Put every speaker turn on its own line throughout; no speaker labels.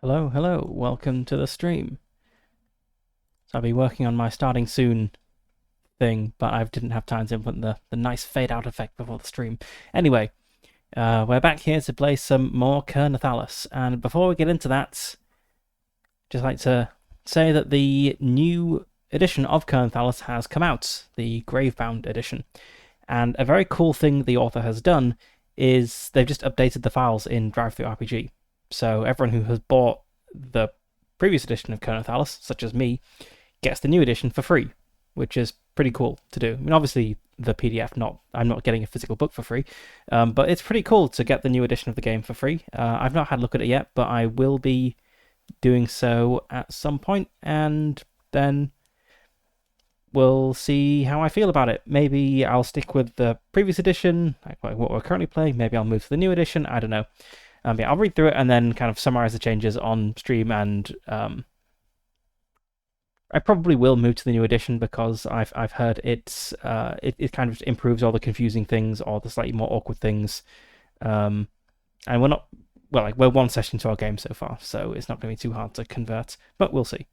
Hello, welcome to the stream. So I'll be working on my starting soon thing, but I didn't have time to implement the nice fade out effect before the stream. Anyway, we're back here to play some more Ker Nethalas, and before we get into that, just like to say that the new edition of Ker Nethalas has come out, the Gravebound edition, and a very cool thing the author has done is they've just updated the files in DriveThruRPG. So everyone who has bought the previous edition of Ker Nethalas, such as me, gets the new edition for free, which is pretty cool to do. I mean, obviously the PDF, I'm not getting a physical book for free, but it's pretty cool to get the new edition of the game for free. I've not had a look at it yet, but I will be doing so at some point, and then we'll see how I feel about it. Maybe I'll stick with the previous edition, like what we're currently playing. Maybe I'll move to the new edition. I don't know. Yeah, I'll read through it and then kind of summarize the changes on stream, and I probably will move to the new edition because I've heard it kind of improves all the confusing things or the slightly more awkward things, and we're one session to our game so far, so it's not going to be too hard to convert, but we'll see.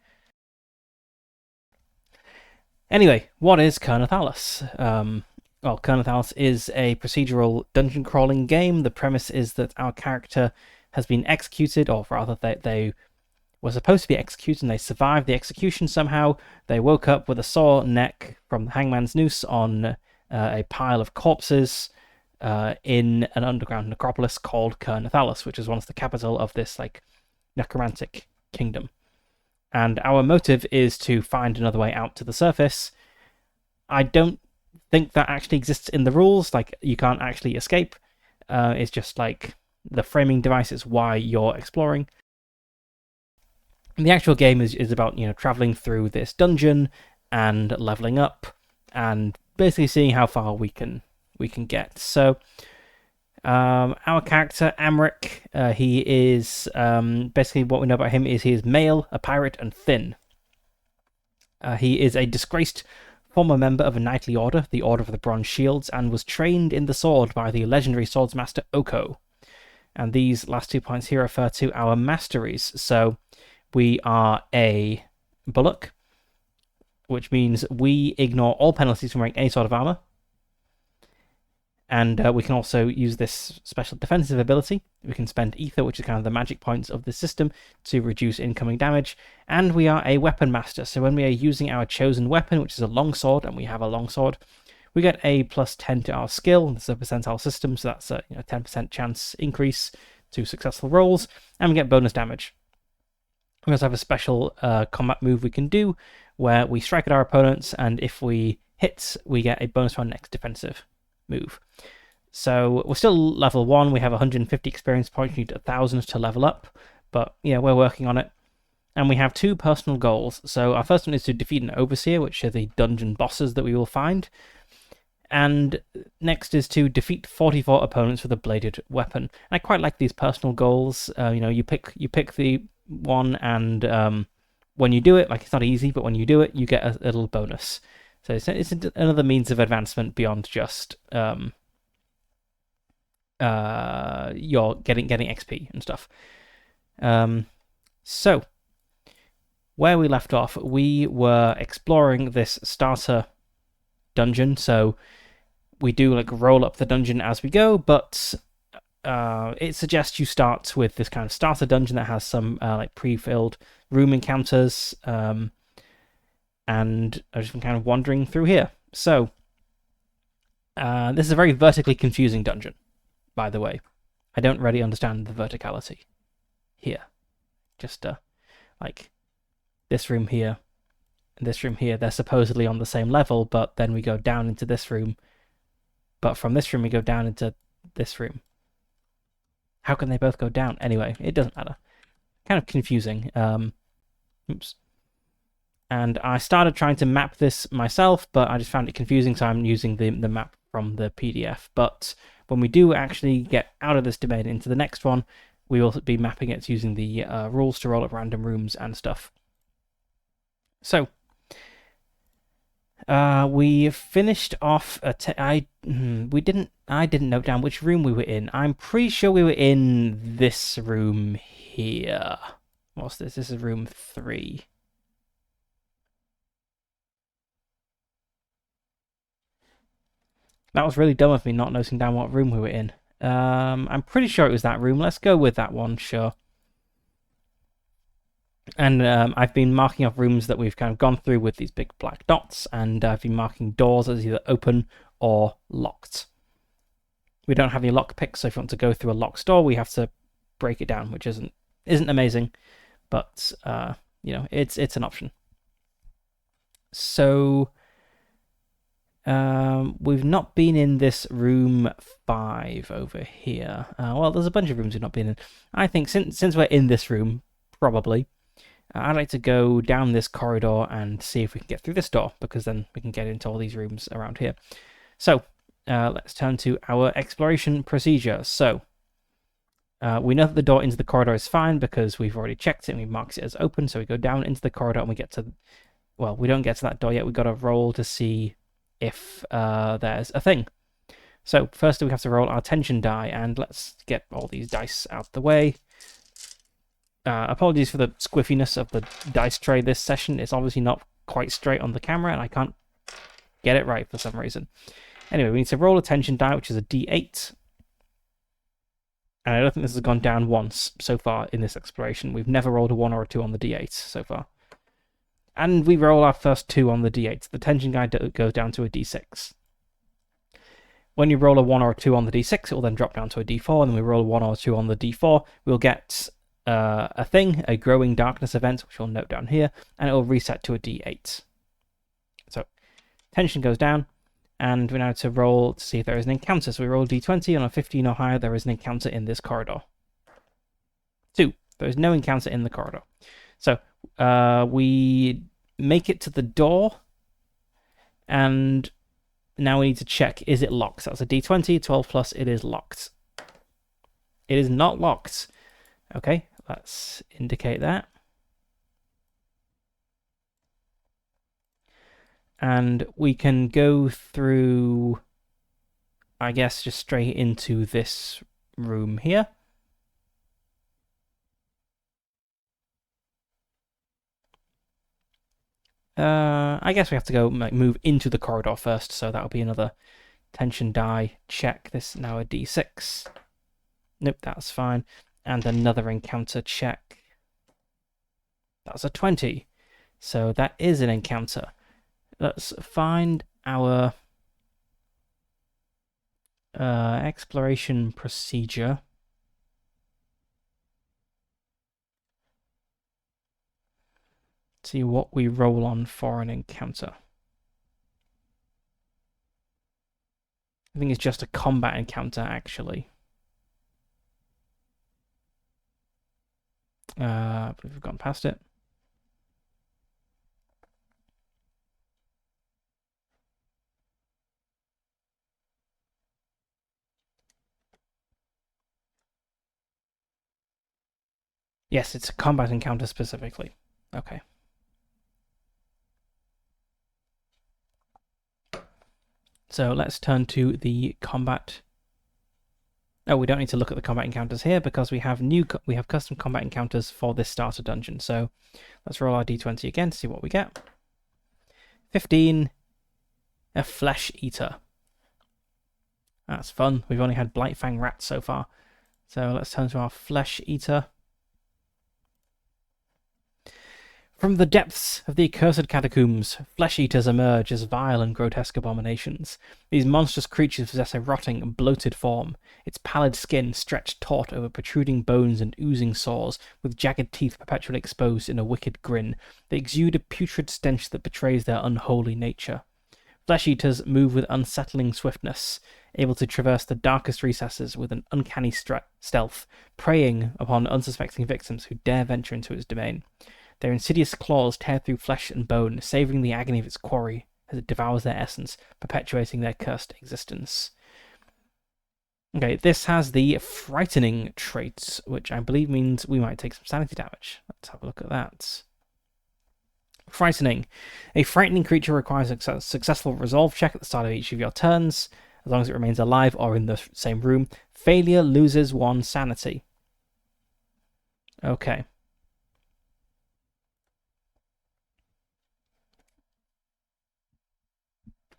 Anyway, what is Ker Nethalas? Well, Ker Nethalas is a procedural dungeon crawling game. The premise is that our character has been executed, or rather they were supposed to be executed and they survived the execution somehow. They woke up with a sore neck from the hangman's noose on a pile of corpses in an underground necropolis called Ker Nethalas, which is once the capital of this necromantic kingdom. And our motive is to find another way out to the surface. I don't think that actually exists in the rules. You can't actually escape. It's just the framing device is why you're exploring. And the actual game is about traveling through this dungeon and leveling up and basically seeing how far we can get. So our character Amric, he is basically, what we know about him is he is male, a pirate, and thin. He is a disgraced former member of a knightly order, the Order of the Bronze Shields, and was trained in the sword by the legendary swordsmaster Oko. And these last 2 points here refer to our masteries. So we are a bullock, which means we ignore all penalties from wearing any sort of armor. And we can also use this special defensive ability. We can spend ether, which is kind of the magic points of the system, to reduce incoming damage. And we are a weapon master, so when we are using our chosen weapon, which is a longsword, and we have a longsword, we get a plus 10 to our skill. This is a percentile system, so that's a 10% chance increase to successful rolls, and we get bonus damage. We also have a special combat move we can do, where we strike at our opponents, and if we hit, we get a bonus to our next defensive move. So we're still level 1, we have 150 experience points, we need 1,000 to level up, but yeah, we're working on it. And we have 2 personal goals. So our first one is to defeat an overseer, which are the dungeon bosses that we will find. And next is to defeat 44 opponents with a bladed weapon. And I quite like these personal goals. You pick the one, and when you do it, like, it's not easy, but when you do it, you get a little bonus. So it's another means of advancement beyond just you're getting XP and stuff. So where we left off, we were exploring this starter dungeon. So we do like roll up the dungeon as we go, but it suggests you start with this kind of starter dungeon that has some like pre-filled room encounters. And I've just been kind of wandering through here. So this is a very vertically confusing dungeon, by the way. I don't really understand the verticality here. Just like this room here and this room here, they're supposedly on the same level, but then we go down into this room. But from this room we go down into this room. How can they both go down? Anyway, it doesn't matter. Kind of confusing. Oops. And I started trying to map this myself, but I just found it confusing, so I'm using the map from the PDF. But when we do actually get out of this domain into the next one, we will be mapping it using the rules to roll up random rooms and stuff. So we finished off. I didn't note down which room we were in. I'm pretty sure we were in this room here. What's this? This is room 3. That was really dumb of me not noting down what room we were in. I'm pretty sure it was that room. Let's go with that one, sure. And I've been marking off rooms that we've kind of gone through with these big black dots, and I've been marking doors as either open or locked. We don't have any lock picks, so if you want to go through a locked door, we have to break it down, which isn't amazing, but it's an option. So we've not been in this room 5 over here. Well, there's a bunch of rooms we've not been in. I think since we're in this room, probably, I'd like to go down this corridor and see if we can get through this door, because then we can get into all these rooms around here. So let's turn to our exploration procedure. So we know that the door into the corridor is fine because we've already checked it and we marked it as open. So we go down into the corridor and we get to, well, we don't get to that door yet. We've got to roll to see if there's a thing. So first we have to roll our tension die, and let's get all these dice out the way. Apologies for the squiffiness of the dice tray this session. It's obviously not quite straight on the camera, and I can't get it right for some reason. Anyway, we need to roll a tension die, which is a D8. And I don't think this has gone down once so far in this exploration. We've never rolled a 1 or a 2 on the D8 so far. And we roll our first 2 on the D8. The tension die goes down to a D6. When you roll a 1 or a 2 on the D6, it will then drop down to a D4, and then we roll a 1 or a 2 on the D4. We'll get a thing, a growing darkness event, which we'll note down here, and it will reset to a D8. So tension goes down, and we now have to roll to see if there is an encounter. So we roll a D20, on a 15 or higher, there is an encounter in this corridor. 2, there is no encounter in the corridor. So we make it to the door, and now we need to check, is it locked? So that's a D20, 12 plus, it is locked. It is not locked. Okay, let's indicate that. And we can go through, I guess, just straight into this room here. I guess we have to go move into the corridor first, so that'll be another tension die check. This is now a d6. Nope, that's fine. And another encounter check. That's a 20. So that is an encounter. Let's find our exploration procedure. See what we roll on for an encounter. I think it's just a combat encounter, actually. I believe we've gone past it. Yes, it's a combat encounter specifically. Okay. So let's turn to the combat. Oh, we don't need to look at the combat encounters here because we have custom combat encounters for this starter dungeon. So let's roll our d20 again to see what we get. 15, a flesh eater. That's fun. We've only had Blightfang rats so far. So let's turn to our flesh eater. From the depths of the accursed catacombs, flesh-eaters emerge as vile and grotesque abominations. These monstrous creatures possess a rotting, bloated form, its pallid skin stretched taut over protruding bones and oozing sores, with jagged teeth perpetually exposed in a wicked grin. They exude a putrid stench that betrays their unholy nature. Flesh-eaters move with unsettling swiftness, able to traverse the darkest recesses with an uncanny stealth, preying upon unsuspecting victims who dare venture into its domain. Their insidious claws tear through flesh and bone, savouring the agony of its quarry as it devours their essence, perpetuating their cursed existence. Okay, this has the frightening trait, which I believe means we might take some sanity damage. Let's have a look at that. Frightening. A frightening creature requires a successful resolve check at the start of each of your turns, as long as it remains alive or in the same room. Failure loses 1 sanity. Okay.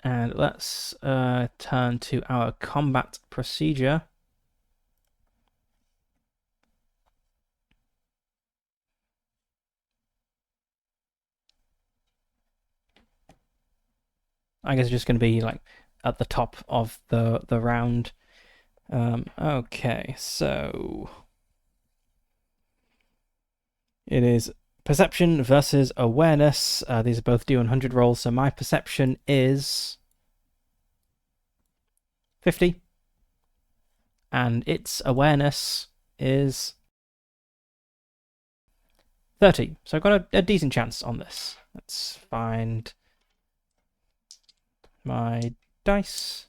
And let's turn to our combat procedure. I guess it's just going to be like at the top of the round. Okay, so it is perception versus awareness. These are both D100 rolls, so my perception is 50. And its awareness is 30. So I've got a decent chance on this. Let's find my dice.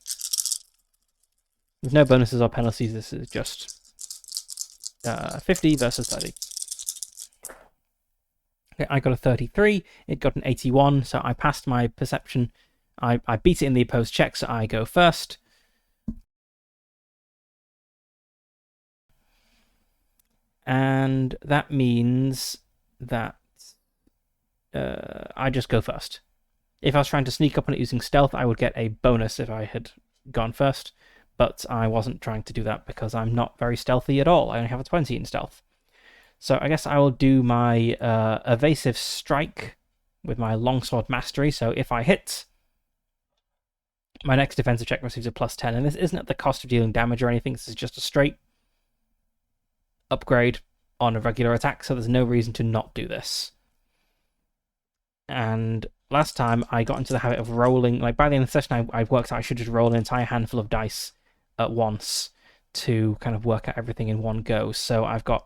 There's no bonuses or penalties. This is just 50 versus 30. Okay, I got a 33. It got an 81, so I passed my perception. I beat it in the opposed check, so I go first. And that means that I just go first. If I was trying to sneak up on it using stealth, I would get a bonus if I had gone first. But I wasn't trying to do that because I'm not very stealthy at all. I only have a 20 in stealth. So I guess I will do my evasive strike with my longsword mastery. So if I hit, my next defensive check receives a +10. And this isn't at the cost of dealing damage or anything. This is just a straight upgrade on a regular attack. So there's no reason to not do this. And last time I got into the habit of rolling, like by the end of the session, I worked out I should just roll an entire handful of dice at once to kind of work out everything in one go. So I've got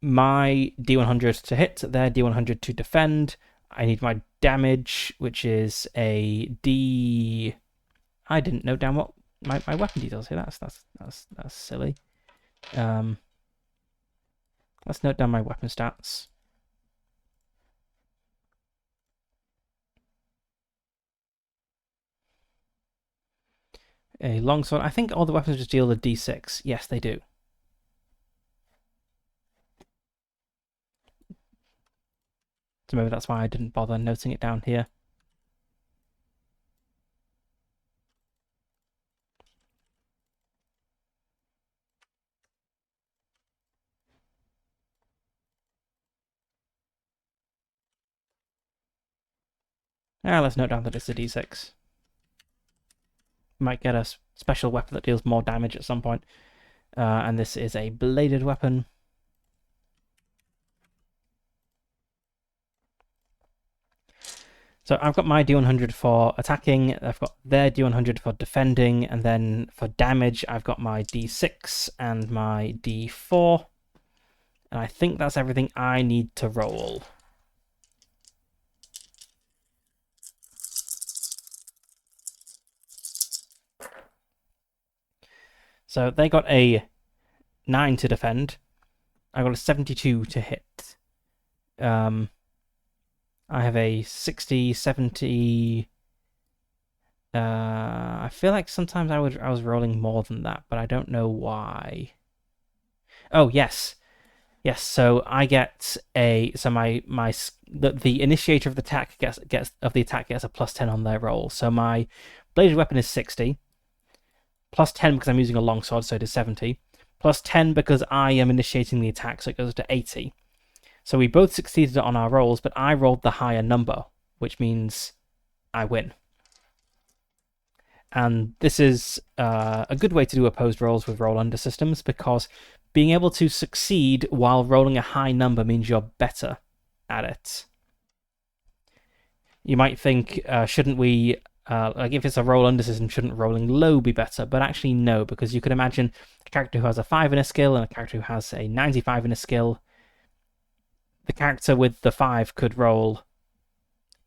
my D100 to hit, their D100 to defend. I need my damage, which is a D. I didn't note down what my weapon details here. That's silly. Let's note down my weapon stats. A longsword. I think all the weapons just deal a D6. Yes, they do. So maybe that's why I didn't bother noting it down here. Let's note down that it's a D6. Might get a special weapon that deals more damage at some point. And this is a bladed weapon. So I've got my D100 for attacking, I've got their D100 for defending, and then for damage I've got my D6 and my D4. And I think that's everything I need to roll. So they got a 9 to defend. I got a 72 to hit. I have a 60, 70. I feel like sometimes I was rolling more than that, but I don't know why. Oh yes, yes. So I get the initiator of the attack gets a +10 on their roll. So my bladed weapon is 60, +10 because I'm using a longsword, so it is 70, +10 because I am initiating the attack, so it goes to 80. So we both succeeded on our rolls, but I rolled the higher number, which means I win. And this is a good way to do opposed rolls with roll under systems, because being able to succeed while rolling a high number means you're better at it. You might think, shouldn't we, like if it's a roll under system, shouldn't rolling low be better? But actually no, because you could imagine a character who has a 5 in a skill and a character who has a 95 in a skill. The character with the 5 could roll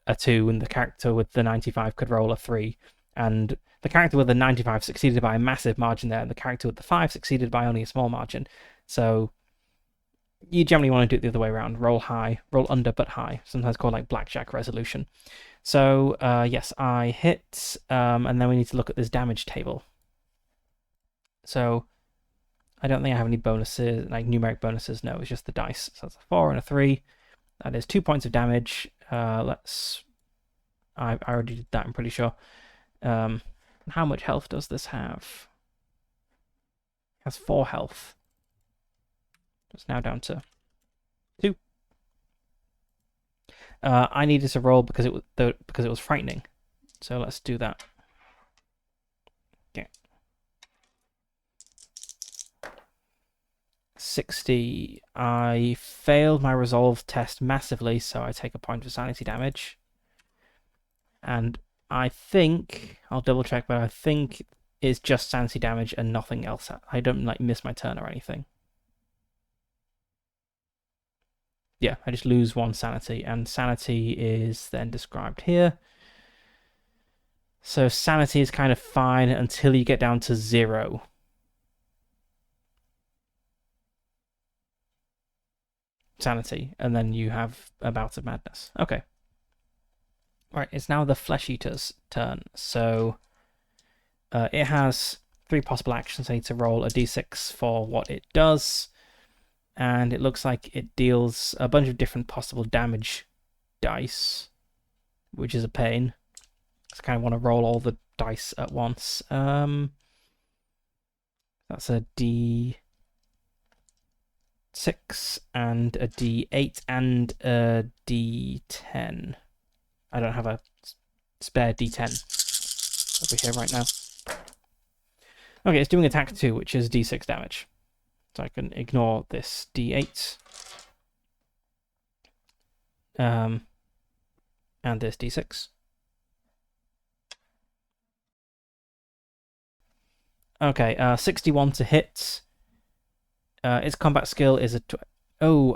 a 2, and the character with the 95 could roll a 3. And the character with the 95 succeeded by a massive margin there, and the character with the 5 succeeded by only a small margin. So you generally want to do it the other way around. Roll high, roll under but high, sometimes called like blackjack resolution. So yes, I hit, and then we need to look at this damage table. So I don't think I have any bonuses, like numeric bonuses. No, it's just the dice. So that's a 4 and a 3. That is 2 points of damage. I already did that, I'm pretty sure. How much health does this have? It has 4 health. It's now down to 2. I needed to roll because it was frightening. So let's do that. Okay. 60. I failed my resolve test massively, so I take a point of sanity damage. And I think, I'll double check, but I think it's just sanity damage and nothing else. I don't like miss my turn or anything. Yeah, I just lose 1 sanity, and sanity is then described here. So sanity is kind of fine until you get down to 0. Sanity, and then you have a bout of madness. Okay. Right, it's now the Flesh Eater's turn. So it has 3 possible actions. I need to roll a d6 for what it does. And it looks like it deals a bunch of different possible damage dice, which is a pain. I kind of want to roll all the dice at once. That's a d6 and a d8 and a d10. I don't have a spare d10 over here right now. Okay, it's doing attack 2, which is d6 damage. So I can ignore this d8. And this d6. Okay, 61 to hit. Its combat skill is a...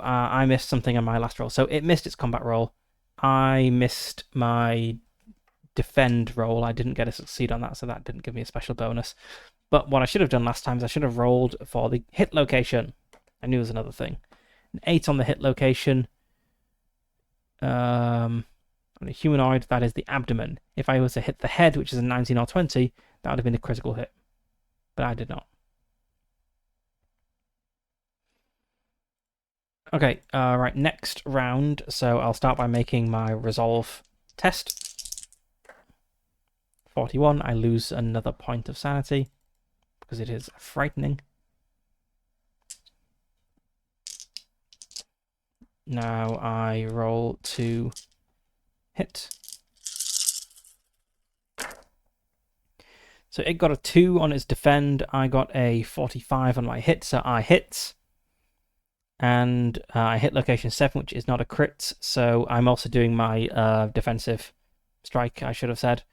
I missed something on my last roll. So it missed its combat roll. I missed my defend roll. I didn't get a succeed on that, so that didn't give me a special bonus. But what I should have done last time is I should have rolled for the hit location. I knew there was another thing. An 8 on the hit location. On a humanoid, that is the abdomen. If I was to hit the head, which is a 19 or 20, that would have been a critical hit. But I did not. Okay, right, next round. So I'll start by making my resolve test. 41, I lose another point of sanity because it is frightening. Now I roll to hit. So it got a 2 on its defend, I got a 45 on my hit, so I hit. And I hit location 7, which is not a crit, so I'm also doing my defensive strike, I should have said.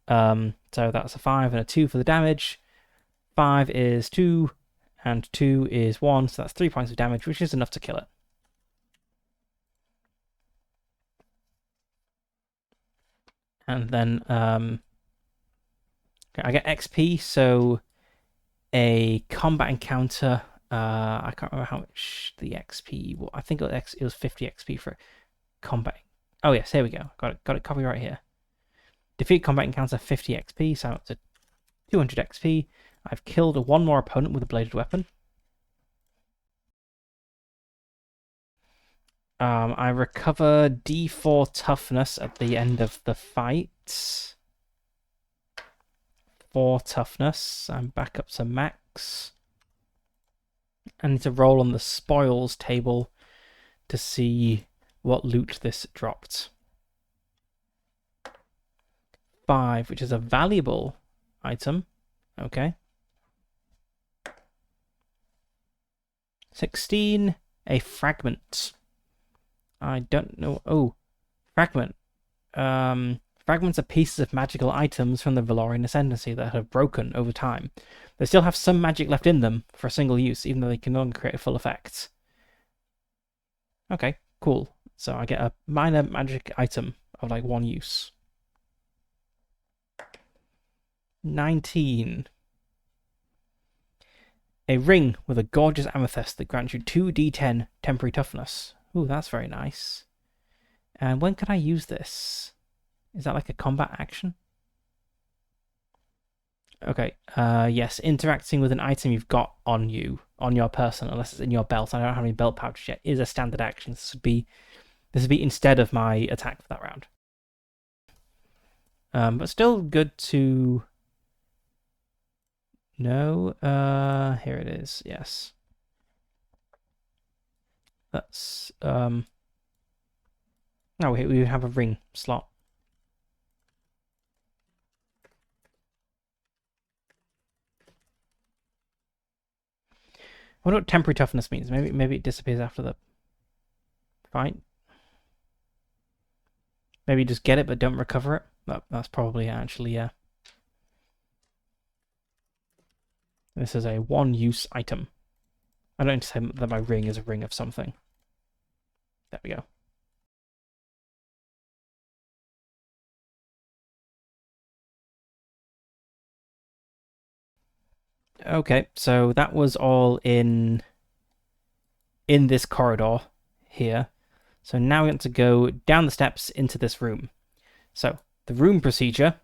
So that's a 5 and a 2 for the damage. 5 is 2, and 2 is 1, so that's 3 points of damage, which is enough to kill it. And then I get XP, so a combat encounter. I can't remember how much the XP. Well, I think it was 50 XP for combat. Oh yes, here we go. Got it copied right here. Defeat combat encounter 50 XP, so up to 200 XP. I've killed one more opponent with a bladed weapon. I recover D4 toughness at the end of the fight. 4 toughness. I'm back up to max. I need to roll on the spoils table to see what loot this dropped. 5, which is a valuable item. Okay. 16, a fragment. I don't know. Oh, fragment. Fragments are pieces of magical items from the Valorian Ascendancy that have broken over time. They still have some magic left in them for a single use, even though they can no longer create a full effect. Okay, cool. So I get a minor magic item of like 1 use. 19. A ring with a gorgeous amethyst that grants you 2d10 temporary toughness. Ooh, that's very nice. And when can I use this? Is that like a combat action? Okay, yes, interacting with an item you've got on you, on your person, unless it's in your belt. I don't have any belt pouches yet, is a standard action. This would be instead of my attack for that round. But still good to know. Here it is, yes. That's, oh, we have a ring slot. I wonder what temporary toughness means. Maybe it disappears after the fight. Maybe just get it but don't recover it. That's probably actually, yeah. This is a 1-use item. I don't need to say that my ring is a ring of something. There we go. Okay, so that was all in this corridor here. So now we want to go down the steps into this room. So the room procedure.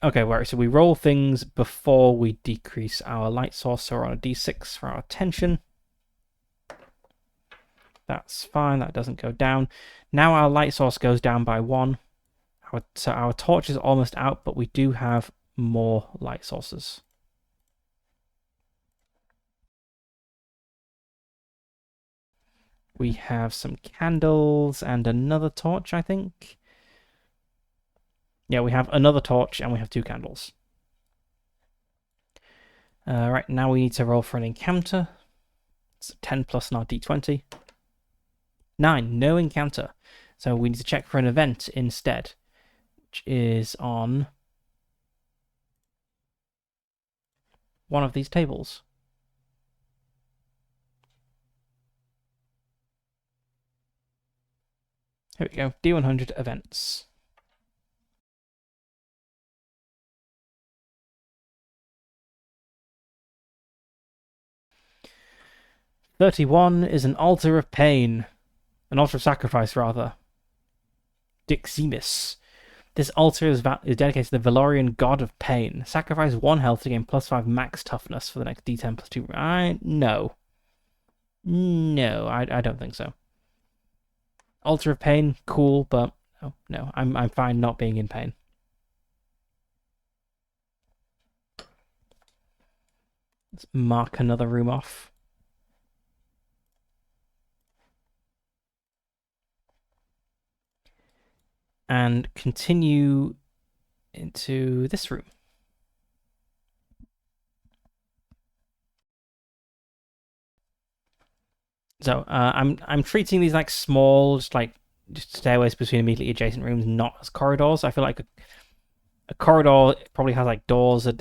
Okay, right, so we roll things before we decrease our light source, so we're on a d6 for our tension. That's fine, that doesn't go down. Now our light source goes down by 1. So our torch is almost out, but we do have more light sources. We have some candles and another torch, I think. Yeah, we have another torch and we have 2 candles. Right, now we need to roll for an encounter. It's 10 plus an d20. 9, no encounter. So we need to check for an event instead, which is on one of these tables. Here we go, D100 events. "31 is an altar of pain. An altar of sacrifice, rather. Diximis. This altar is dedicated to the Valorian god of pain. Sacrifice 1 health to gain +5 max toughness for the next d10 +2. No. No, I don't think so. Altar of Pain, cool, but no, I'm fine not being in pain. Let's mark another room off. And continue into this room. So I'm treating these like small, just stairways between immediately adjacent rooms, not as corridors. I feel like a corridor probably has like doors at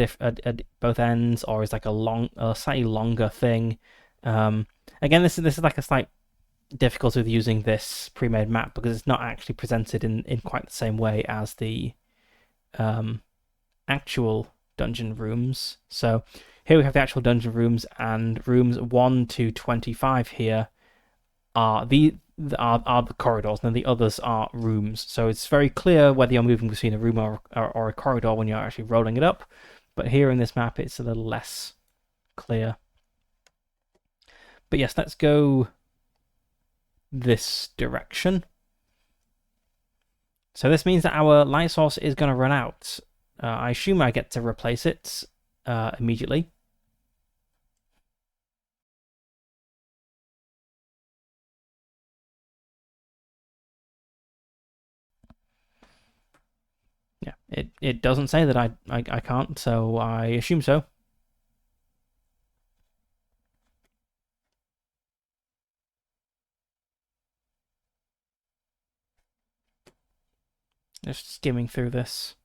both ends, or is like a slightly longer thing. Again, this is like a slight difficulty with using this pre-made map because it's not actually presented in quite the same way as the actual dungeon rooms. So here we have the actual dungeon rooms, and rooms 1 to 25 here are the corridors, and then the others are rooms. So it's very clear whether you're moving between a room or a corridor when you're actually rolling it up. But here in this map, it's a little less clear. But yes, let's go this direction. So this means that our light source is going to run out. I assume I get to replace it immediately. Yeah, it doesn't say that I can't, so I assume so. Just skimming through this.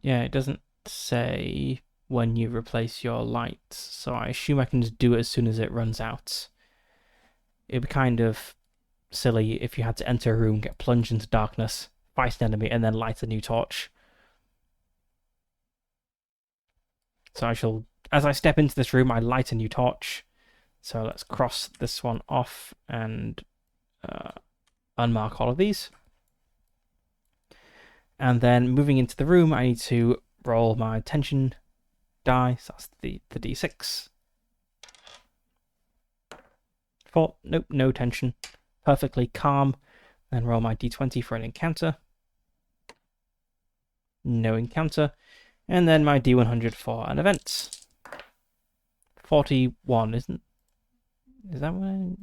Yeah, it doesn't say when you replace your lights, so I assume I can just do it as soon as it runs out. It'd be kind of silly if you had to enter a room, get plunged into darkness, fight an enemy, and then light a new torch. So I shall, as I step into this room, I light a new torch. So let's cross this one off and unmark all of these. And then moving into the room, I need to roll my tension die. So that's the d6. 4, nope, no tension. Perfectly calm. Then roll my d20 for an encounter. No encounter. And then my d100 for an event. 41, isn't... Is that what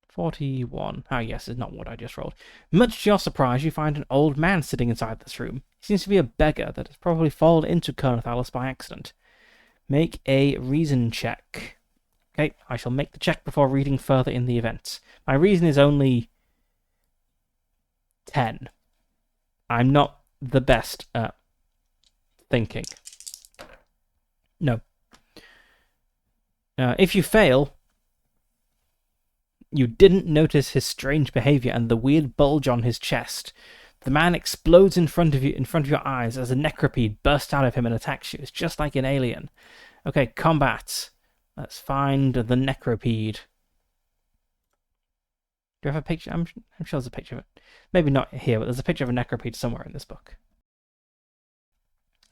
41. Ah, yes, is not what I just rolled. Much to your surprise, you find an old man sitting inside this room. He seems to be a beggar that has probably fallen into Ker Nethalas by accident. Make a reason check. Okay, I shall make the check before reading further in the event. My reason is only 10. I'm not the best at thinking. No. If you fail, you didn't notice his strange behavior and the weird bulge on his chest. The man explodes in front of your eyes as a necropede bursts out of him and attacks you. It's just like an alien. Okay, combat. Let's find the necropede. Do I have a picture? I'm sure there's a picture of it. Maybe not here, but there's a picture of a necropede somewhere in this book.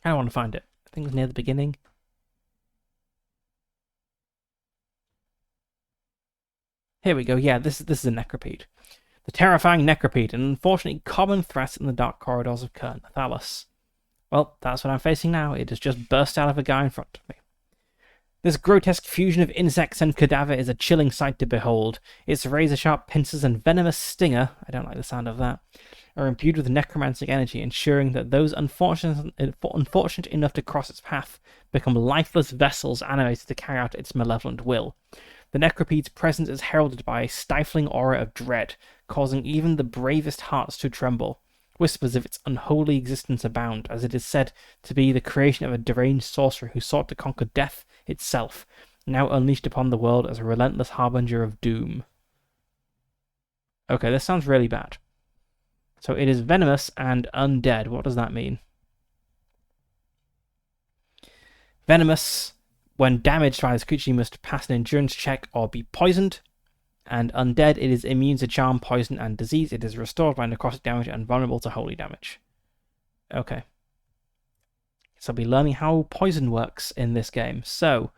I don't want to find it. I think it was near the beginning. Here we go. Yeah, this is a necropede. The terrifying necropede, an unfortunately common threat in the dark corridors of Ker Nethalas. Well, that's what I'm facing now. It has just burst out of a guy in front of me. This grotesque fusion of insects and cadaver is a chilling sight to behold. Its razor-sharp pincers and venomous stinger, I don't like the sound of that, are imbued with necromantic energy, ensuring that those unfortunate enough to cross its path become lifeless vessels animated to carry out its malevolent will. The necropede's presence is heralded by a stifling aura of dread, causing even the bravest hearts to tremble. Whispers of its unholy existence abound, as it is said to be the creation of a deranged sorcerer who sought to conquer death itself, now unleashed upon the world as a relentless harbinger of doom. Okay, this sounds really bad. So it is venomous and undead. What does that mean? Venomous. When damaged by this creature, you must pass an endurance check or be poisoned. And undead, it is immune to charm, poison, and disease. It is restored by necrotic damage and vulnerable to holy damage. Okay. So I'll be learning how poison works in this game. So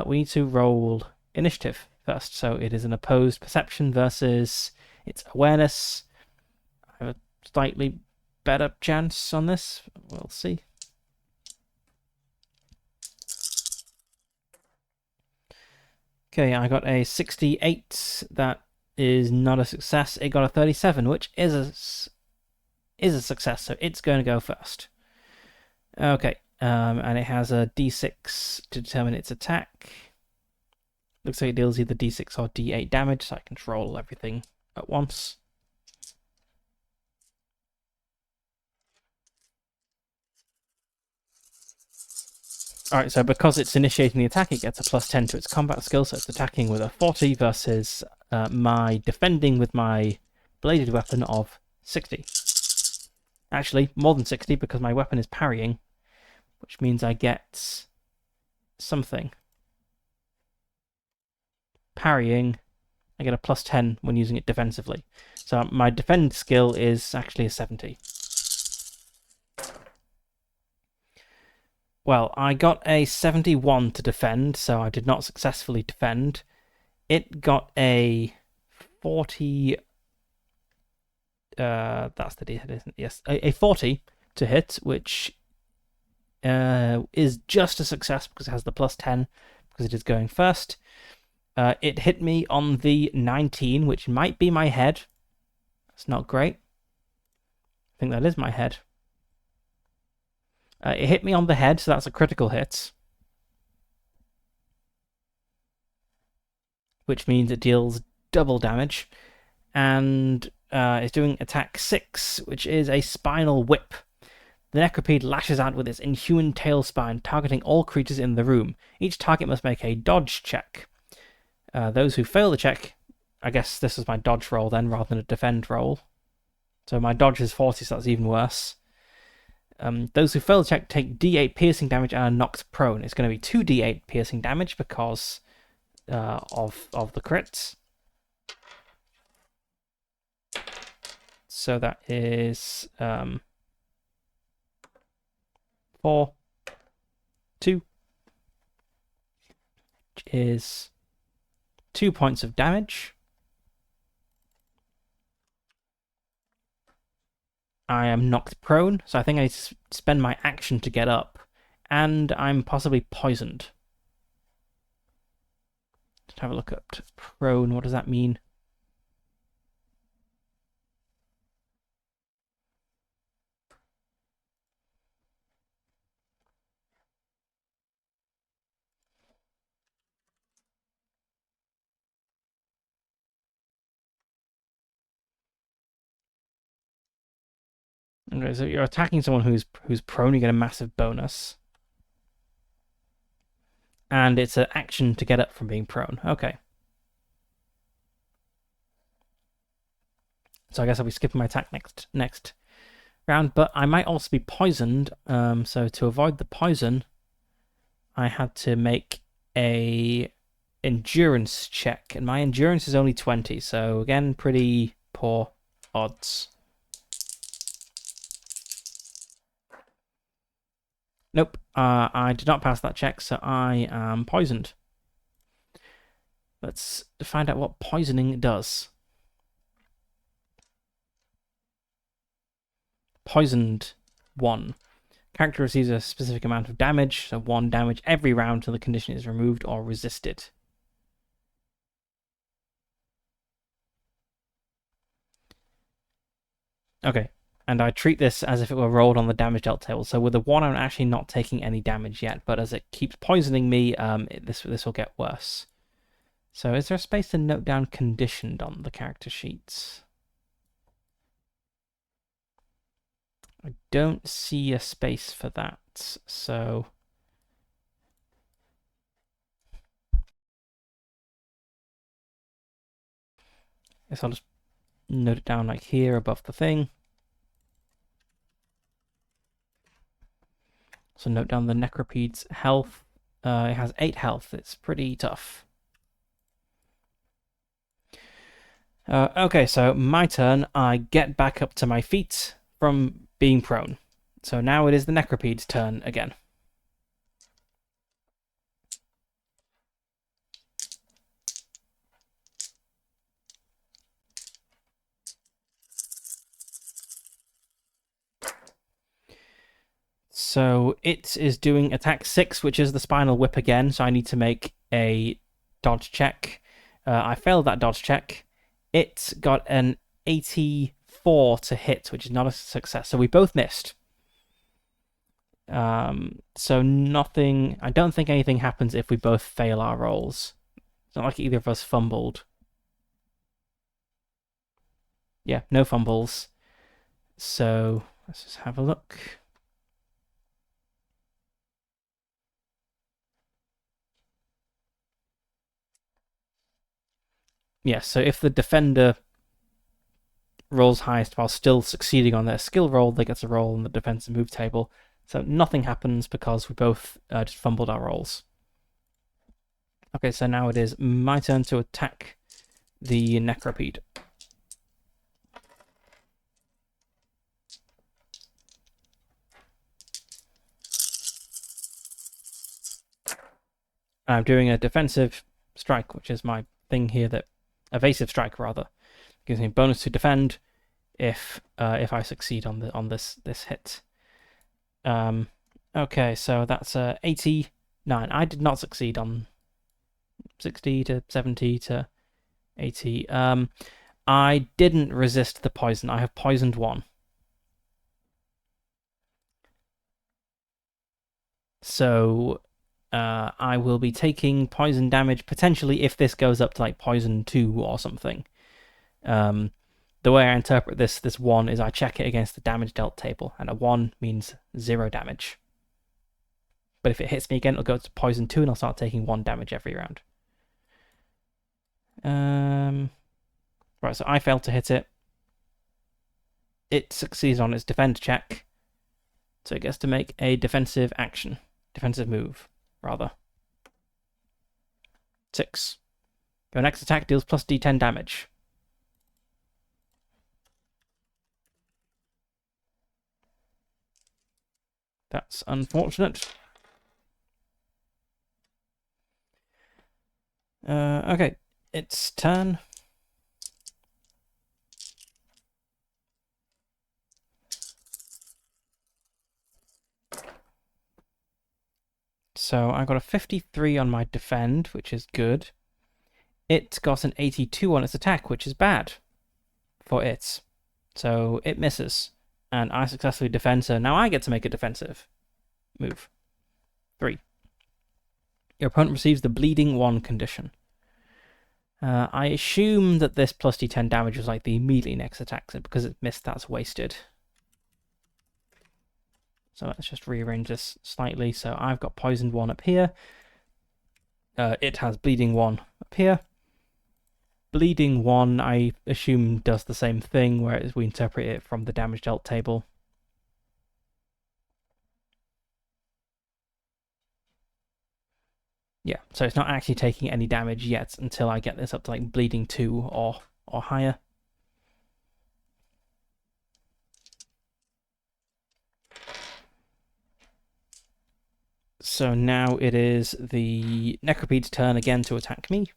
we need to roll initiative first. So it is an opposed perception versus its awareness. I have a slightly better chance on this. We'll see. Okay, I got a 68. That is not a success. It got a 37, which is a success, so it's going to go first. Okay, and it has a d6 to determine its attack. Looks like it deals either d6 or d8 damage, so I can roll everything at once. Alright, so because it's initiating the attack, it gets a +10 to its combat skill, so it's attacking with a 40 versus my defending with my bladed weapon of 60. Actually, more than 60 because my weapon is parrying, which means I get something. Parrying, I get a +10 when using it defensively. So my defend skill is actually a 70. Well, I got a 71 to defend, so I did not successfully defend. It got a 40... that's the D-hit, isn't it? Yes, a 40 to hit, which is just a success because it has the +10, because it is going first. It hit me on the 19, which might be my head. That's not great. I think that is my head. It hit me on the head, so that's a critical hit. Which means it deals double damage. And it's doing attack 6, which is a spinal whip. The Necropede lashes out with its inhuman tail spine, targeting all creatures in the room. Each target must make a dodge check. Those who fail the check, I guess this is my dodge roll then, rather than a defend roll. So my dodge is 40, so that's even worse. Those who fail the check take d8 piercing damage and are knocked prone. It's going to be 2d8 piercing damage because of the crits. So that is 4, 2, which is 2 points of damage. I am knocked prone, so I think I need to spend my action to get up, and I'm possibly poisoned. Let's have a look at prone. What does that mean? Okay, so you're attacking someone who's prone, you get a massive bonus. And it's an action to get up from being prone. Okay. So I guess I'll be skipping my attack next round, but I might also be poisoned. So to avoid the poison, I had to make a endurance check, and my endurance is only 20, so again, pretty poor odds. Nope, I did not pass that check, so I am poisoned. Let's find out what poisoning does. Poisoned 1. Character receives a specific amount of damage, so 1 damage every round until the condition is removed or resisted. Okay, and I treat this as if it were rolled on the damage dealt table. So with a 1, I'm actually not taking any damage yet, but as it keeps poisoning me, this will get worse. So is there a space to note down conditioned on the character sheets? I don't see a space for that, so... I guess I'll just note it down like here above the thing. also note down the Necropede's health. It has 8 health. It's pretty tough. Okay, so my turn. I get back up to my feet from being prone. So now it is the Necropede's turn again. So it is doing attack 6, which is the Spinal Whip again, so I need to make a dodge check. I failed that dodge check. It got an 84 to hit, which is not a success, so we both missed. So nothing... I don't think anything happens if we both fail our rolls. It's not like either of us fumbled. Yeah, no fumbles. So let's just have a look. Yeah, so if the defender rolls highest while still succeeding on their skill roll, they get a roll on the defensive move table. So nothing happens because we both just fumbled our rolls. Okay, so now it is my turn to attack the Necropede. I'm doing a defensive strike, which is my thing here, that evasive strike rather. Gives me a bonus to defend if I succeed on this hit. Okay, so that's 89. I did not succeed on 60 to 70 to 80. I didn't resist the poison. I have poisoned 1. So I will be taking poison damage potentially if this goes up to like poison 2 or something. The way I interpret this 1 is I check it against the damage dealt table, and a 1 means 0 damage. But if it hits me again, it'll go to poison 2, and I'll start taking 1 damage every round. Right, so I failed to hit it. It succeeds on its defend check, so it gets to make a defensive action. Defensive move, rather. 6. Your next attack deals plus d10 damage. That's unfortunate. Okay, its turn. So I got a 53 on my defend, which is good. It got an 82 on its attack, which is bad for it. So it misses. And I successfully defend, so now I get to make a defensive move. 3. Your opponent receives the bleeding 1 condition. I assume that this plus d10 damage was like the immediately next attack, so because it missed, that's wasted. So let's just rearrange this slightly. So I've got poisoned 1 up here. It has bleeding 1 up here. Bleeding 1, I assume, does the same thing, whereas we interpret it from the damage dealt table. Yeah, so it's not actually taking any damage yet until I get this up to like bleeding 2 or higher. So now it is the Necropede's turn again to attack me.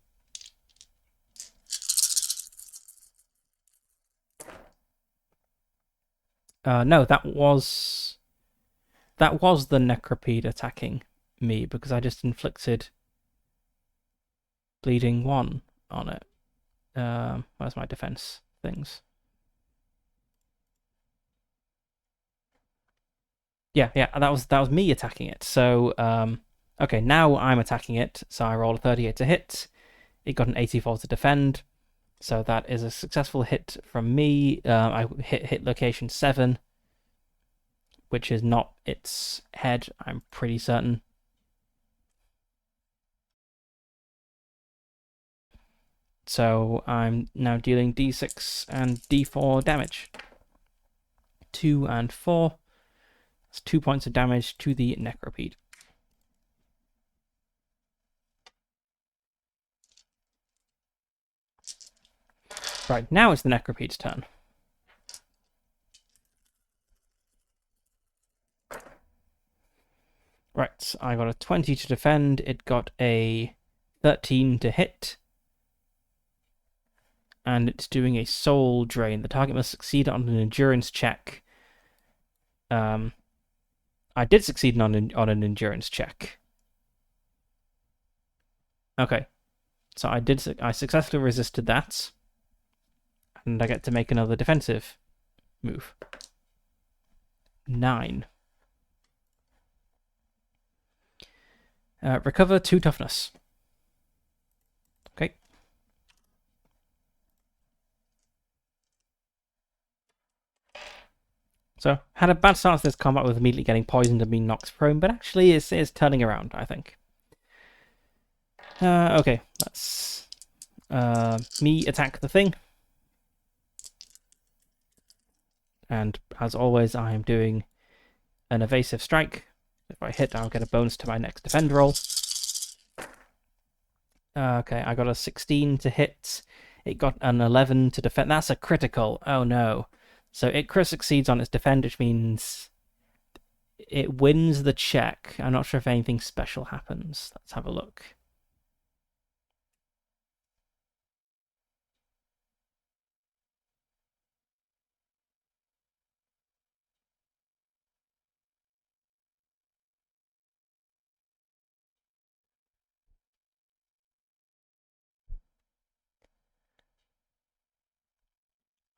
No, that was the Necropede attacking me because I just inflicted bleeding 1 on it. Where's my defense things? Yeah, that was me attacking it. So, okay, now I'm attacking it. So I rolled a 38 to hit. It got an 84 to defend. So that is a successful hit from me. I hit location 7, which is not its head, I'm pretty certain. So I'm now dealing d6 and d4 damage. 2 and 4. That's 2 points of damage to the Necropede. Right, now it's the Necropede's turn. Right, I got a 20 to defend. It got a 13 to hit. And it's doing a soul drain. The target must succeed on an endurance check. I did succeed on an endurance check. Okay, so I successfully resisted that. And I get to make another defensive move. 9. Recover 2 toughness. Okay. So, had a bad start to this combat with immediately getting poisoned and being knocked prone, but actually it's turning around, I think. Okay, let's me attack the thing. And as always, I am doing an evasive strike. If I hit, I'll get a bonus to my next defend roll. Okay, I got a 16 to hit. It got an 11 to defend. That's a critical. Oh no. So it crit succeeds on its defend, which means it wins the check. I'm not sure if anything special happens. Let's have a look.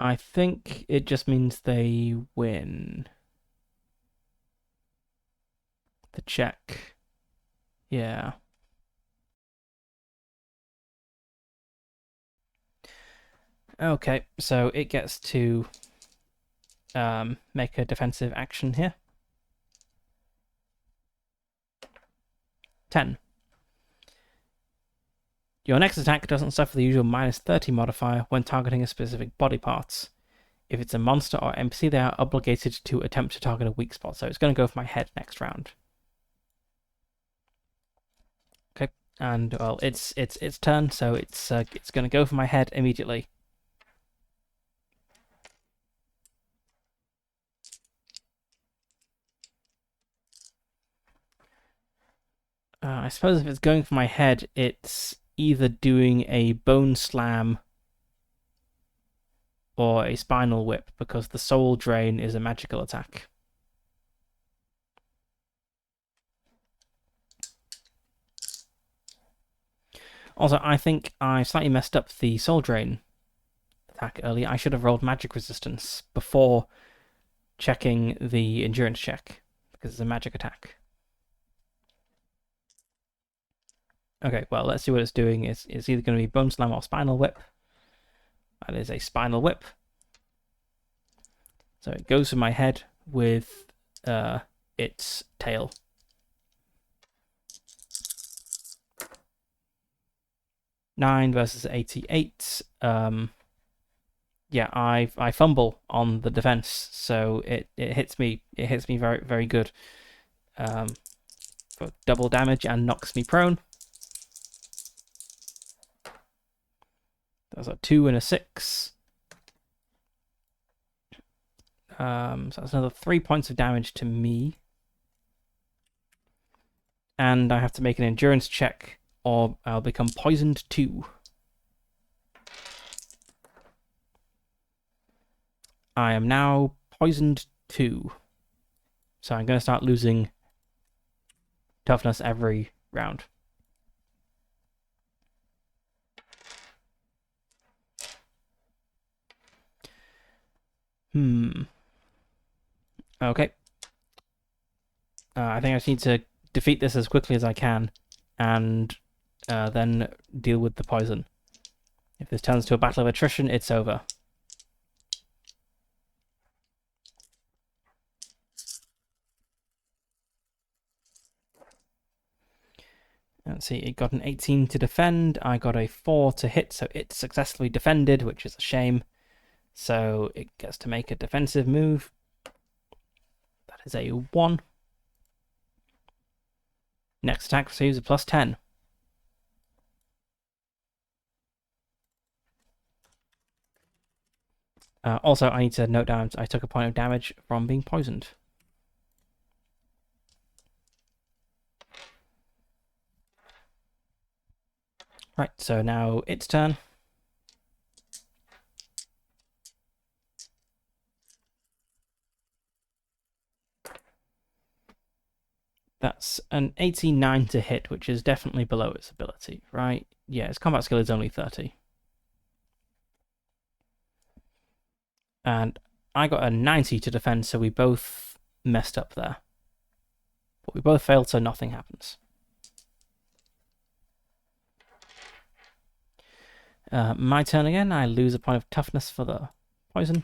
I think it just means they win the check. Yeah. Okay, so it gets to make a defensive action here. 10. Your next attack doesn't suffer the usual -30 modifier when targeting a specific body part. If it's a monster or NPC, they are obligated to attempt to target a weak spot, so it's going to go for my head next round. Okay, and well, it's turn, so it's going to go for my head immediately. I suppose if it's going for my head, it's either doing a bone slam or a spinal whip, because the soul drain is a magical attack. Also, I think I slightly messed up the soul drain attack earlier. I should have rolled magic resistance before checking the endurance check, because it's a magic attack. Okay, well, let's see what it's doing. It's either going to be bone slam or spinal whip. That is a spinal whip. So it goes for my head with its tail. Nine versus 88. Yeah, I fumble on the defense, so it hits me. It hits me very, very good. For double damage and knocks me prone. That's a 2 and a 6. So that's another 3 points of damage to me. And I have to make an endurance check, or I'll become poisoned too. I am now poisoned 2. So I'm going to start losing toughness every round. Okay. I think I just need to defeat this as quickly as I can, and then deal with the poison. If this turns to a battle of attrition, it's over. Let's see, it got an 18 to defend, I got a 4 to hit, so it successfully defended, which is a shame. So it gets to make a defensive move. That is a 1. Next attack receives a +10. Also, I need to note down I took a point of damage from being poisoned. Right, so now its turn. That's an 89 to hit, which is definitely below its ability, right? Yeah, its combat skill is only 30. And I got a 90 to defend, so we both messed up there. But we both failed, so nothing happens. My turn again. I lose a point of toughness for the poison.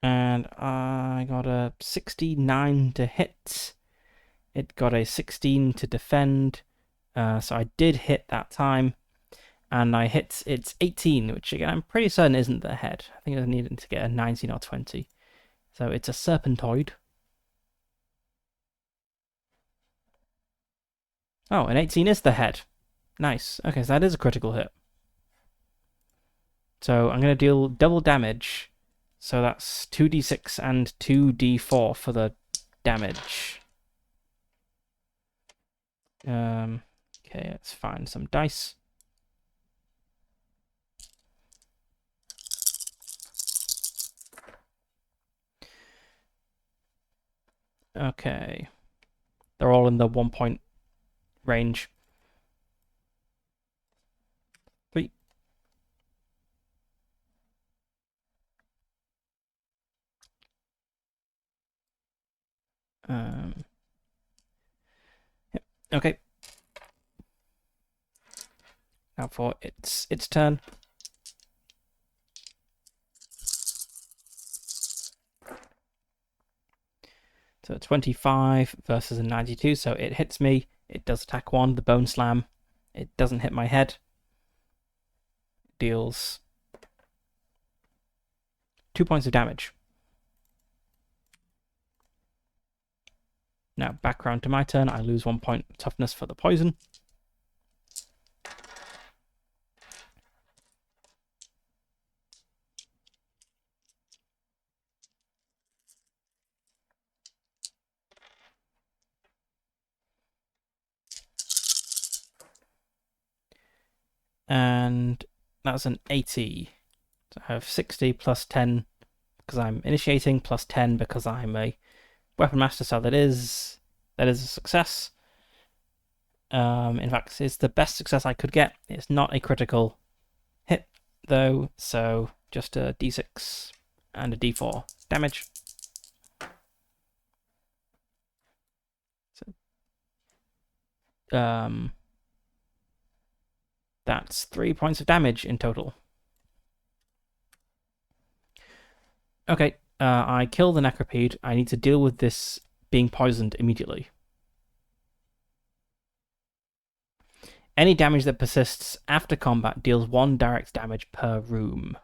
And I got a 69 to hit. It got a 16 to defend. So I did hit that time. And I hit its 18, which again I'm pretty certain isn't the head. I think I needed to get a 19 or 20. So it's a serpentoid. Oh, an 18 is the head. Nice. Okay, so that is a critical hit. So I'm going to deal double damage. So that's 2d6 and 2d4 for the damage. Okay, let's find some dice. Okay. They're all in the 1 point range. 3. Yep. Okay. Now for its turn. So 25 versus a 92, so it hits me. It does attack 1, the bone slam. It doesn't hit my head. It deals 2 points of damage. Now back around to my turn. I lose 1 point of toughness for the poison. And that's an 80. So I have 60 plus 10 because I'm initiating, plus 10 because I'm a weapon master, so that is a success. In fact, it's the best success I could get. It's not a critical hit, though, so just a d6 and a d4 damage. So, that's 3 points of damage in total. Okay, I kill the necropede. I need to deal with this being poisoned immediately. Any damage that persists after combat deals 1 direct damage per room.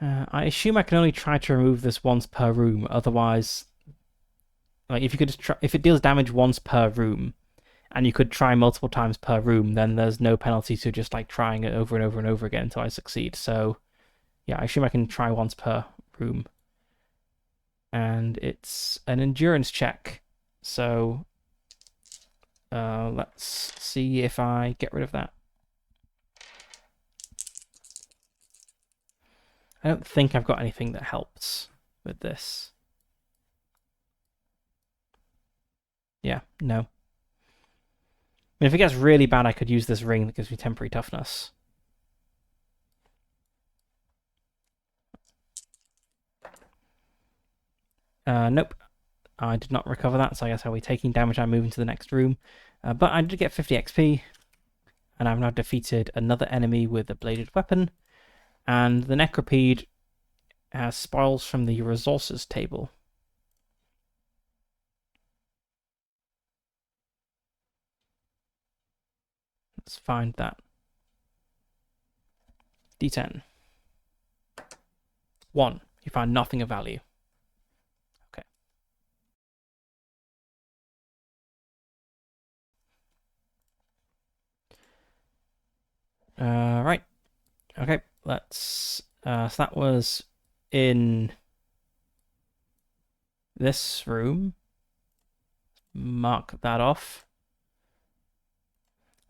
I assume I can only try to remove this once per room. Otherwise, like if it deals damage once per room, and you could try multiple times per room, then there's no penalty to just like trying it over and over and over again until I succeed. So, yeah, I assume I can try once per room. And it's an endurance check. So, let's see if I get rid of that. I don't think I've got anything that helps with this. Yeah, no. I mean, if it gets really bad, I could use this ring that gives me temporary toughness. Nope. I did not recover that, so I guess I'll be taking damage. I'm moving to the next room. But I did get 50 XP, and I've now defeated another enemy with a bladed weapon. And the Necropede has spoils from the resources table. Let's find that. D10. 1. You find nothing of value. Okay. Right. Okay, let's... so that was in this room. Mark that off.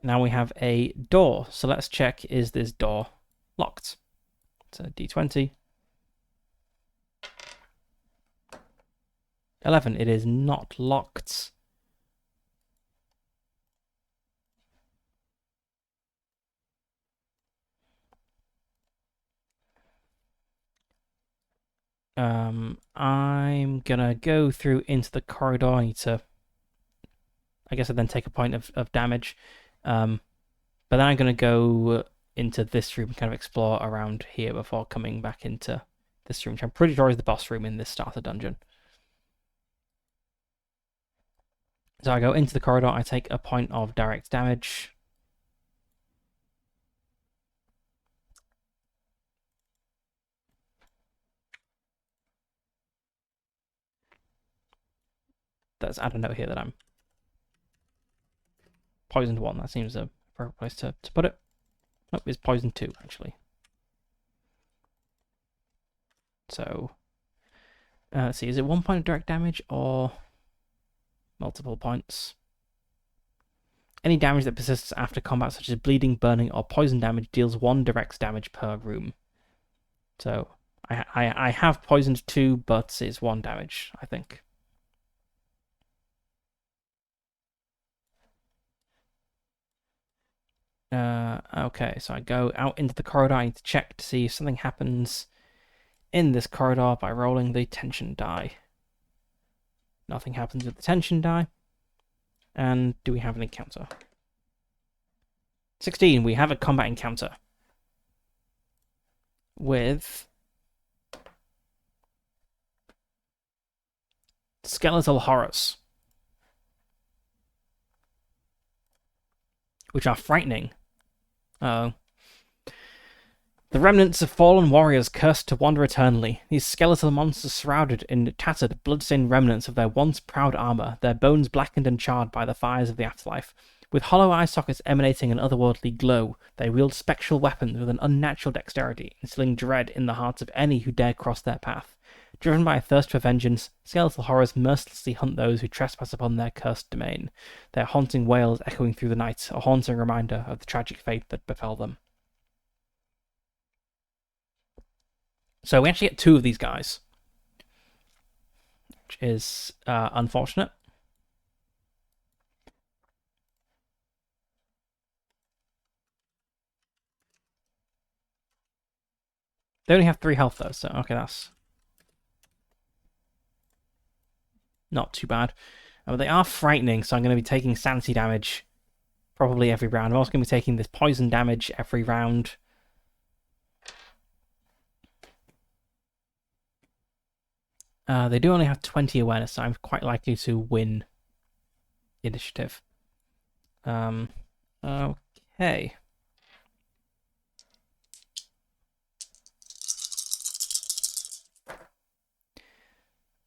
Now we have a door. So let's check, is this door locked? It's a D20. 11. It is not locked. I'm gonna go through into the corridor. I need to... I guess I then take a point of damage. But then I'm gonna go into this room and kind of explore around here before coming back into this room, which I'm pretty sure is the boss room in this starter dungeon. So I go into the corridor, I take a point of direct damage. Let's add a note here that I'm poisoned 1. That seems a appropriate place to put it. Nope, it's poisoned 2, actually. So, let's see, is it 1 point of direct damage or multiple points? Any damage that persists after combat, such as bleeding, burning, or poison damage, deals 1 direct damage per room. So, I have poisoned 2, but it's 1 damage, I think. Okay, so I go out into the corridor. I need to check to see if something happens in this corridor by rolling the tension die. Nothing happens with the tension die. And do we have an encounter? 16, we have a combat encounter. With... skeletal horrors. Which are frightening. The remnants of fallen warriors cursed to wander eternally. These skeletal monsters shrouded in tattered, blood-stained remnants of their once proud armor, their bones blackened and charred by the fires of the afterlife. With hollow eye sockets emanating an otherworldly glow, they wield spectral weapons with an unnatural dexterity, instilling dread in the hearts of any who dare cross their path. Driven by a thirst for vengeance, skeletal horrors mercilessly hunt those who trespass upon their cursed domain, their haunting wails echoing through the night, a haunting reminder of the tragic fate that befell them. So we actually get 2 of these guys, which is unfortunate. They only have 3 health though, so okay, that's not too bad. But they are frightening, so I'm going to be taking sanity damage probably every round. I'm also going to be taking this poison damage every round. They do only have 20 awareness, so I'm quite likely to win the initiative. Okay.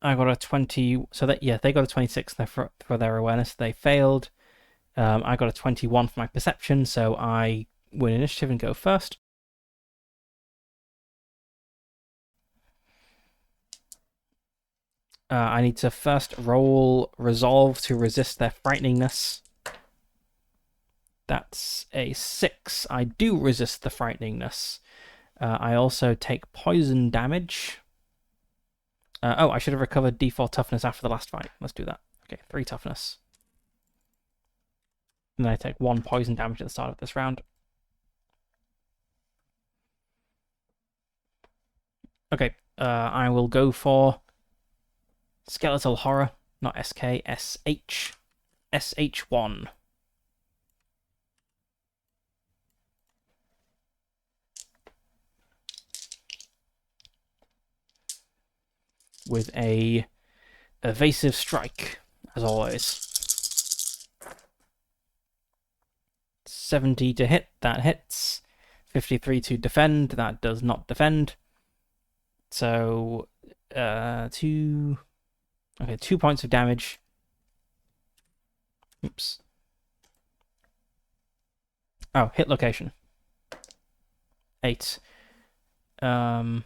I got a 20, so that, yeah, they got a 26 for their awareness. They failed. I got a 21 for my perception, so I win initiative and go first. I need to first roll resolve to resist their frighteningness. That's a 6. I do resist the frighteningness. I also take poison damage. Oh, I should have recovered D4 toughness after the last fight. Let's do that. Okay, 3 toughness. And then I take 1 poison damage at the start of this round. Okay, I will go for skeletal horror. Not SK, SH. SH1. With a evasive strike, as always. 70 to hit, that hits. 53 to defend, that does not defend. So, 2 points of damage. Oops. Oh, hit location. 8. So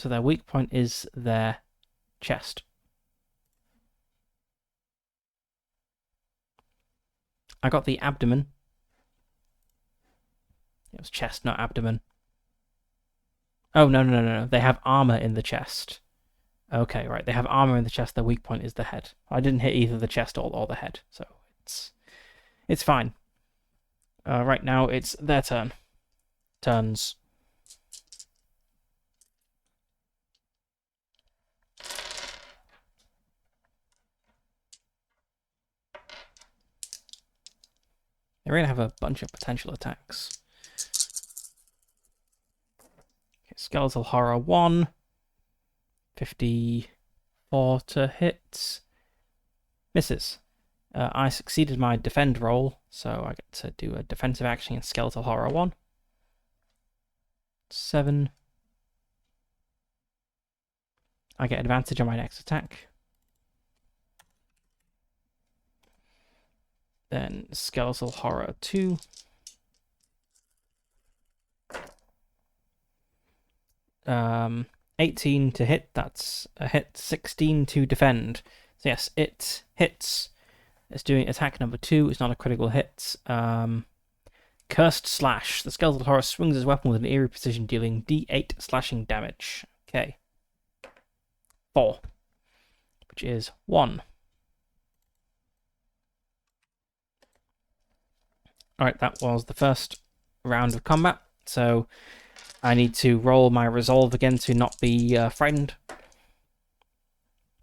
their weak point is their chest. I got the abdomen. It was chest, not abdomen. Oh, no. They have armor in the chest. Okay, right. They have armor in the chest. Their weak point is the head. I didn't hit either the chest or the head, so it's fine. Right now, it's their turn. Turns. They're going to have a bunch of potential attacks. Okay, Skeletal Horror 1. 54 to hit. Misses. I succeeded my defend roll, so I get to do a defensive action in Skeletal Horror 1. 7. I get advantage on my next attack. Then Skeletal Horror 2. Um, 18 to hit, that's a hit. 16 to defend. So yes, it hits. It's doing attack number 2. It's not a critical hit. Cursed Slash. The Skeletal Horror swings his weapon with an eerie precision, dealing D8 slashing damage. Okay. 4. Which is 1. Alright, that was the first round of combat. So I need to roll my resolve again to not be frightened.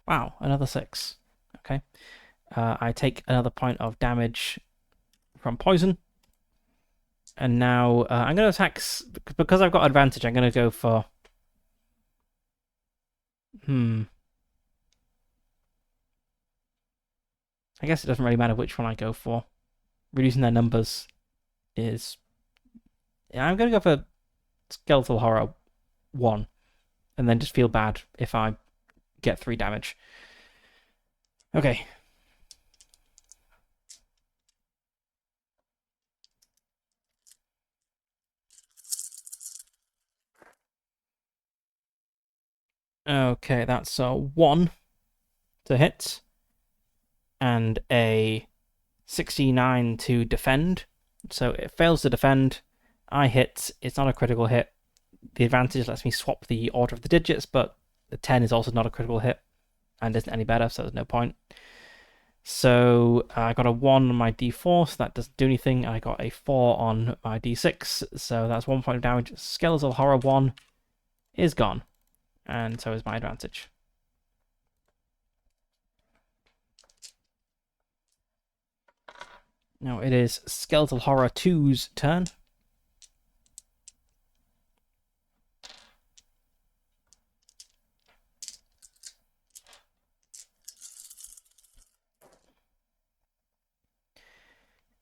Wow, another 6. Okay. I take another point of damage from poison. And now I'm going to attack... Because I've got advantage, I'm going to go for... I guess it doesn't really matter which one I go for. Reducing their numbers is... Yeah, I'm going to go for Skeletal Horror 1. And then just feel bad if I get 3 damage. Okay. Okay, that's a 1 to hit. And a 69 to defend. So it fails to defend. I hit. It's not a critical hit. The advantage lets me swap the order of the digits, but the 10 is also not a critical hit and isn't any better, so there's no point. So I got a 1 on my d4, so that doesn't do anything. I got a 4 on my d6, so that's 1 point of damage. Skeletal Horror 1 is gone, and so is my advantage. Now it is Skeletal Horror 2's turn.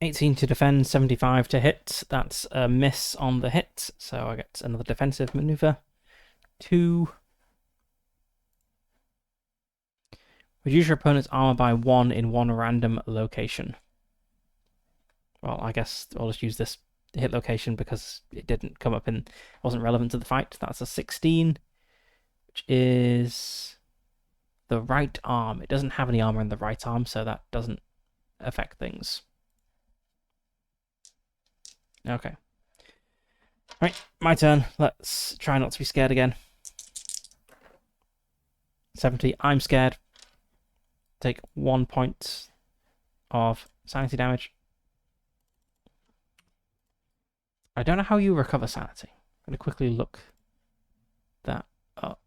$18 to defend, 75 to hit. That's a miss on the hit, so I get another defensive maneuver. 2. Reduce your opponent's armor by 1 in one random location. Well, I guess I'll just use this hit location because it didn't come up in... wasn't relevant to the fight. That's a 16, which is the right arm. It doesn't have any armor in the right arm, so that doesn't affect things. Okay. Right, my turn. Let's try not to be scared again. 70. I'm scared. Take 1 point of sanity damage. I don't know how you recover sanity. I'm going to quickly look that up.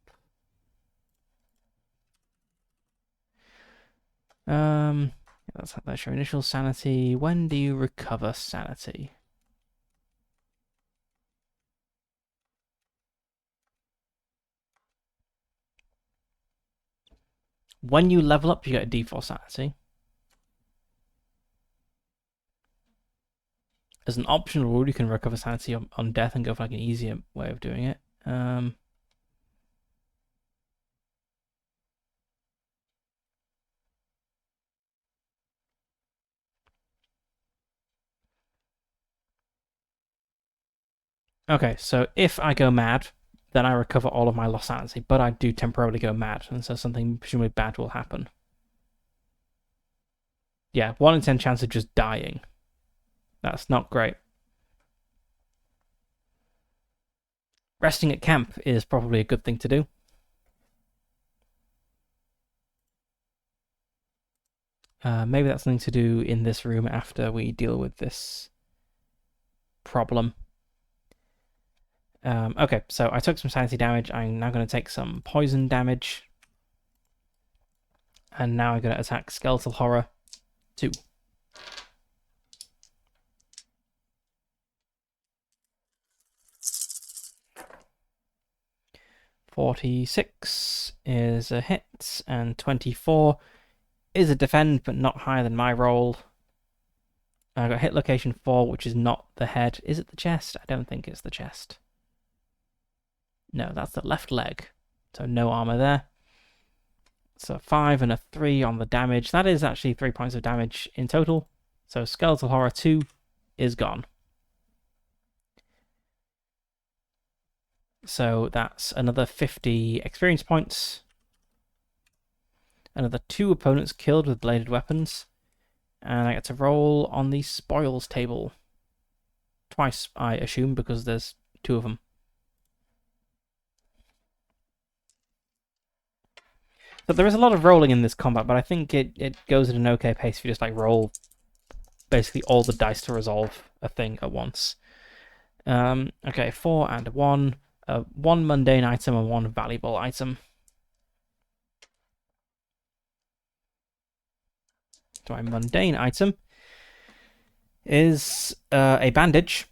That's your initial sanity. When do you recover sanity? When you level up, you get a D4 sanity. As an optional rule, you can recover sanity on death and go for like an easier way of doing it. Okay, so if I go mad, then I recover all of my lost sanity, but I do temporarily go mad, and so something presumably bad will happen. Yeah, 1 in 10 chance of just dying. That's not great. Resting at camp is probably a good thing to do. Maybe that's something to do in this room after we deal with this problem. Okay, so I took some sanity damage. I'm now going to take some poison damage. And now I'm going to attack Skeletal Horror 2. $46 is a hit, and 24 is a defend, but not higher than my roll. I got hit location 4, which is not the head. Is it the chest? I don't think it's the chest. No, that's the left leg. So no armor there. So 5 and a 3 on the damage. That is actually 3 points of damage in total. So Skeletal Horror 2 is gone. So that's another 50 experience points. Another 2 opponents killed with bladed weapons. And I get to roll on the spoils table. Twice, I assume, because there's 2 of them. So there is a lot of rolling in this combat, but I think it goes at an okay pace if you just like roll basically all the dice to resolve a thing at once. Okay, 4 and 1. 1 mundane item and 1 valuable item. So my mundane item is a bandage.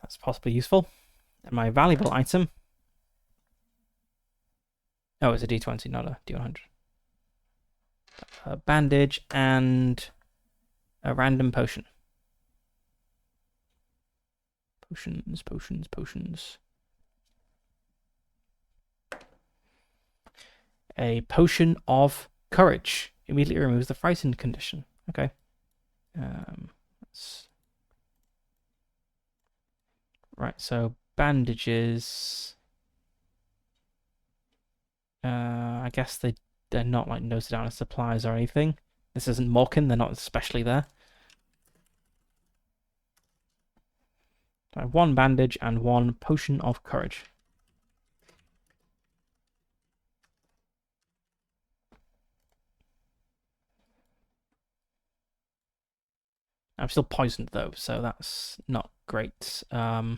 That's possibly useful. And my valuable item... Oh, it's a D20, not a D100. A bandage and a random potion. Potions, potions, potions. A potion of courage. Immediately removes the frightened condition. Okay. Right, so bandages. I guess they're not like noted down as supplies or anything. This isn't Morkin, they're not especially there. So I have 1 bandage and 1 potion of courage. I'm still poisoned though, so that's not great. Right,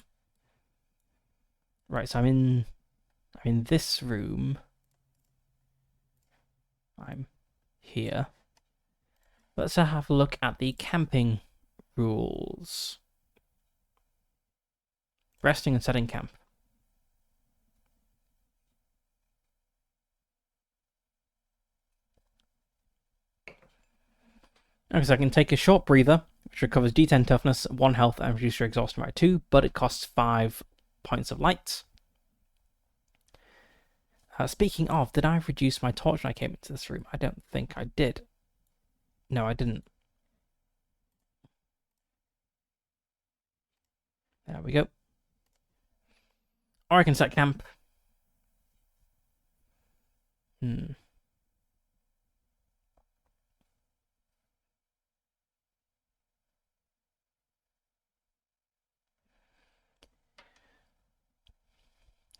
so I'm in this room. I'm here. Let's have a look at the camping rules. Resting and setting camp. Okay, so I can take a short breather, which recovers D10 toughness, 1 health, and reduces your exhaustion by 2, but it costs 5 points of light. Speaking of, did I reduce my torch when I came into this room? I don't think I did. No, I didn't. There we go. Or I can set camp.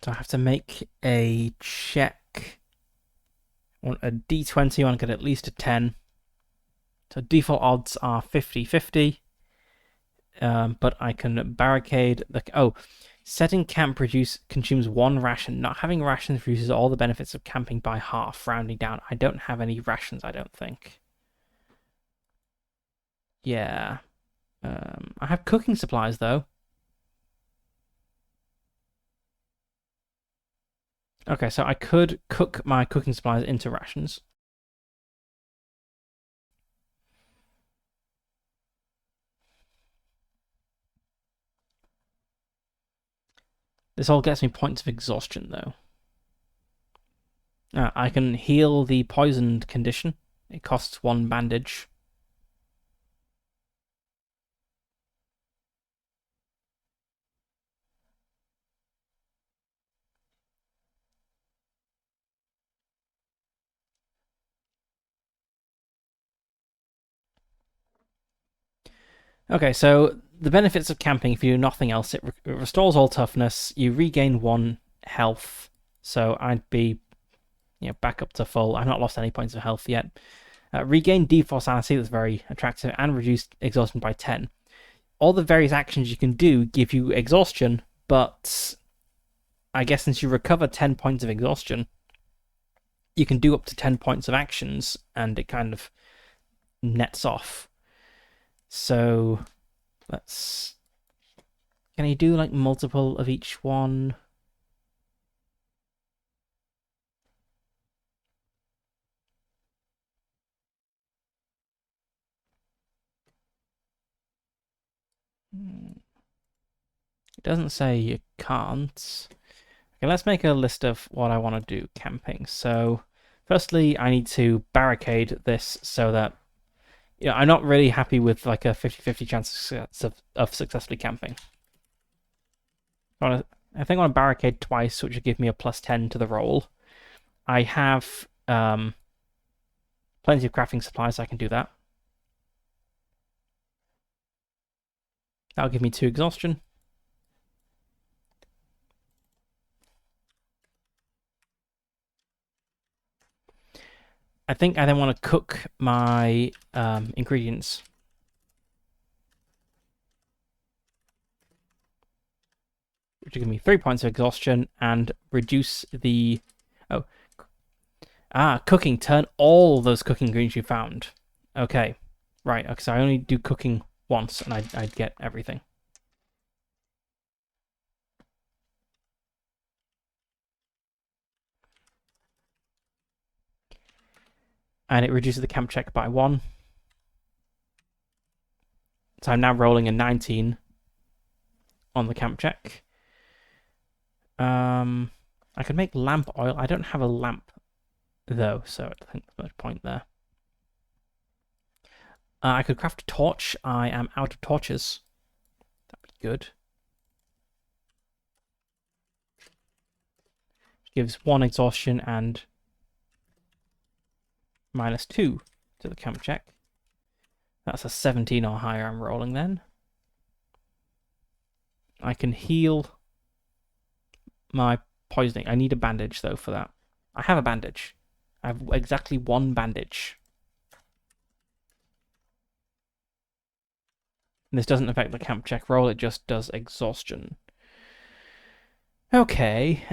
So I have to make a check. I want a D20, I want to get at least a 10. So default odds are 50-50. But I can barricade the... Oh, setting camp consumes 1 ration. Not having rations reduces all the benefits of camping by half, rounding down. I don't have any rations, I don't think. Yeah. I have cooking supplies though. Okay, so I could cook my cooking supplies into rations. This all gets me points of exhaustion though. I can heal the poisoned condition. It costs 1 bandage. Okay, so the benefits of camping, if you do nothing else, it restores all toughness. You regain 1 health. So I'd be, back up to full. I've not lost any points of health yet. Regain default sanity, that's very attractive, and reduce exhaustion by 10. All the various actions you can do give you exhaustion, but I guess since you recover 10 points of exhaustion, you can do up to 10 points of actions, and it kind of nets off. So let's. Can you do like multiple of each one? It doesn't say you can't. Okay, let's make a list of what I want to do camping. So, firstly, I need to barricade this so that I'm not really happy with like a 50-50 chance of successfully camping. I think I want to barricade twice, which would give me a +10 to the roll. I have plenty of crafting supplies, so I can do that. That'll give me 2 exhaustion. I think I then want to cook my ingredients. Which will give me 3 points of exhaustion and reduce the... cooking. Turn all those cooking ingredients you found. Okay. Right, okay, so I only do cooking once and I'd get everything. And it reduces the camp check by 1. So I'm now rolling a 19 on the camp check. I could make lamp oil. I don't have a lamp though, so I don't think there's much point there. I could craft a torch. I am out of torches. That'd be good. Gives 1 exhaustion and -2 to the camp check. That's a 17 or higher I'm rolling then. I can heal my poisoning. I need a bandage though for that. I have a bandage. I have exactly 1 bandage. And this doesn't affect the camp check roll, it just does exhaustion. Okay,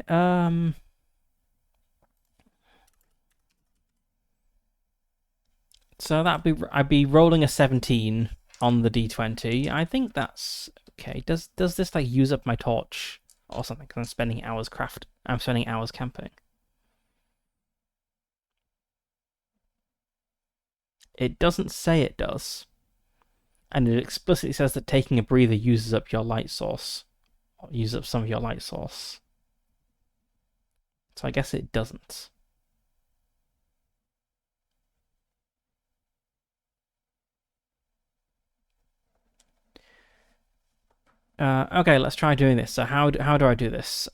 so I'd be rolling a 17 on the d20. I think that's okay. Does this like use up my torch or something? Because I'm spending hours camping. It doesn't say it does. And it explicitly says that taking a breather uses up your light source. Or uses up some of your light source. So I guess it doesn't. Okay, let's try doing this. So how do I do this?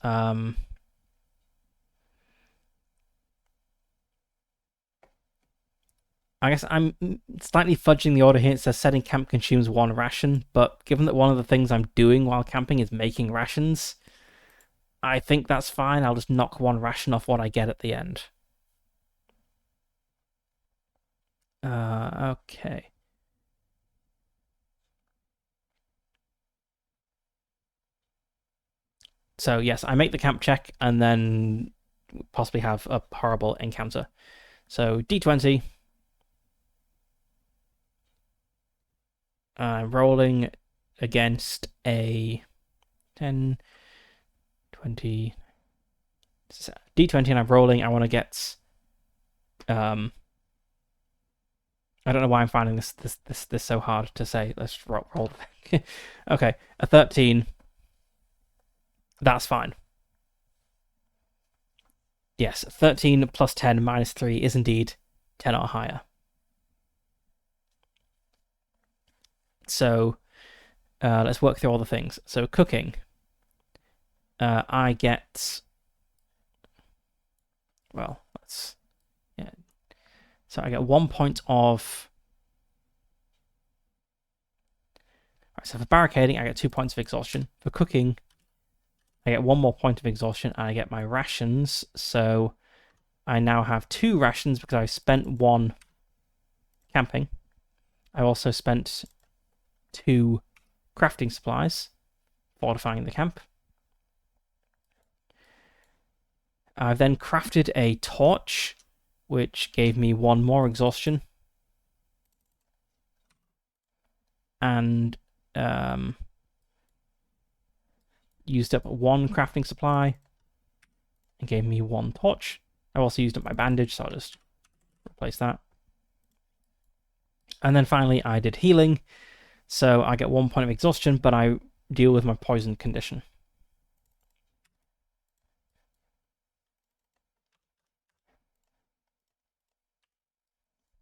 I guess I'm slightly fudging the order here. It says setting camp consumes 1 ration, but given that one of the things I'm doing while camping is making rations, I think that's fine. I'll just knock 1 ration off what I get at the end. Okay. So yes, I make the camp check and then possibly have a horrible encounter. So D20. I'm rolling against a 10, 20, D20, and I'm rolling. I want to get. I don't know why I'm finding this so hard to say. Let's roll the thing. Okay, a 13. That's fine. Yes, 13 plus 10 minus 3 is indeed 10 or higher. So let's work through all the things. So cooking, I get. Well, let's. Yeah. So I get 1 point of. Right, so for barricading, I get 2 points of exhaustion. For cooking, I get 1 more point of exhaustion, and I get my rations. So I now have 2 rations because I spent 1 camping. I also spent 2 crafting supplies, fortifying the camp. I've then crafted a torch, which gave me 1 more exhaustion. And used up 1 crafting supply and gave me 1 torch. I've also used up my bandage, so I'll just replace that. And then finally, I did healing. So I get 1 point of exhaustion, but I deal with my poison condition.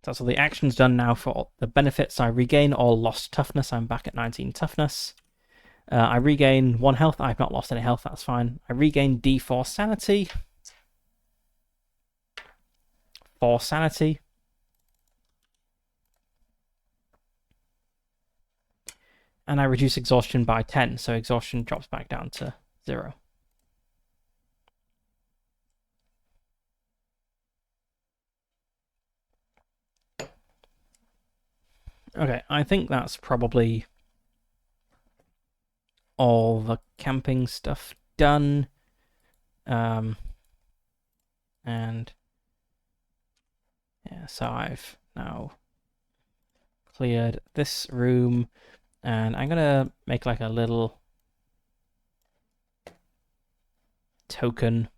So that's all the actions done now for the benefits. I regain all lost toughness. I'm back at 19 toughness. I regain 1 health. I've not lost any health. That's fine. I regain D4 sanity. 4 sanity. And I reduce exhaustion by 10. So exhaustion drops back down to 0. Okay, I think that's probably all the camping stuff done. And yeah, so I've now cleared this room, and I'm gonna make like a little token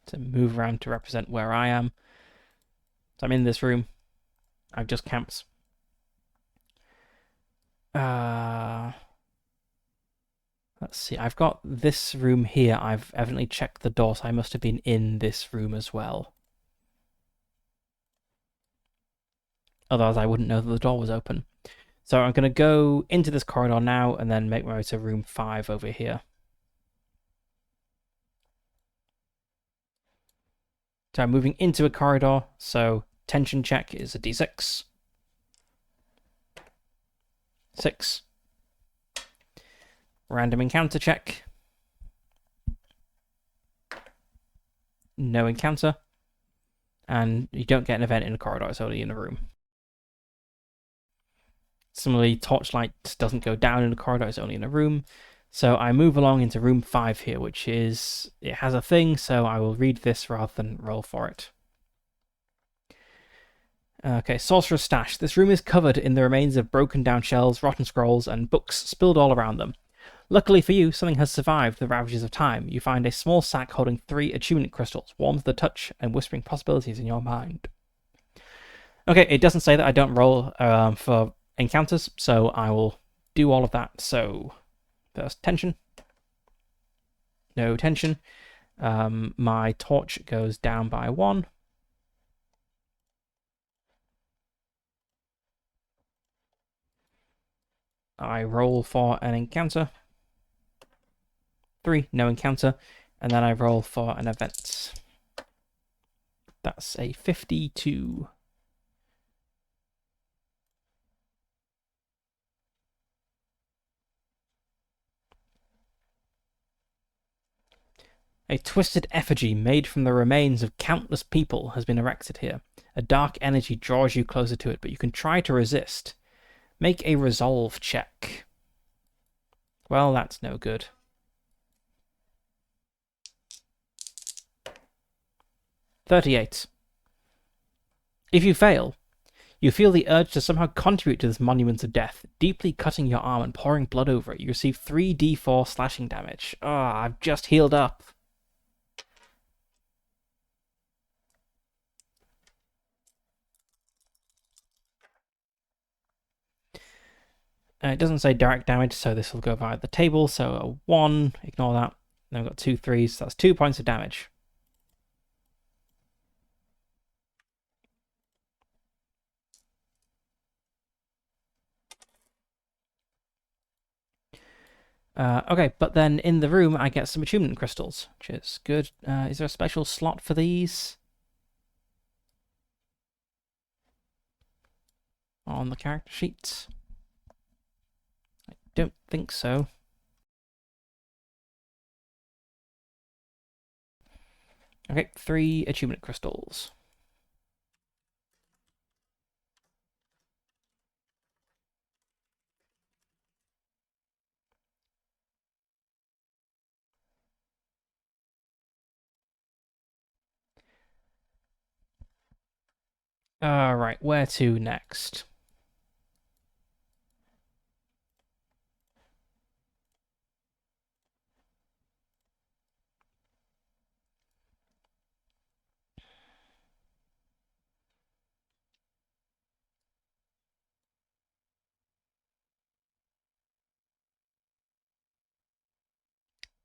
to move around to represent where I am. So I'm in this room. I've just camped. Let's see. I've got this room here. I've evidently checked the door, so I must have been in this room as well. Otherwise, I wouldn't know that the door was open. So I'm going to go into this corridor now and then make my way to room 5 over here. So I'm moving into a corridor, so tension check is a d6. 6. Random encounter check. No encounter. And you don't get an event in a corridor, it's only in a room. Similarly, torchlight doesn't go down in a corridor, it's only in a room. So I move along into room 5 here, which is, it has a thing, so I will read this rather than roll for it. Okay, Sorcerer's Stash. This room is covered in the remains of broken down shelves, rotten scrolls, and books spilled all around them. Luckily for you, something has survived the ravages of time. You find a small sack holding 3 attunement crystals, warm to the touch and whispering possibilities in your mind. Okay, it doesn't say that I don't roll for encounters, so I will do all of that. So, first, tension. No tension. My torch goes down by 1. I roll for an encounter. 3, no encounter. And then I roll for an event. That's a 52. A twisted effigy made from the remains of countless people has been erected here. A dark energy draws you closer to it, but you can try to resist. Make a resolve check. Well, that's no good. 38. If you fail, You feel the urge to somehow contribute to this monument of death, deeply cutting your arm and pouring blood over it. You receive 3d4 slashing damage. Ah, I've just healed up. It doesn't say direct damage, so this will go via the table. So a 1, ignore that. Then we've got 2 3s, so that's 2 points of damage. Okay, but then in the room I get some attunement crystals, which is good. Is there a special slot for these? On the character sheet? I don't think so. Okay, 3 attunement crystals. Alright, where to next?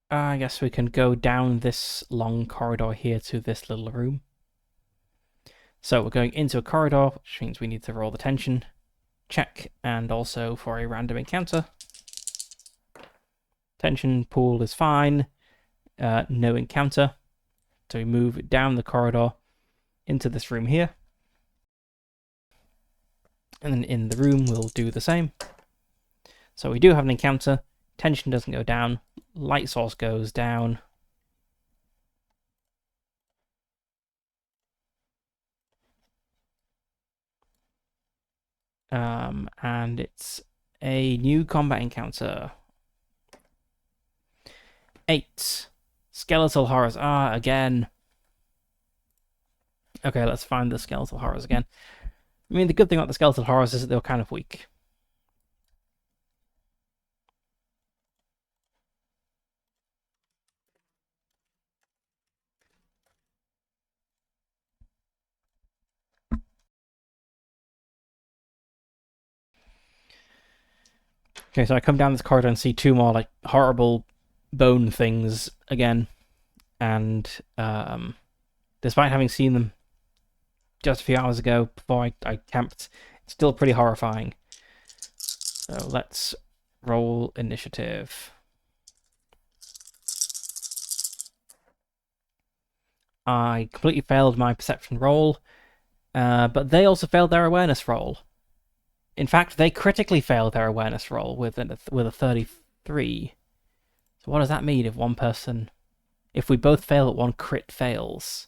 I guess we can go down this long corridor here to this little room. So we're going into a corridor, which means we need to roll the tension check, and also for a random encounter. Tension pool is fine, no encounter. So we move down the corridor into this room here. And then in the room we'll do the same. So we do have an encounter, tension doesn't go down, light source goes down. And it's a new combat encounter. 8. Skeletal horrors. Again. Okay, let's find the skeletal horrors again. I mean, the good thing about the skeletal horrors is that they were kind of weak. Okay, so I come down this corridor and see 2 more, like, horrible bone things again. And, despite having seen them just a few hours ago before I camped, it's still pretty horrifying. So let's roll initiative. I completely failed my perception roll, but they also failed their awareness roll. In fact, they critically failed their awareness roll with a 33. So what does that mean if one person... If we both fail at one, crit fails?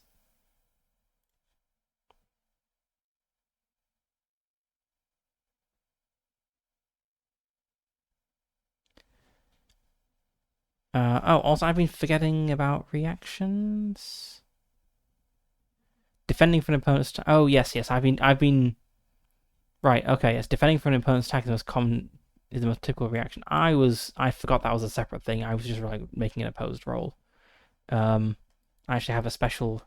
Also I've been forgetting about reactions. Defending from an opponent's... Oh, yes, I've been... Right, okay, yes, defending from an opponent's attack is the most typical reaction. I forgot that was a separate thing. I was just like making an opposed roll. I actually have a special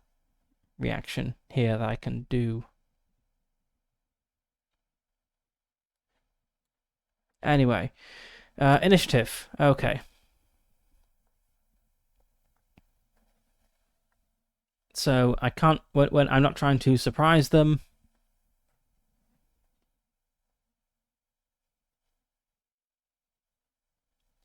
reaction here that I can do. Anyway, initiative. Okay. So I can't, when I'm not trying to surprise them.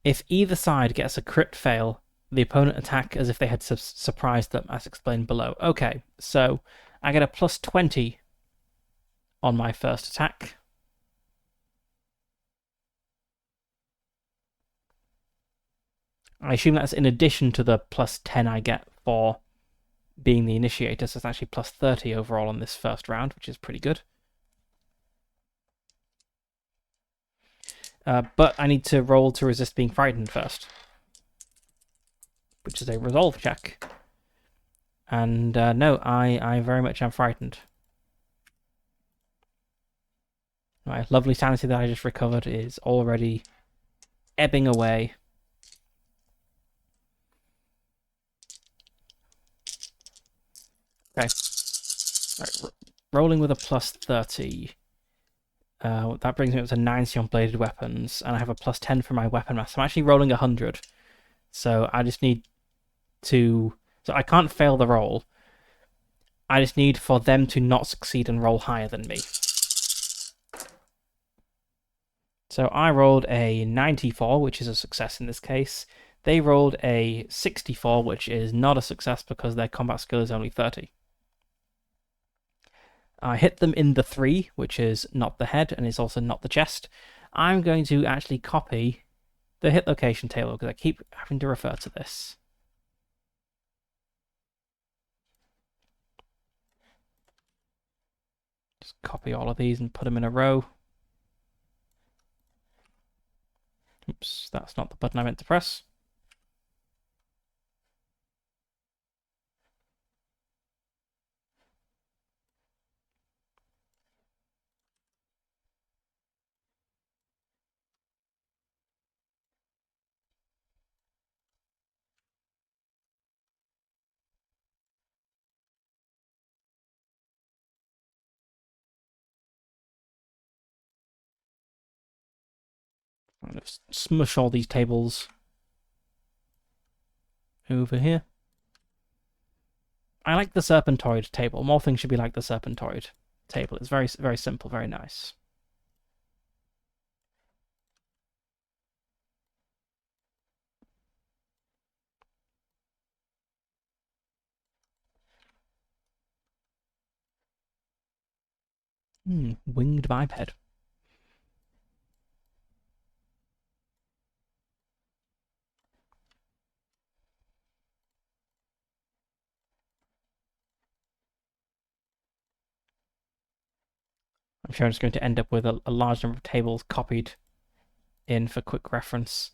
If either side gets a crit fail, the opponent attack as if they had surprised them, as explained below. Okay, so I get a plus 20 on my first attack. I assume that's in addition to the plus 10 I get for being the initiator, so it's actually plus 30 overall on this first round, which is pretty good. But I need to roll to resist being frightened first, which is a resolve check. And no, I very much am frightened. My lovely sanity that I just recovered is already ebbing away. Okay. Right, rolling with a plus 30. That brings me up to 90 on bladed weapons, and I have a plus 10 for my weapon mass. I'm actually rolling 100. So I just need to... So I can't fail the roll. I just need for them to not succeed and roll higher than me. So I rolled a 94, which is a success in this case. They rolled a 64, which is not a success because their combat skill is only 30. I hit them in the 3, which is not the head and is also not the chest. I'm going to actually copy the hit location table because I keep having to refer to this. Just copy all of these and put them in a row. Oops, that's not the button I meant to press. I'm going to smush all these tables over here. I like the Serpentoid table. More things should be like the Serpentoid table. It's very, very simple, very nice. Winged biped. I'm sure I'm just going to end up with a large number of tables copied in for quick reference.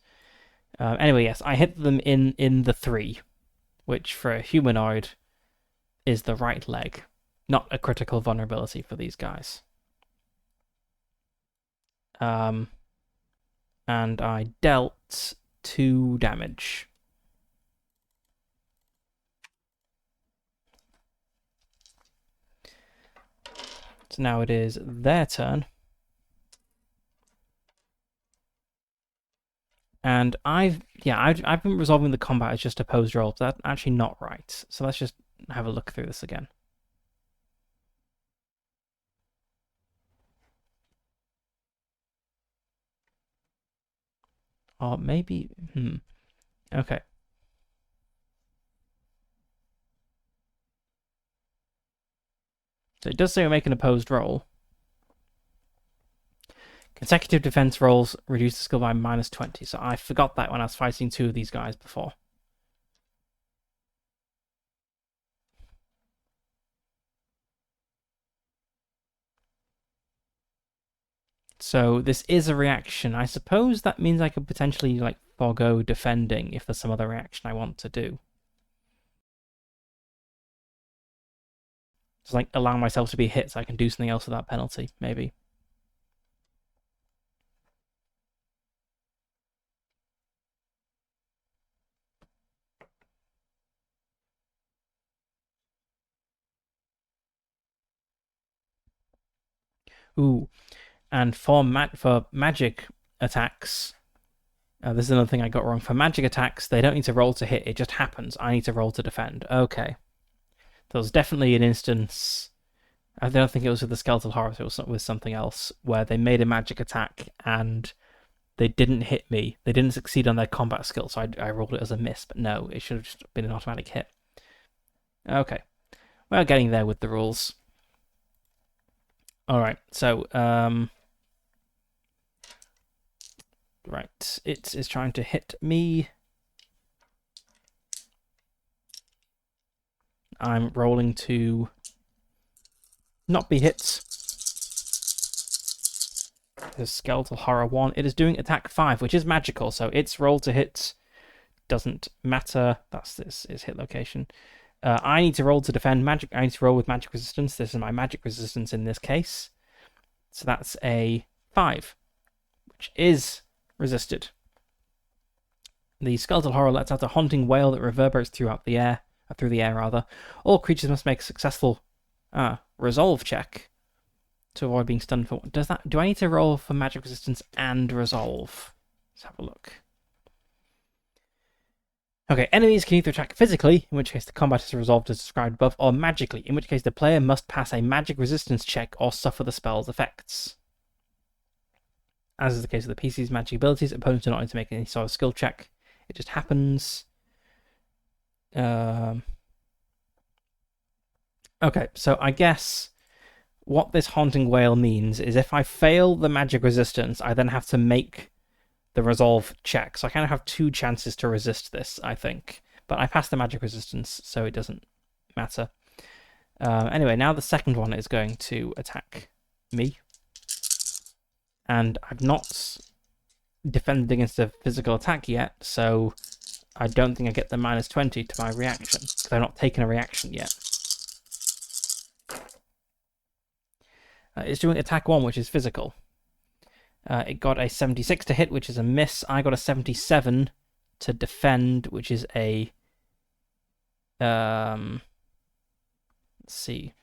Anyway, yes, I hit them in the 3, which for a humanoid is the right leg. Not a critical vulnerability for these guys. And I dealt 2 damage. So now it is their turn. And I've been resolving the combat as just opposed rolls. That's actually not right. So let's just have a look through this again. Or maybe... Okay. So it does say we make an opposed roll. Consecutive defense rolls reduce the skill by minus 20. So I forgot that when I was fighting 2 of these guys before. So this is a reaction. I suppose that means I could potentially like forego defending if there's some other reaction I want to do. Just like allow myself to be hit so I can do something else without penalty, maybe. Ooh, and for magic attacks, this is another thing I got wrong. For magic attacks, they don't need to roll to hit. It just happens. I need to roll to defend. Okay. There was definitely an instance, I don't think it was with the skeletal horror, it was with something else, where they made a magic attack and they didn't hit me. They didn't succeed on their combat skill, so I rolled it as a miss. But no, it should have just been an automatic hit. Okay. We're getting there with the rules. Alright, so, right, it is trying to hit me. I'm rolling to not be hit. There's Skeletal Horror 1. It is doing attack 5, which is magical, so its roll to hit doesn't matter. That's this is hit location. I need to roll to defend magic. I need to roll with magic resistance. This is my magic resistance in this case. So that's a 5, which is resisted. The skeletal horror lets out a haunting wail that reverberates through the air. All creatures must make a successful resolve check to avoid being stunned for. Do I need to roll for magic resistance and resolve? Let's have a look. Okay, enemies can either attack physically, in which case the combat is resolved as described above, or magically, in which case the player must pass a magic resistance check or suffer the spell's effects. As is the case with the PC's magic abilities, opponents do not need to make any sort of skill check. It just happens. Okay, so I guess what this haunting wail means is if I fail the magic resistance, I then have to make the resolve check. So I kind of have 2 chances to resist this, I think. But I passed the magic resistance, so it doesn't matter. Anyway, now the second one is going to attack me. And I've not defended against a physical attack yet, so I don't think I get the -20 to my reaction, because I've not taken a reaction yet. It's doing attack 1, which is physical. It got a 76 to hit, which is a miss. I got a 77 to defend, which is a... let's see.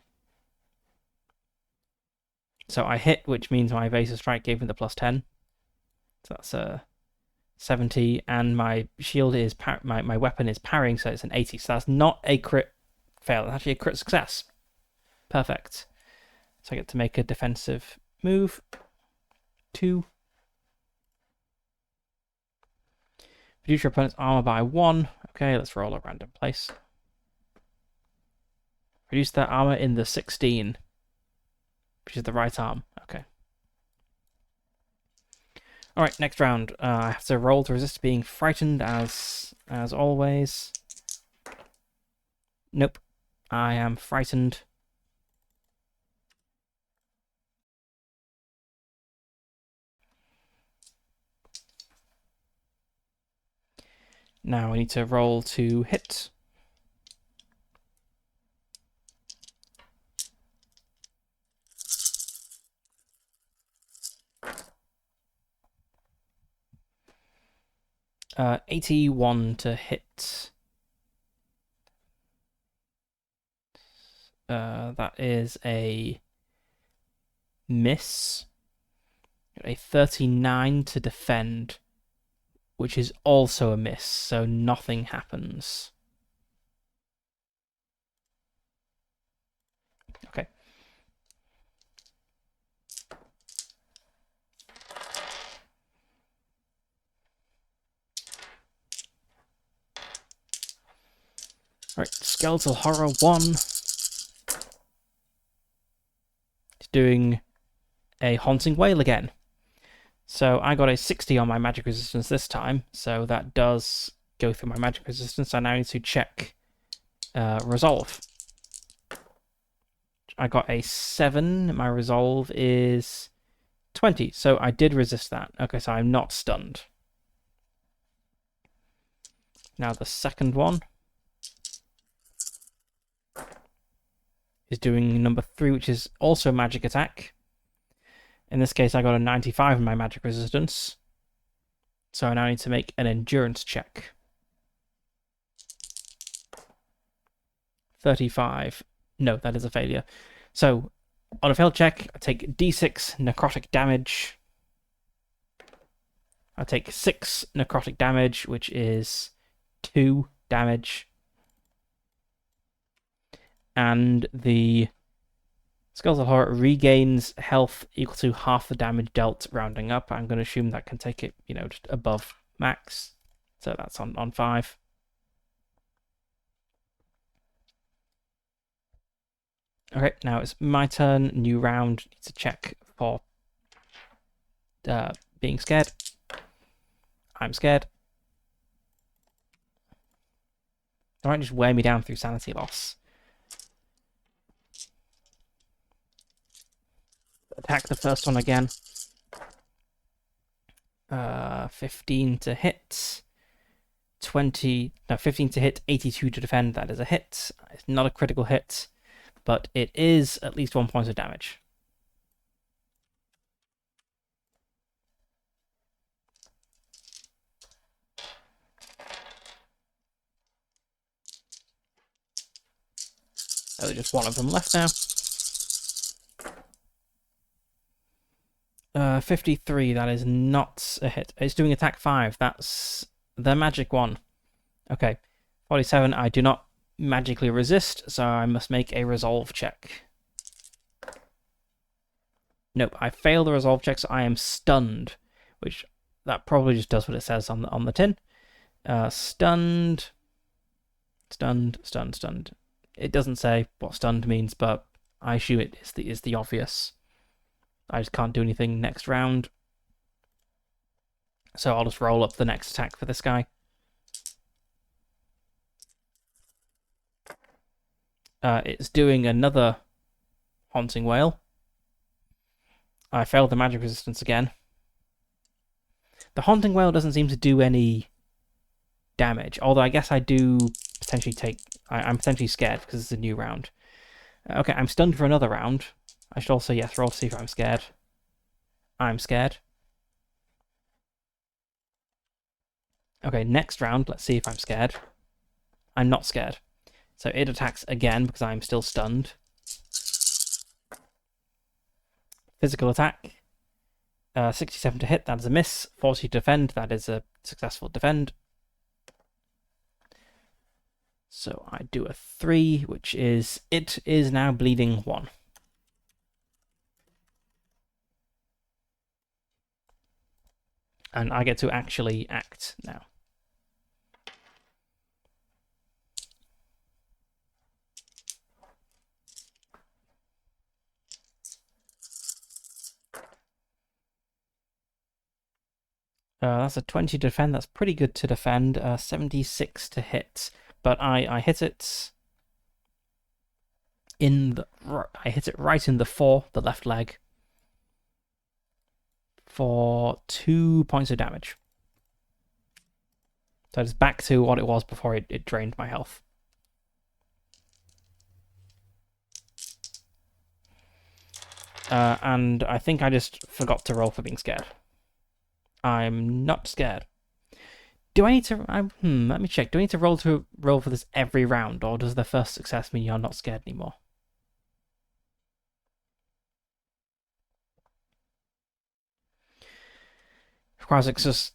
So I hit, which means my evasive strike gave me the +10. So that's a 70, and my shield is... my weapon is parrying, so it's an 80. So that's not a crit fail. It's actually a crit success. Perfect. So I get to make a defensive move. 2. Reduce your opponent's armor by 1. Okay, let's roll a random place. Reduce their armor in the 16, which is the right arm. Okay. Alright, next round. I have to roll to resist being frightened as always. Nope. I am frightened. Now I need to roll to hit. Uh, 81 to hit. That is a miss. A 39 to defend, which is also a miss, so nothing happens. Okay. Alright, Skeletal Horror 1. It's doing a Haunting Wail again. So I got a 60 on my magic resistance this time, so that does go through my magic resistance. I now need to check resolve. I got a 7, my resolve is 20, so I did resist that. Okay, so I'm not stunned. Now the second one is doing number 3, which is also magic attack. In this case, I got a 95 in my magic resistance. So I now need to make an endurance check. 35. No, that is a failure. So, on a failed check, I take D6 necrotic damage. I take 6 necrotic damage, which is 2 damage. And the Skeletal Horror regains health equal to half the damage dealt, rounding up. I'm going to assume that can take it, just above max. So that's on 5. Okay, now it's my turn. New round. Need to check for being scared. I'm scared. They might just wear me down through sanity loss. Attack the first one again. 15 to hit. 15 to hit, 82 to defend. That is a hit. It's not a critical hit, but it is at least 1 point of damage. Oh, just one of them left now. 53, that is not a hit. It's doing attack 5. That's the magic one. Okay. 47, I do not magically resist, so I must make a resolve check. Nope, I fail the resolve check, so I am stunned, which that probably just does what it says on the tin. Stunned. It doesn't say what stunned means, but I assume it is the obvious. I just can't do anything next round. So I'll just roll up the next attack for this guy. It's doing another Haunting Wail. I failed the magic resistance again. The Haunting Wail doesn't seem to do any damage, although I guess I do potentially take... I'm potentially scared because it's a new round. Okay, I'm stunned for another round. I should also, yes, roll to see if I'm scared. I'm scared. Okay, next round, let's see if I'm scared. I'm not scared. So it attacks again because I'm still stunned. Physical attack. 67 to hit, that is a miss. 40 to defend, that is a successful defend. So I do a 3, which is... It is now bleeding 1. And I get to actually act now. That's a 20 to defend. That's pretty good to defend. 76 to hit. But I hit it in the... I hit it right in the 4, the left leg, for 2 points of damage. So it's back to what it was before it drained my health. And I think I just forgot to roll for being scared. I'm not scared. Do I need to... let me check. Do I need to roll for this every round, or does the first success mean you're not scared anymore? Requires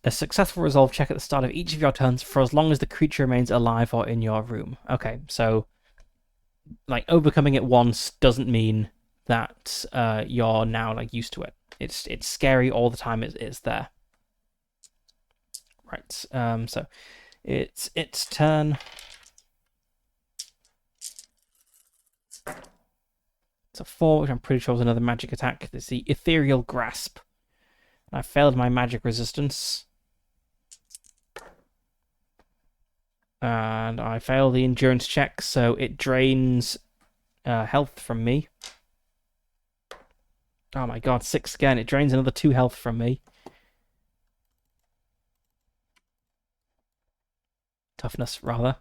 a successful resolve check at the start of each of your turns for as long as the creature remains alive or in your room. Okay, so like overcoming it once doesn't mean that you're now like used to it. It's scary all the time. It's there. Right. So it's its turn. It's a 4, which I'm pretty sure is another magic attack. It's the Ethereal Grasp. I failed my magic resistance. And I failed the endurance check, so it drains health from me. Oh my god, 6 again. It drains another 2 health from me. Toughness, rather.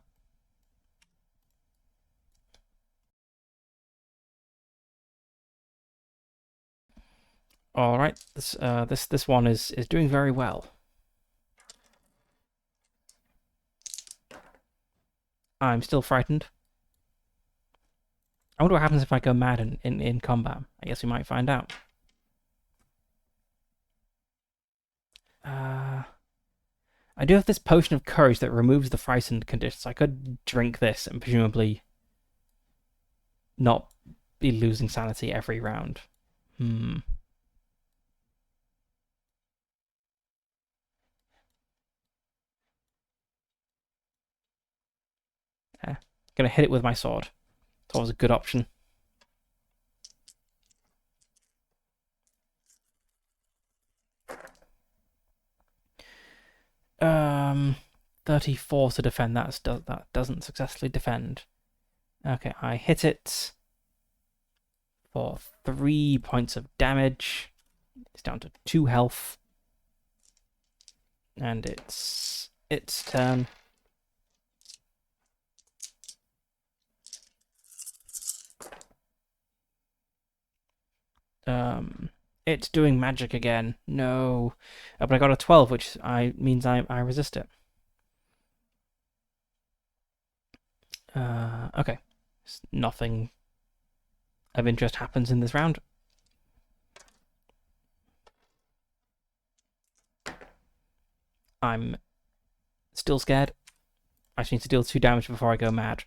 All right, this one is doing very well. I'm still frightened. I wonder what happens if I go mad in combat. I guess we might find out. I do have this potion of courage that removes the frightened condition, so I could drink this and presumably not be losing sanity every round. Gonna hit it with my sword. It's always a good option. Um, 34 to defend. That doesn't successfully defend. Okay, I hit it for 3 points of damage. It's down to 2 health. And it's its turn. It's doing magic again. No. But I got a 12, which means I resist it. Okay. Nothing of interest happens in this round. I'm still scared. I just need to deal 2 damage before I go mad.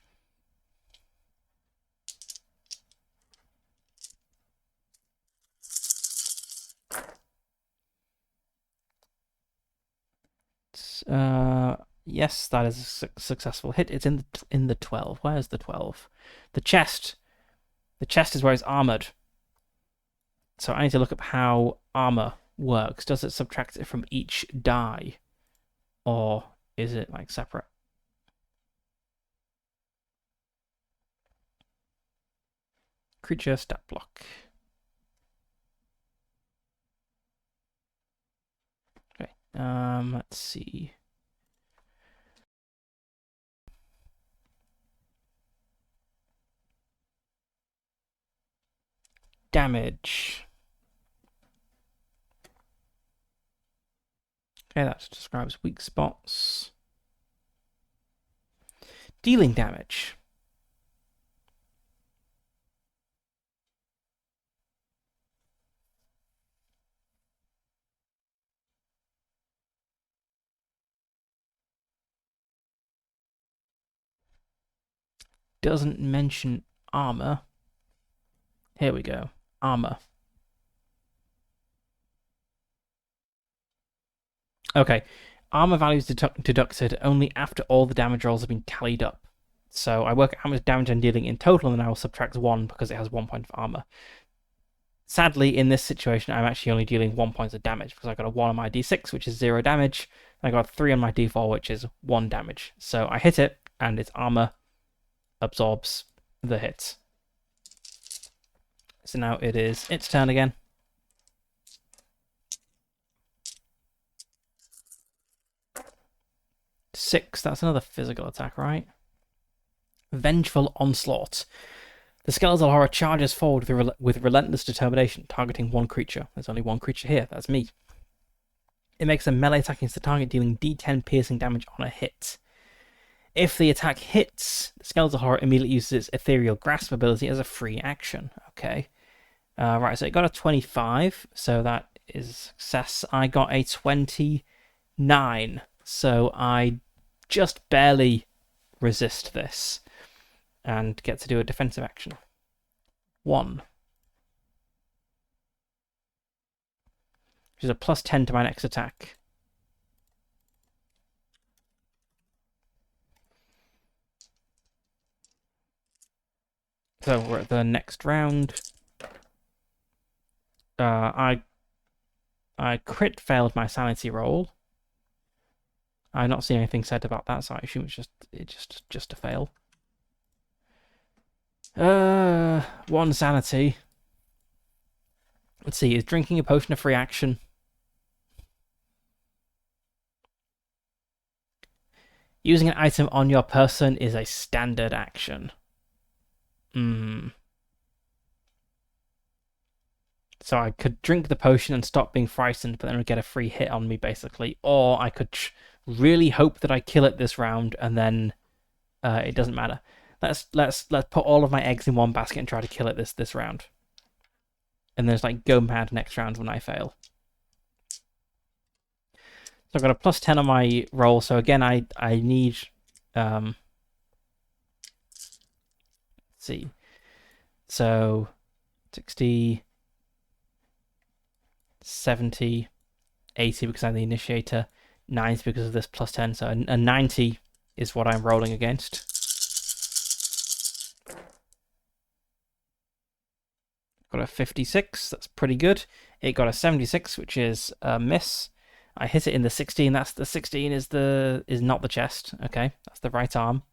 Yes, that is a successful hit. It's in the 12. Where's the 12? The chest. The chest is where it's armored. So I need to look up how armor works. Does it subtract it from each die? Or is it like separate? Creature stat block. Okay. Let's see. Damage. Okay, that describes weak spots. Dealing damage. Doesn't mention armor. Here we go. Armor. Okay. Armor value is deducted only after all the damage rolls have been tallied up. So I work out how much damage I'm dealing in total, and then I will subtract 1 because it has 1 point of armor. Sadly, in this situation, I'm actually only dealing 1 point of damage because I got a 1 on my d6, which is 0 damage, and I got a 3 on my d4, which is 1 damage. So I hit it, and its armor absorbs the hit. So now it is its turn again. Six, that's another physical attack, right? Vengeful Onslaught. The skeletal horror charges forward with relentless determination, targeting one creature. There's only one creature here, that's me. It makes a melee attack against the target, dealing d10 piercing damage on a hit. If the attack hits, the skeletal horror immediately uses its ethereal grasp ability as a free action. Okay. Right, so it got a 25, so that is a success. I got a 29, so I just barely resist this and get to do a defensive action. 1. Which is a +10 to my next attack. So we're at the next round. I crit failed my sanity roll. I've not seen anything said about that, so I assume it's just a fail. 1 sanity. Let's see, is drinking a potion a free action? Using an item on your person is a standard action. So I could drink the potion and stop being frightened, but then I'd get a free hit on me, basically. Or I could really hope that I kill it this round, and then it doesn't matter. Let's put all of my eggs in one basket and try to kill it this round. And then it's like go mad next round when I fail. So I've got a +10 on my roll. So again, I need let's see. So 60, 70, 80 because I'm the initiator, 90 because of this +10. So a 90 is what I'm rolling against. Got a 56, that's pretty good. It got a 76, which is a miss. I hit it in the 16. That's the 16 is not the chest. Okay, that's the right arm.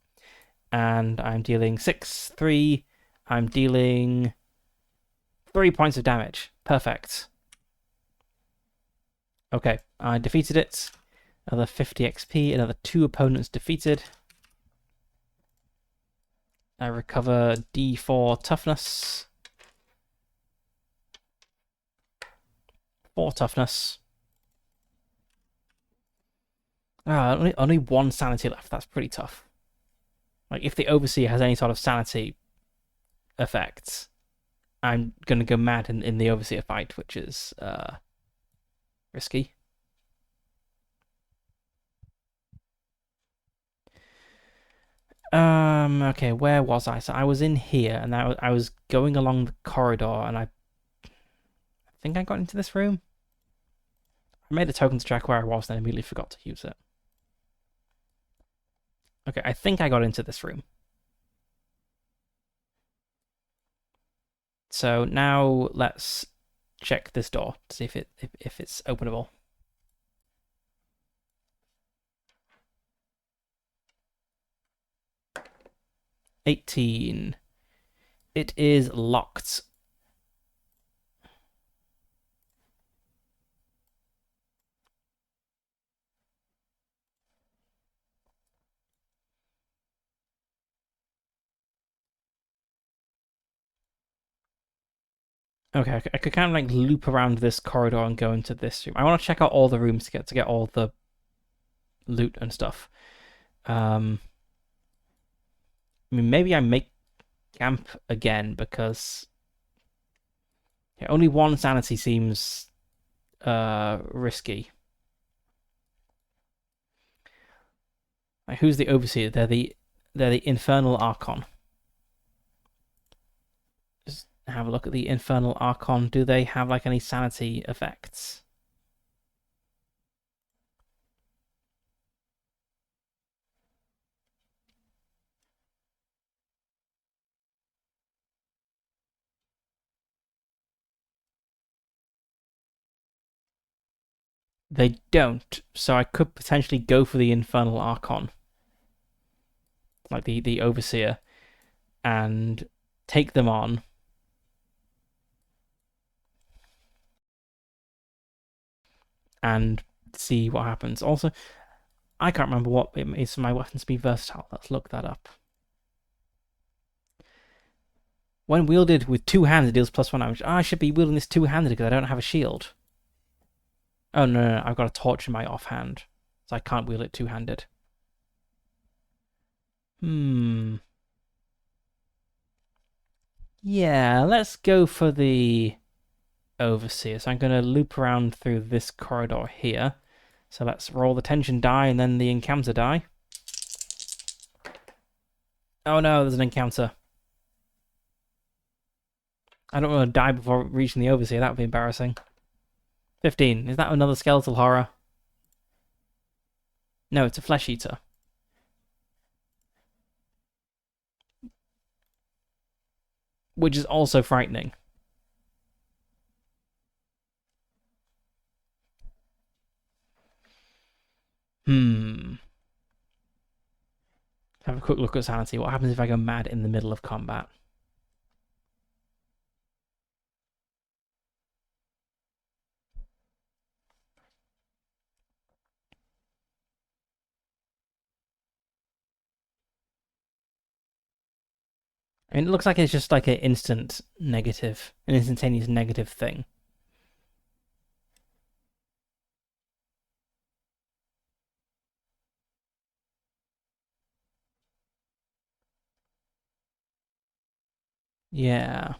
And I'm dealing 6, 3. I'm dealing 3 points of damage. Perfect. Okay, I defeated it. Another 50 XP. Another 2 opponents defeated. I recover D4 toughness. 4 toughness. Only 1 sanity left. That's pretty tough. Like, if the Overseer has any sort of sanity, effects, I'm gonna go mad in the Overseer fight, which is risky. Okay, where was I? So I was in here, and I was going along the corridor, and I think I got into this room. I made a token to track where I was, and I immediately forgot to use it. Okay, I think I got into this room. So now let's check this door to see if it's openable. $18. It is locked. Okay, I could kind of like loop around this corridor and go into this room. I want to check out all the rooms to get all the loot and stuff. I mean, maybe I make camp again because only one sanity seems risky. Like, who's the Overseer? They're the Infernal Archon. Just have a look at the Infernal Archon. Do they have like any sanity effects? They don't, so I could potentially go for the Infernal Archon, like the Overseer, and take them on. And see what happens. Also, I can't remember what it is for my weapons to be versatile. Let's look that up. When wielded with two hands, it deals +1 damage. I should be wielding this two-handed because I don't have a shield. Oh, no, I've got a torch in my offhand, so I can't wield it two-handed. Yeah, let's go for the Overseer. So I'm going to loop around through this corridor here. So let's roll the tension die and then the encounter die. Oh no, there's an encounter. I don't want to die before reaching the Overseer. That would be embarrassing. 15. Is that another skeletal horror? No, it's a flesh eater. Which is also frightening. Have a quick look at sanity. What happens if I go mad in the middle of combat? I mean, it looks like it's just like an instantaneous negative thing. Yeah.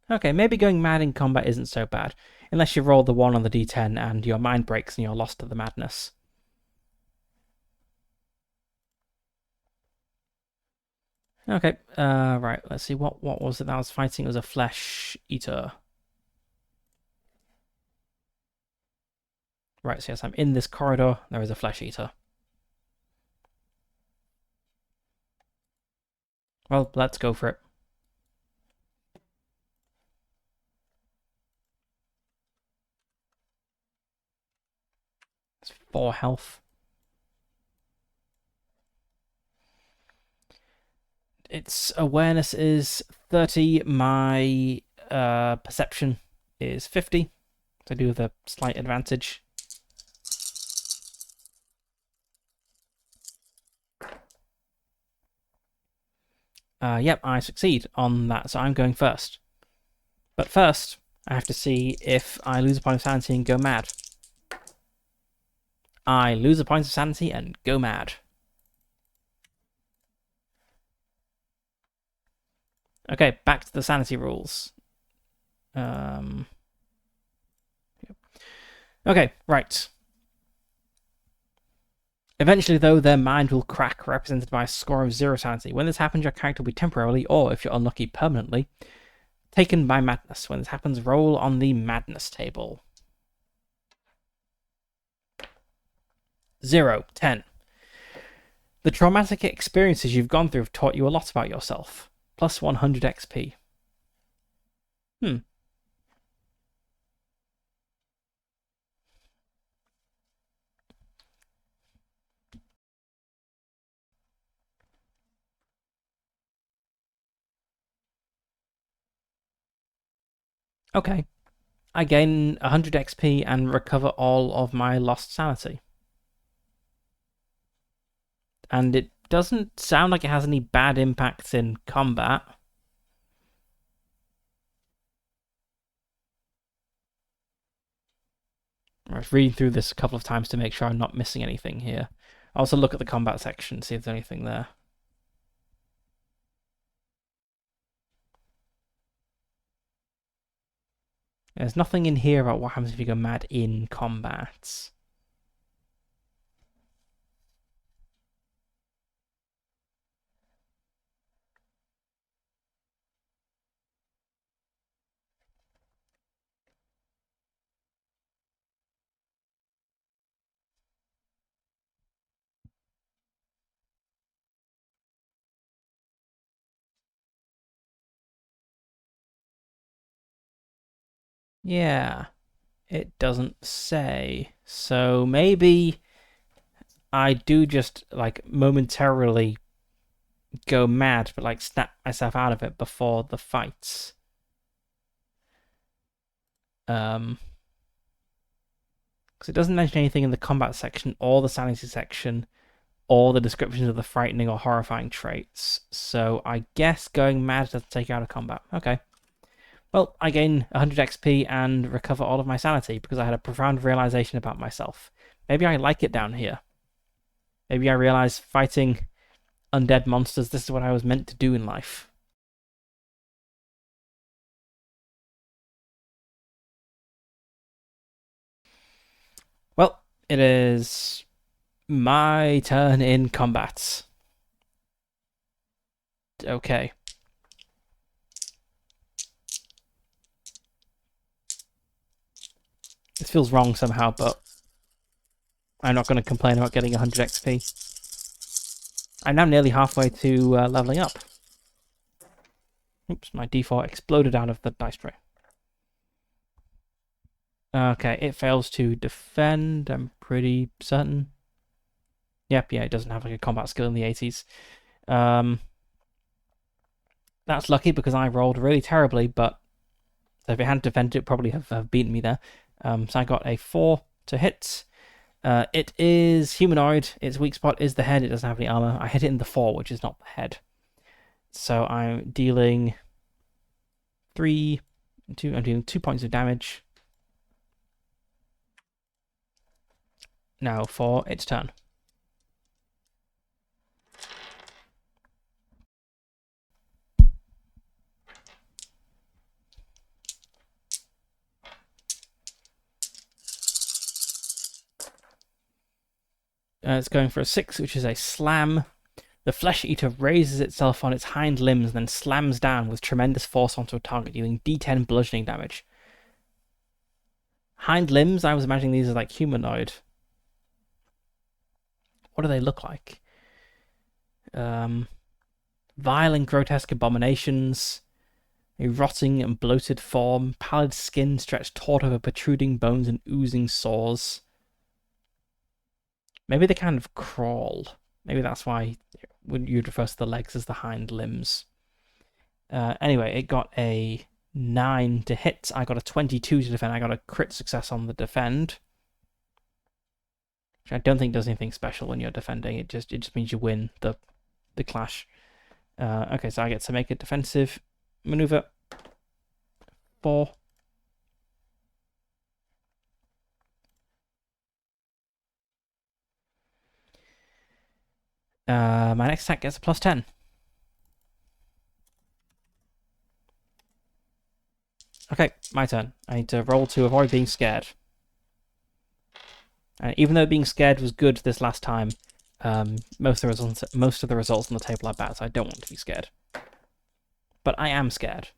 Okay, maybe going mad in combat isn't so bad. Unless you roll the 1 on the d10 and your mind breaks and you're lost to the madness. Okay, right, let's see, what was it that I was fighting? It was a flesh eater. Right, so yes, I'm in this corridor. There is a flesh eater. Well, let's go for it. It's 4 health. Its awareness is 30. My perception is 50. So I do have a slight advantage. Yep, I succeed on that, so I'm going first. But first, I have to see if I lose a point of sanity and go mad. I lose a point of sanity and go mad. Okay, back to the sanity rules. Okay, right. Eventually, though, their mind will crack, represented by a score of 0 sanity. When this happens, your character will be temporarily, or if you're unlucky, permanently, taken by madness. When this happens, roll on the madness table. 0, 10. The traumatic experiences you've gone through have taught you a lot about yourself. Plus 100 XP. Okay. I gain 100 XP and recover all of my lost sanity. And it doesn't sound like it has any bad impacts in combat. I was reading through this a couple of times to make sure I'm not missing anything here. I'll also look at the combat section, see if there's anything there. There's nothing in here about what happens if you go mad in combat. Yeah, it doesn't say. So maybe I do just like momentarily go mad, but like snap myself out of it before the fights. Because it doesn't mention anything in the combat section or the sanity section or the descriptions of the frightening or horrifying traits. So I guess going mad doesn't take you out of combat. Okay. Well, I gain 100 XP and recover all of my sanity because I had a profound realization about myself. Maybe I like it down here. Maybe I realize fighting undead monsters, this is what I was meant to do in life. Well, it is my turn in combat. Okay. This feels wrong somehow, but I'm not going to complain about getting 100 XP. I'm now nearly halfway to leveling up. Oops, my D4 exploded out of the dice tray. Okay, it fails to defend, I'm pretty certain. Yep, yeah, it doesn't have like a combat skill in the 80s. That's lucky because I rolled really terribly, but so if it hadn't defended, it probably have beaten me there. So I got a 4 to hit. It is humanoid. Its weak spot is the head. It doesn't have any armor. I hit it in the 4, which is not the head. So I'm dealing 2. I'm dealing 2 points of damage. Now for its turn. It's going for a 6, which is a slam. The flesh eater raises itself on its hind limbs and then slams down with tremendous force onto a target, dealing D10 bludgeoning damage. Hind limbs? I was imagining these are like humanoid. What do they look like? Vile and grotesque abominations. A rotting and bloated form, pallid skin stretched taut over protruding bones and oozing sores. Maybe they kind of crawl. Maybe that's why you'd refer to the legs as the hind limbs. Anyway, it got a 9 to hit. I got a 22 to defend. I got a crit success on the defend. Which I don't think does anything special when you're defending. It just means you win the clash. Okay, so I get to make a defensive maneuver. 4. My next attack gets a +10. Okay, my turn. I need to roll to avoid being scared. And even though being scared was good this last time, most of the results on the table are bad, so I don't want to be scared. But I am scared.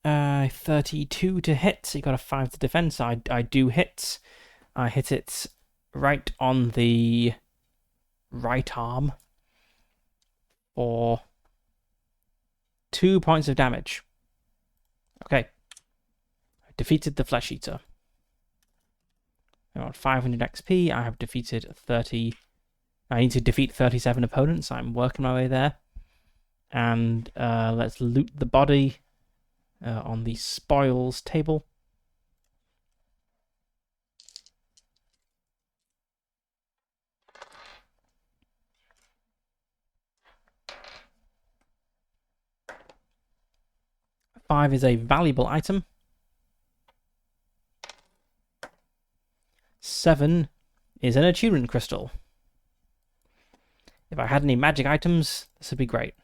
Uh, 32 to hit. So you got a 5 to defend. So I do hit. I hit it right on the right arm for 2 points of damage. Okay. I defeated the Flesh Eater. I'm on 500 XP. I have defeated 30. I need to defeat 37 opponents. I'm working my way there. And let's loot the body on the spoils table. Five is a valuable item. 7 is an attunement crystal. If I had any magic items, this would be great.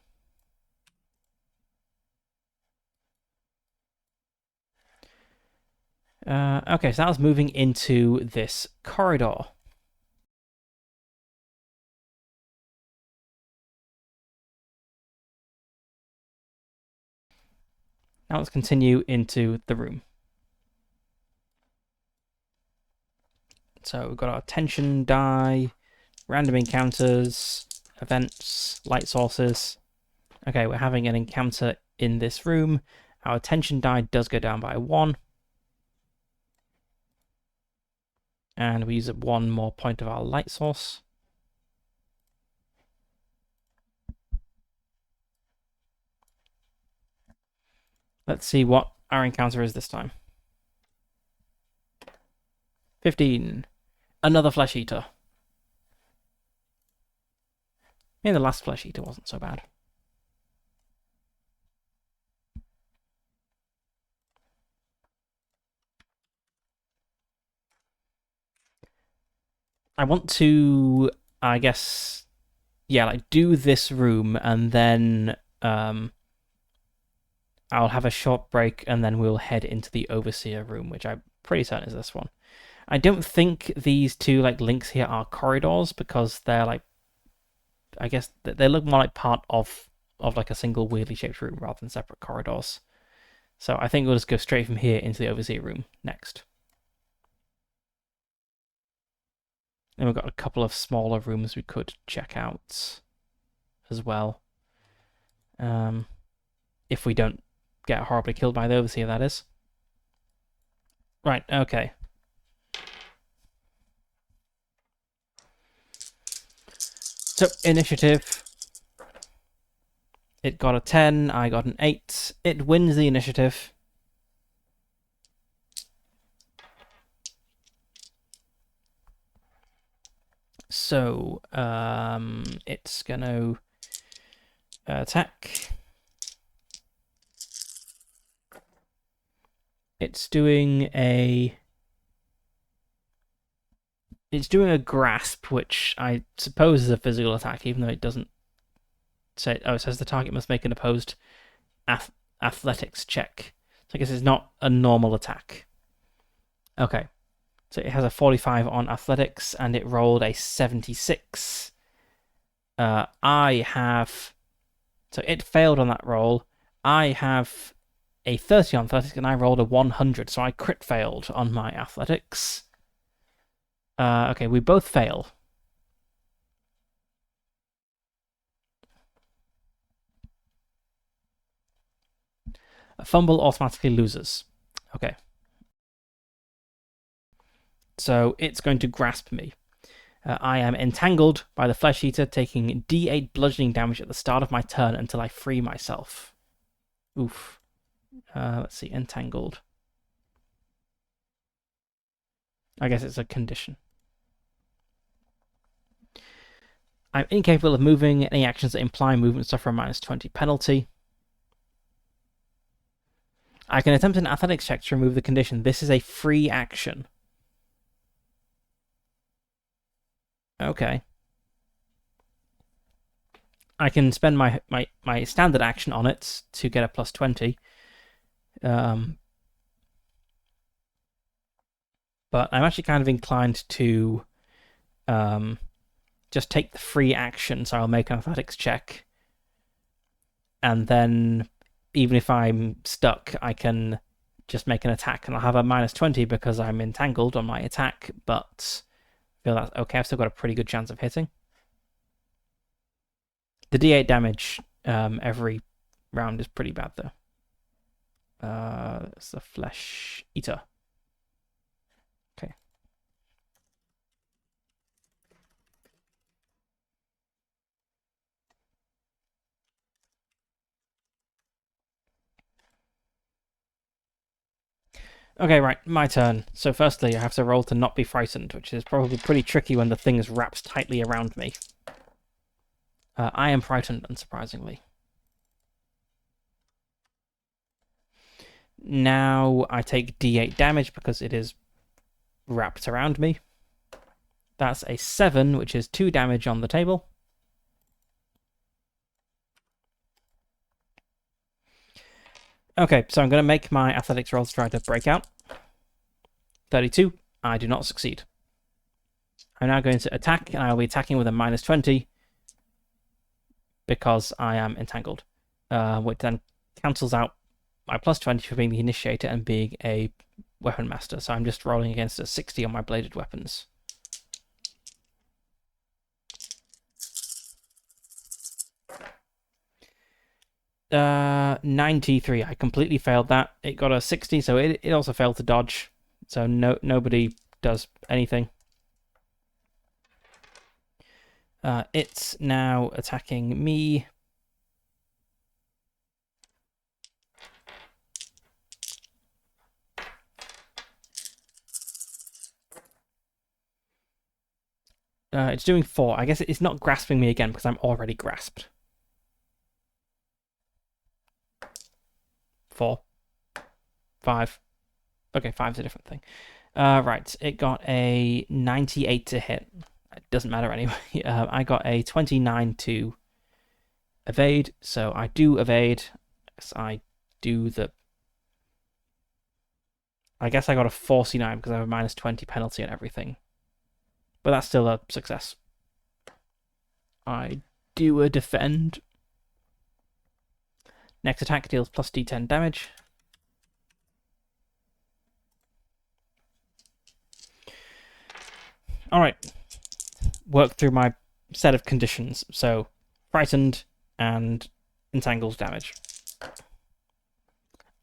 Okay, so that was moving into this corridor. Now let's continue into the room. So we've got our tension die, random encounters, events, light sources. Okay, we're having an encounter in this room. Our tension die does go down by 1. And we use up 1 more point of our light source. Let's see what our encounter is this time. 15. Another Flesh Eater. Maybe the last Flesh Eater wasn't so bad. I want to, I guess, yeah, like do this room and then I'll have a short break and then we'll head into the Overseer room, which I'm pretty certain is this one. I don't think these two like links here are corridors because they're like, I guess they look more like part of like a single weirdly shaped room rather than separate corridors. So I think we'll just go straight from here into the Overseer room next. Then we've got a couple of smaller rooms we could check out as well. If we don't get horribly killed by the Overseer, that is. Right, okay. So, initiative. It got a 10, I got an 8. It wins the initiative. So, it's gonna attack. It's doing a grasp, which I suppose is a physical attack, even though it doesn't say. Oh, it says the target must make an opposed athletics check. So I guess it's not a normal attack. Okay. So it has a 45 on athletics, and it rolled a 76. I have... So it failed on that roll. I have a 30 on athletics, and I rolled a 100, so I crit failed on my athletics. Okay, we both fail. A fumble automatically loses. Okay. So it's going to grasp me. I am entangled by the Flesh Eater, taking D8 bludgeoning damage at the start of my turn until I free myself. Oof. Let's see, entangled. I guess it's a condition. I'm incapable of moving. Any actions that imply movement suffer a -20 penalty. I can attempt an athletics check to remove the condition. This is a free action. Okay. I can spend my standard action on it to get a plus 20. But I'm actually kind of inclined to just take the free action, so I'll make an athletics check. And then, even if I'm stuck, I can just make an attack, and I'll have a minus 20 because I'm entangled on my attack, but I feel that's okay. I've still got a pretty good chance of hitting. The D8 damage every round is pretty bad, though. It's the Flesh Eater. Okay. Okay, right, my turn. So firstly, I have to roll to not be frightened, which is probably pretty tricky when the thing is wrapped tightly around me. I am frightened, unsurprisingly. Now I take D8 damage because it is wrapped around me. That's a 7, which is 2 damage on the table. Okay, so I'm going to make my athletics roll to try to break out. 32. I do not succeed. I'm now going to attack, and I'll be attacking with a minus 20 because I am entangled, which then cancels out my plus 20 for being the initiator and being a weapon master. So I'm just rolling against a 60 on my bladed weapons. Uh, 93. I completely failed that. It got a 60, so it also failed to dodge. So nobody does anything. It's now attacking me. It's doing 4. I guess it's not grasping me again because I'm already grasped. 4. 5. Okay, 5's a different thing. Right, it got a 98 to hit. It doesn't matter anyway. I got a 29 to evade, so I do evade. I do the... I guess I got a 49 because I have a minus 20 penalty and everything. But that's still a success. I do a defend. Next attack deals plus d10 damage. Alright. Work through my set of conditions. So, frightened and entangled damage.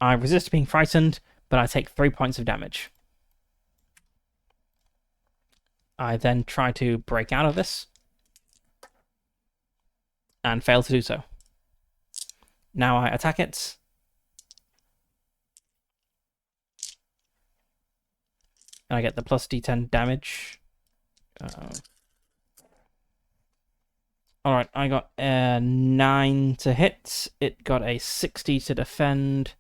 I resist being frightened, but I take 3 points of damage. I then try to break out of this and fail to do so. Now I attack it. And I get the plus d10 damage. Alright, I got a 9 to hit. It got a 60 to defend.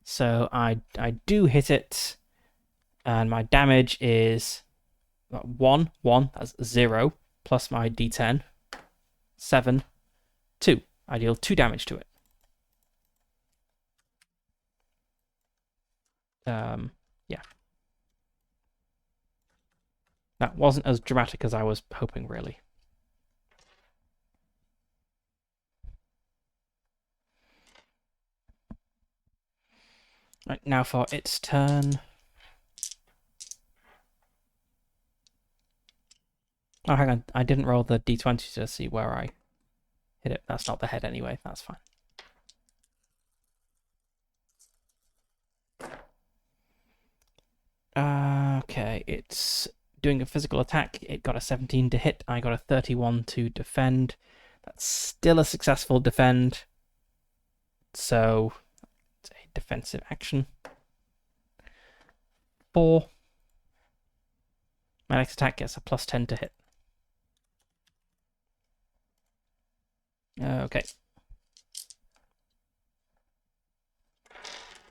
So I do hit it. And my damage is 1, that's 0, plus my d10. 7, 2. I deal 2 damage to it. Yeah. That wasn't as dramatic as I was hoping, really. Right, now for its turn. Oh, hang on. I didn't roll the d20 to see where I hit it. That's not the head anyway. That's fine. Okay, it's doing a physical attack. It got a 17 to hit. I got a 31 to defend. That's still a successful defend. So, it's a defensive action. 4. My next attack gets a plus 10 to hit. Okay.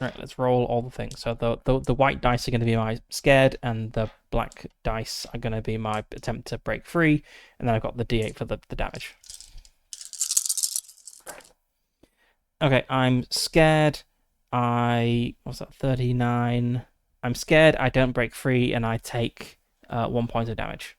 Right, let's roll all the things. So the white dice are going to be my scared, and the black dice are going to be my attempt to break free, and then I've got the d8 for the damage. Okay, I'm scared. What's that, 39? I'm scared, I don't break free, and I take 1 point of damage.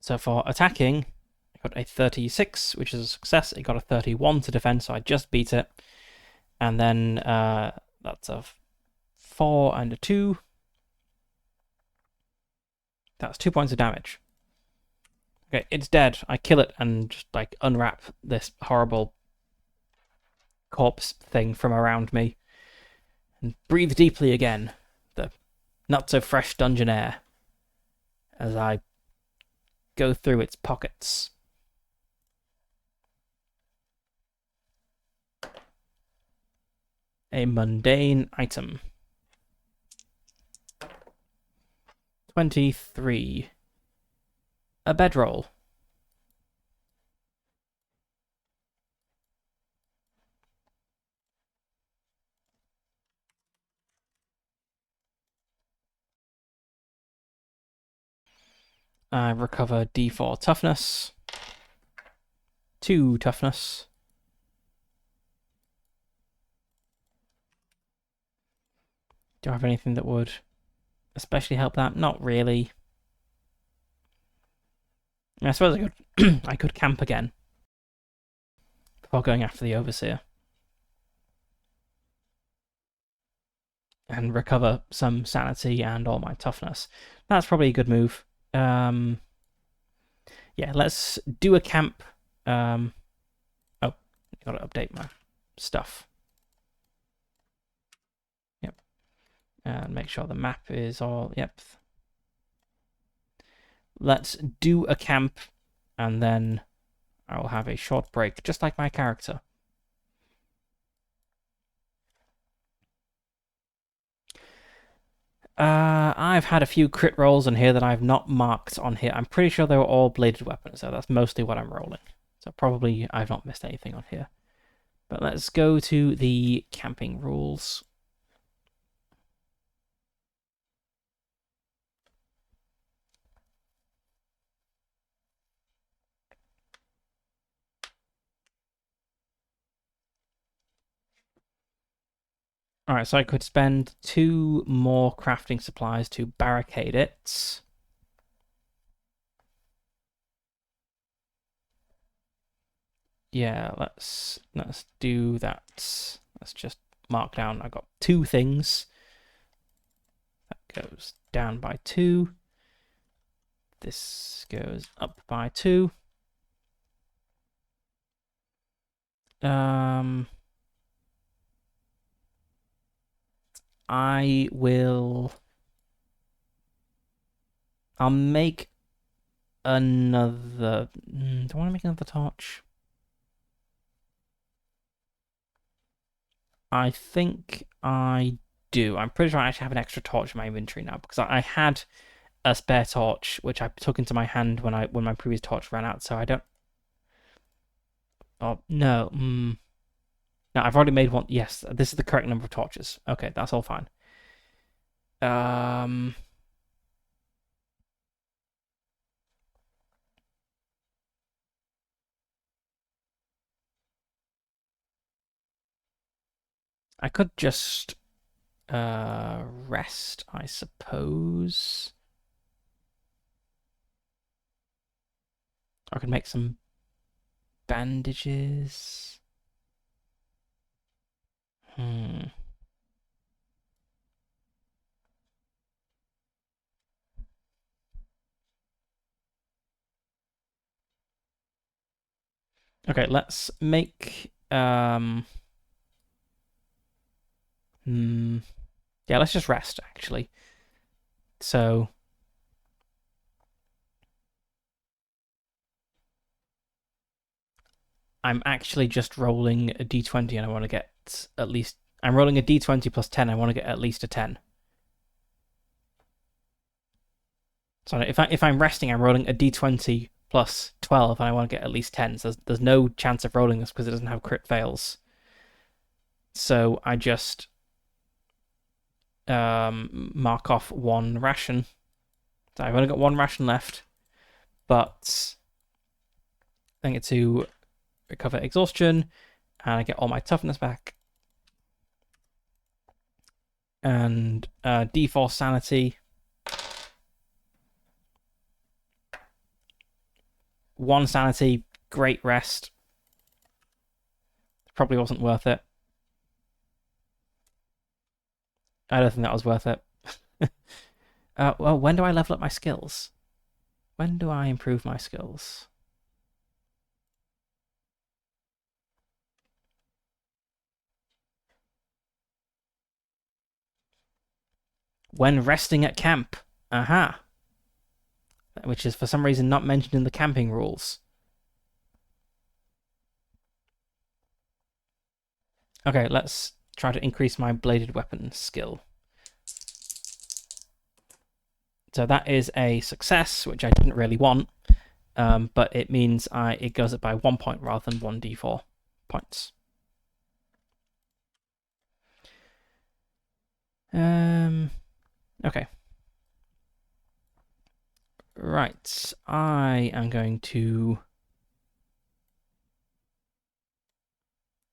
So for attacking, I got a 36, which is a success. It got a 31 to defend, so I just beat it. And then that's a 4 and a 2. That's 2 points of damage. Okay, it's dead. I kill it and just like unwrap this horrible corpse thing from around me and breathe deeply again, the not so fresh dungeon air, as I go through its pockets. A mundane item. 23. A bedroll. I recover D4 toughness. 2 toughness. Do I have anything that would especially help that? Not really. I suppose I could I could camp again before going after the overseer and recover some sanity and all my toughness. That's probably a good move. Yeah, let's do a camp. Oh, I gotta update my stuff. Yep, and make sure the map is all. Yep. Let's do a camp, and then I'll have a short break, just like my character. I've had a few crit rolls on here that I've not marked on here. I'm pretty sure they were all bladed weapons, so that's mostly what I'm rolling. So probably I've not missed anything on here. But let's go to the camping rules. Alright, so I could spend 2 more crafting supplies to barricade it. Yeah, let's do that. Let's just mark down. I got 2 things. That goes down by 2. This goes up by 2. I'll make another. Do I want to make another torch? I think I do. I'm pretty sure I actually have an extra torch in my inventory now because I had a spare torch which I took into my hand when my previous torch ran out. So I don't. Oh no. No, I've already made one. Yes, this is the correct number of torches. Okay, that's all fine. I could just rest, I suppose. I could make some bandages. Okay, let's make yeah, let's just rest actually. So I'm actually just rolling a d20 and I want to get at least... I'm rolling a d20 plus 10, I want to get at least a 10. So if I'm resting, I'm rolling a d20 plus 12 and I want to get at least 10. So there's no chance of rolling this because it doesn't have crit fails. So I just mark off one ration. So I've only got one ration left, but I get to recover exhaustion, and I get all my toughness back, and D4 sanity, 1 sanity, great rest. Probably wasn't worth it. I don't think that was worth it. Well, when do I level up my skills? When do I improve my skills? When resting at camp. Aha. Which is for some reason not mentioned in the camping rules. Okay, let's try to increase my bladed weapon skill. So that is a success, which I didn't really want, but it means it goes up by 1 point rather than 1d4 points. Okay. Right, I am going to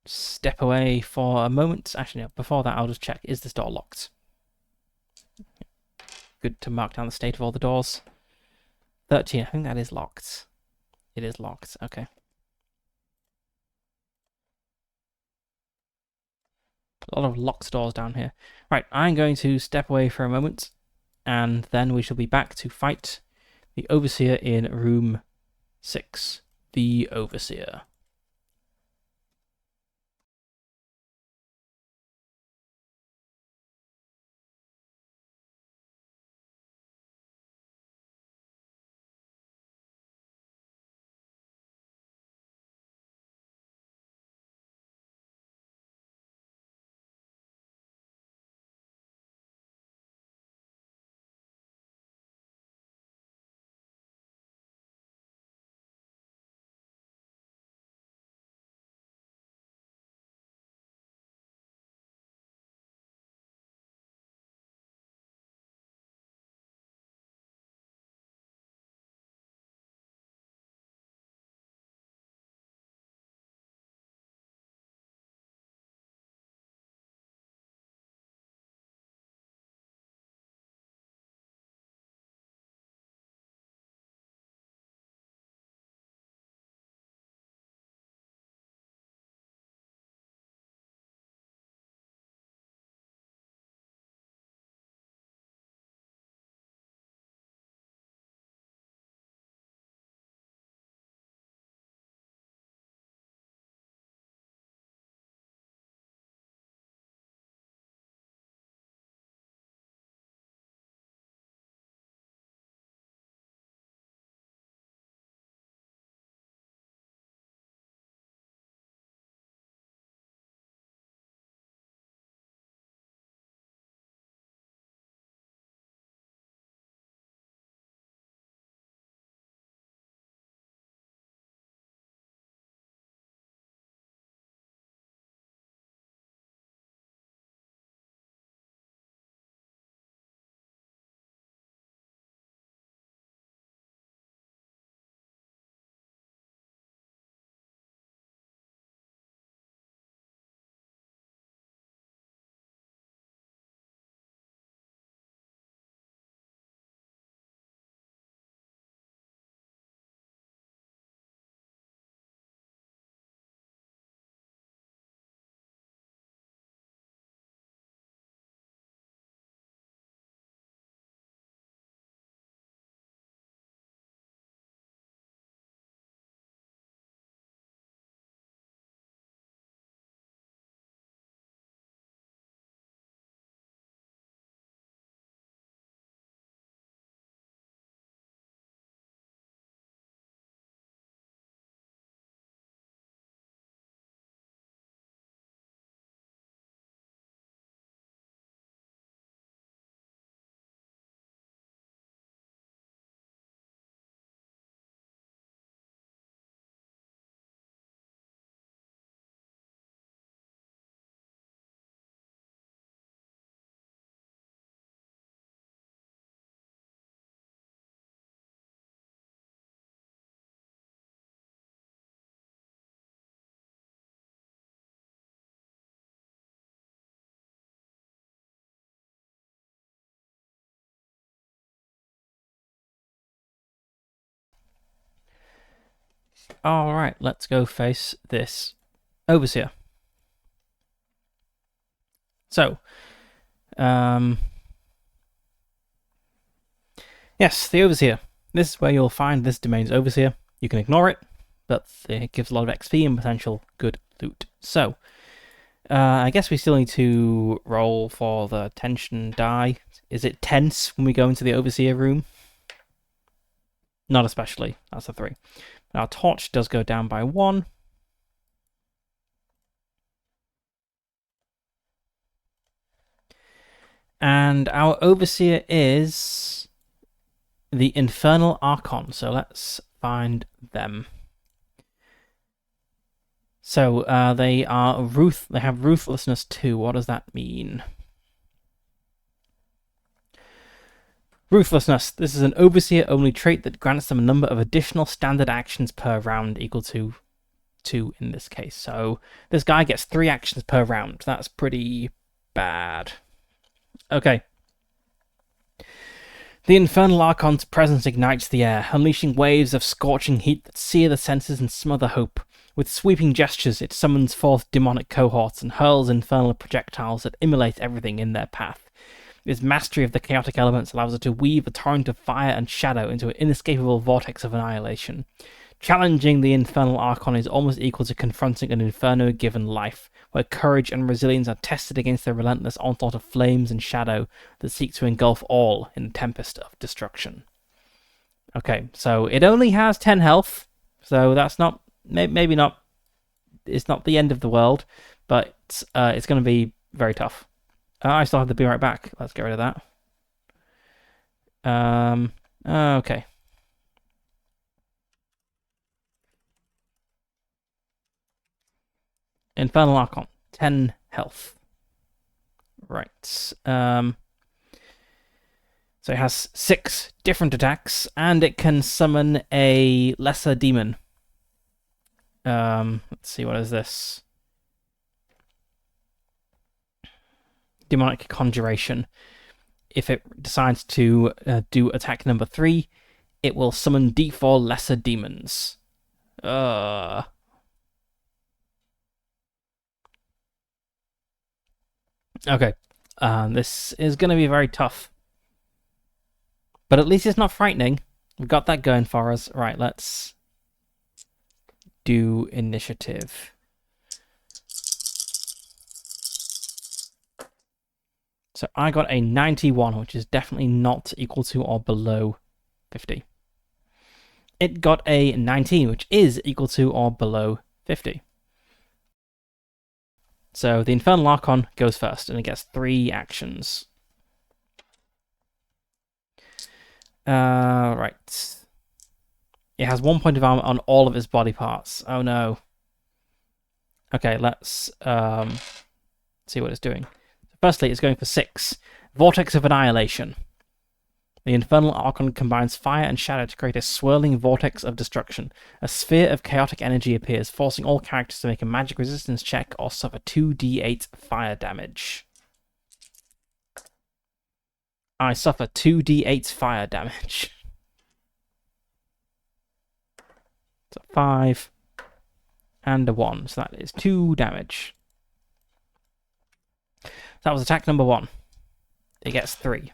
step away for a moment. Actually, no, before that, I'll just check, is this door locked? Good to mark down the state of all the doors. 13, I think that is locked. It is locked, okay. A lot of locked doors down here. Right, I'm going to step away for a moment, and then we shall be back to fight the Overseer in room 6. The Overseer. Alright, let's go face this Overseer. So, yes, the Overseer. This is where you'll find this domain's Overseer. You can ignore it, but it gives a lot of XP and potential good loot. So, I guess we still need to roll for the tension die. Is it tense when we go into the Overseer room? Not especially. That's a 3. Our torch does go down by 1. And our Overseer is the Infernal Archon. So let's find them. So they have Ruthlessness 2. What does that mean? Ruthlessness. This is an Overseer-only trait that grants them a number of additional standard actions per round equal to 2 in this case. So this guy gets 3 actions per round. That's pretty bad. Okay. The Infernal Archon's presence ignites the air, unleashing waves of scorching heat that sear the senses and smother hope. With sweeping gestures, it summons forth demonic cohorts and hurls infernal projectiles that immolate everything in their path. Its mastery of the chaotic elements allows it to weave a torrent of fire and shadow into an inescapable vortex of annihilation. Challenging the Infernal Archon is almost equal to confronting an inferno given life, where courage and resilience are tested against the relentless onslaught of flames and shadow that seek to engulf all in a tempest of destruction. Okay, so it only has 10 health, so that's not, maybe not, it's not the end of the world, but it's going to be very tough. I still have to be right back. Let's get rid of that. Okay. Infernal Archon, 10 health. Right. So it has 6 different attacks, and it can summon a lesser demon. Let's see, what is this? Demonic Conjuration. If it decides to do attack number 3, it will summon D4 lesser demons. Okay. This is going to be very tough. But at least it's not frightening. We've got that going for us. Right, let's do initiative. So I got a 91, which is definitely not equal to or below 50. It got a 19, which is equal to or below 50. So the Infernal Archon goes first, and it gets 3 actions. Right. It has 1 point of armor on all of its body parts. Oh no. Okay, let's see what it's doing. Firstly, it's going for 6. Vortex of Annihilation. The Infernal Archon combines fire and shadow to create a swirling vortex of destruction. A sphere of chaotic energy appears, forcing all characters to make a magic resistance check or suffer 2d8 fire damage. I suffer 2d8 fire damage. So 5 and a 1, so that is 2 damage. That was attack number 1. It gets 3.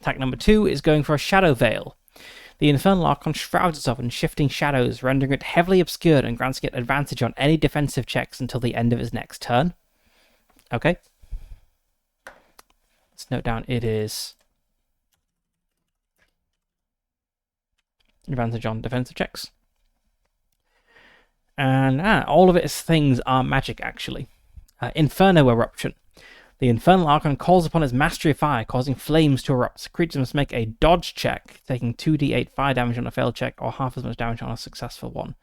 Attack number 2 is going for a Shadow Veil. The Infernal Archon shrouds itself in shifting shadows, rendering it heavily obscured and granting it advantage on any defensive checks until the end of its next turn. Okay. Let's note down it is advantage on defensive checks. And all of its things are magic, actually. Inferno Eruption. The Infernal Archon calls upon its mastery of fire, causing flames to erupt. Creatures must make a dodge check, taking 2d8 fire damage on a failed check, or half as much damage on a successful one.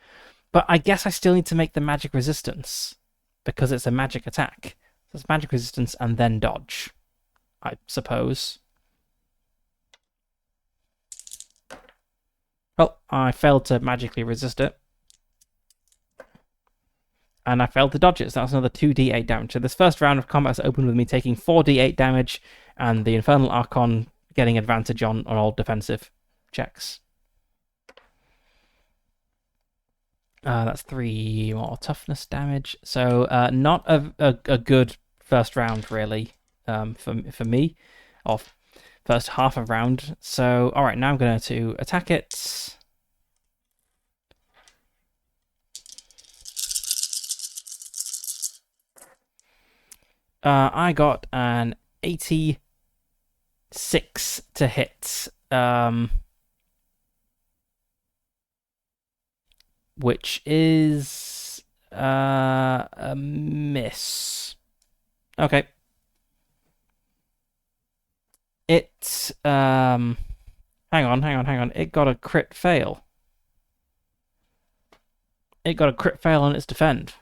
But I guess I still need to make the magic resistance, because it's a magic attack. So it's magic resistance and then dodge, I suppose. Well, I failed to magically resist it. And I failed to dodge it, so that's another 2d8 damage. So this first round of combat is opened with me taking 4d8 damage, and the Infernal Archon getting advantage on all defensive checks. That's 3 more toughness damage. So not a good first round really, for me, or first half of round. So all right, now I'm going to attack it. I got an 86 to hit, which is a miss. Okay. It hang on. It got a crit fail. It got a crit fail on its defend.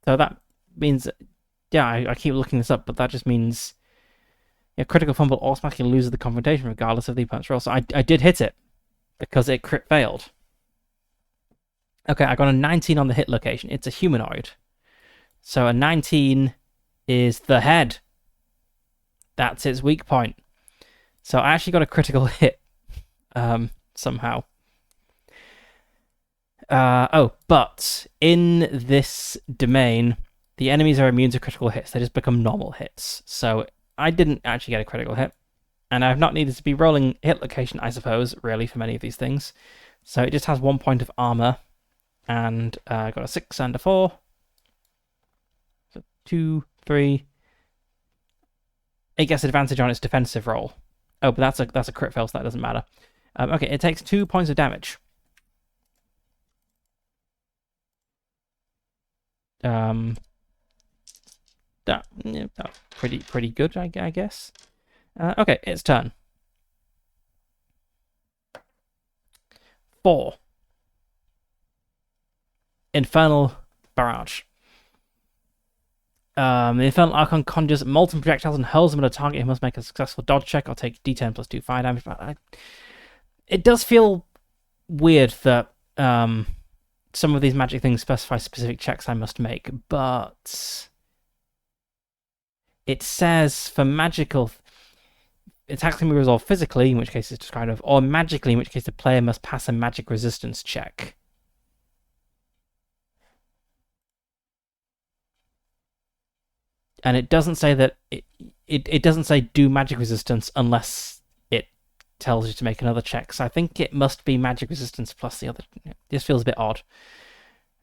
So that means, yeah, I keep looking this up, but that just means, yeah, critical fumble automatically loses the confrontation regardless of the opponent's roll. So I did hit it because it crit failed. Okay, I got a 19 on the hit location. It's a humanoid. So a 19 is the head. That's its weak point. So I actually got a critical hit somehow. But in this domain, the enemies are immune to critical hits. They just become normal hits. So I didn't actually get a critical hit. And I've not needed to be rolling hit location, I suppose, really, for many of these things. So it just has 1 point of armor. And I got a 6 and a 4. So 2, 3. It gets advantage on its defensive roll. Oh, but that's a crit fail, so that doesn't matter. Okay, it takes 2 points of damage. That's pretty good, I guess. Okay, its turn. 4. Infernal Barrage. The Infernal Archon conjures molten projectiles and hurls them at a target who must make a successful dodge check or take d10 plus 2 fire damage. But it does feel weird that some of these magic things specify specific checks I must make, but it says for magical attacks can be resolved physically, in which case it's described of, or magically, in which case the player must pass a magic resistance check. And it doesn't say that it doesn't say do magic resistance unless it tells you to make another check. So I think it must be magic resistance plus the other. This feels a bit odd.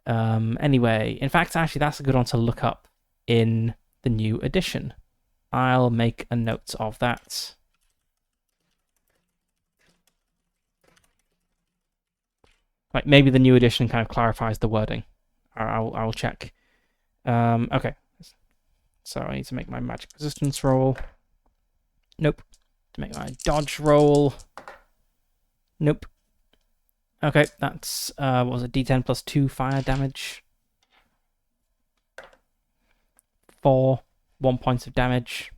Anyway, in fact, actually, that's a good one to look up in the new edition. I'll make a note of that. Like maybe the new edition kind of clarifies the wording. I'll check. Okay. So I need to make my magic resistance roll. Nope. To make my dodge roll. Nope. Okay, that's what was it? D10 plus 2 fire damage. 4 1 points of damage.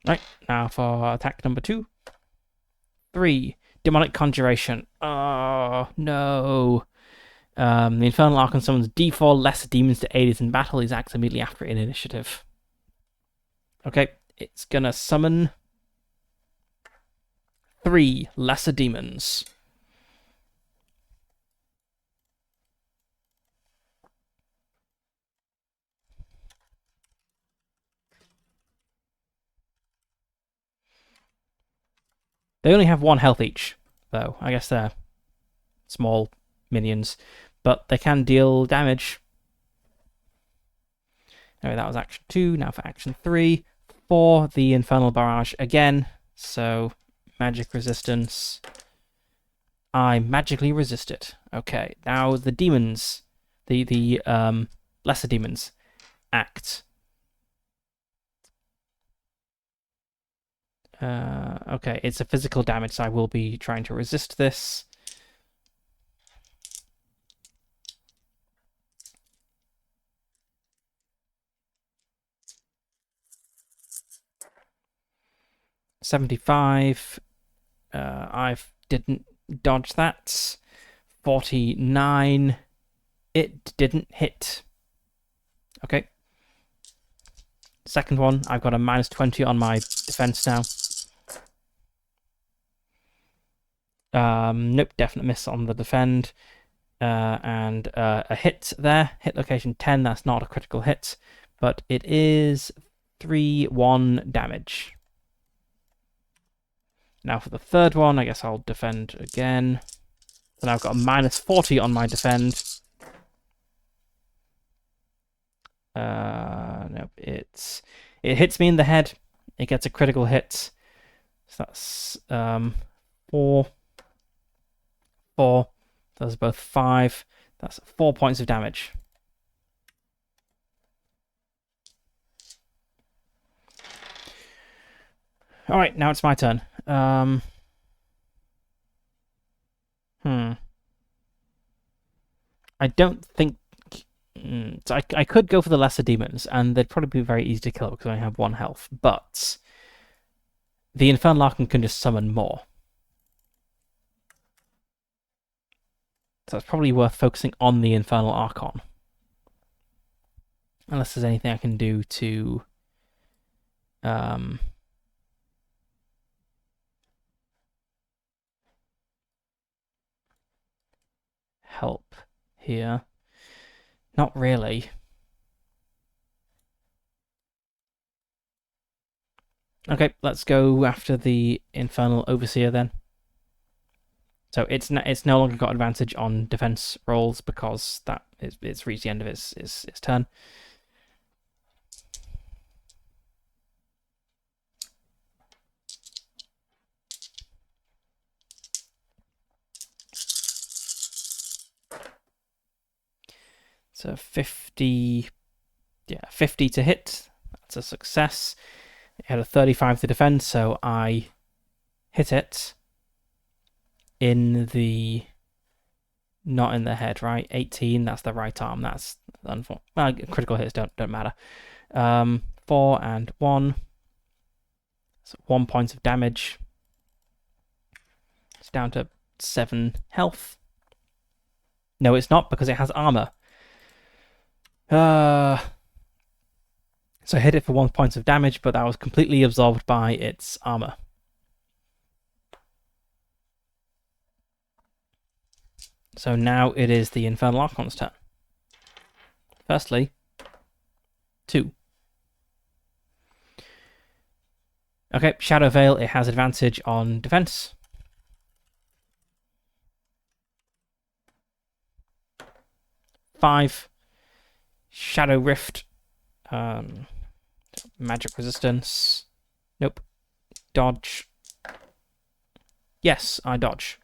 Right, now for attack number 2. 3. Demonic Conjuration. Oh, no. The Infernal Archon summons D4 lesser demons to aid it in battle. These acts immediately after it in initiative. Okay, it's gonna summon 3 lesser demons. They only have 1 health each, though. I guess they're small minions, but they can deal damage. Anyway, that was action 2. Now for action 3. For the Infernal Barrage again. So, magic resistance. I magically resist it. Okay, now the demons, the lesser demons, act. Okay, it's a physical damage, so I will be trying to resist this. $75. I didn't dodge that. 49. It didn't hit. Okay. Second one, I've got a -20 on my defense now. Nope, definite miss on the defend. And a hit there. Hit location 10, that's not a critical hit, but it is 3-1 damage. Now for the third one, I guess I'll defend again. So now I've got a -40 on my defend. Nope, it hits me in the head. It gets a critical hit. So that's 4. Those are both 5. That's 4 points of damage. All right, now it's my turn. I don't think. So I could go for the lesser demons, and they'd probably be very easy to kill because I only have 1 health. But the Infernal Archon can just summon more. So it's probably worth focusing on the Infernal Archon. Unless there's anything I can do to help here. Not really. Okay, let's go after the Infernal Overseer then. So it's no longer got advantage on defense rolls because it's reached the end of its turn. So 50 to hit. That's a success. It had a 35 to defend, so I hit it in the... not in the head, right? 18, that's the right arm. That's unfortunate. Critical hits don't matter. 4 and 1. So 1 point of damage. It's down to 7 health. No, it's not, because it has armor. So I hit it for 1 point of damage, but that was completely absorbed by its armor. So now it is the Infernal Archon's turn. Firstly, 2. Okay, Shadow Veil, it has advantage on defense. 5. Shadow Rift. Magic resistance. Nope. Dodge. Yes, I dodge.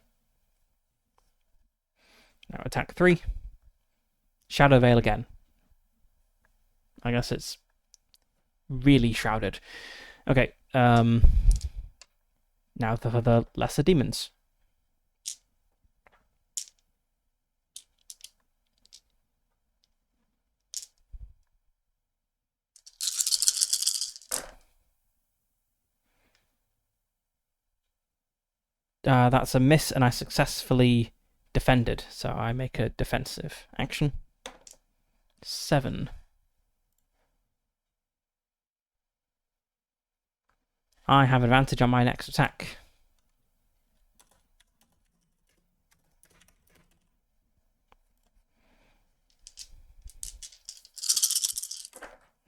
Now attack 3. Shadow Veil again. I guess it's really shrouded. Okay, now for the lesser demons. That's a miss, and I successfully defended, so I make a defensive action. 7. I have advantage on my next attack.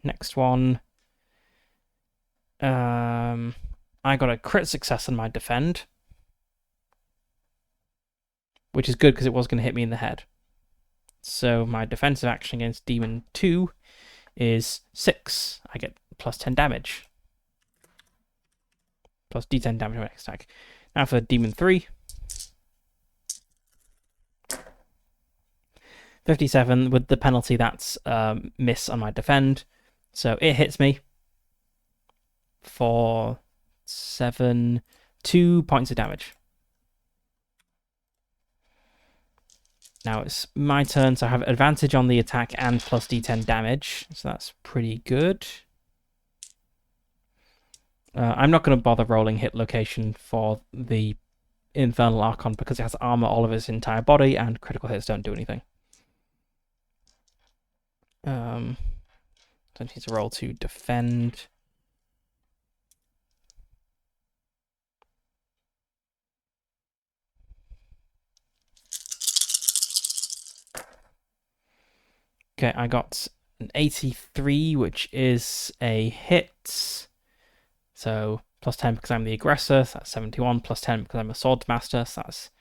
Next one. I got a crit success on my defend, which is good because it was going to hit me in the head. So my defensive action against Demon 2 is 6. I get plus 10 damage. Plus d10 damage on my next attack. Now for Demon 3. 57 with the penalty, that's miss on my defend. So it hits me for 2 points of damage. Now it's my turn, so I have advantage on the attack and plus d10 damage, so that's pretty good. I'm not going to bother rolling hit location for the Infernal Archon because it has armor all of its entire body and critical hits don't do anything. So I need to roll to defend. Okay, I got an 83, which is a hit. So plus 10 because I'm the aggressor, so that's 71, plus 10 because I'm a sword master, so that's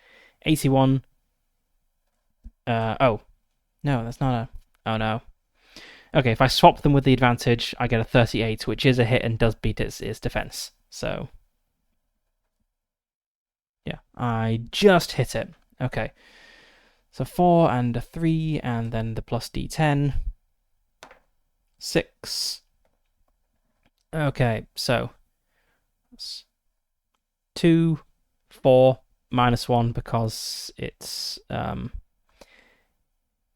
81. Oh, no, that's not a... Oh, no. Okay, if I swap them with the advantage, I get a 38, which is a hit and does beat its defense. So, yeah, I just hit it. Okay. So 4 and a 3, and then the plus d10. 6. Okay, so 2, 4, -1 because it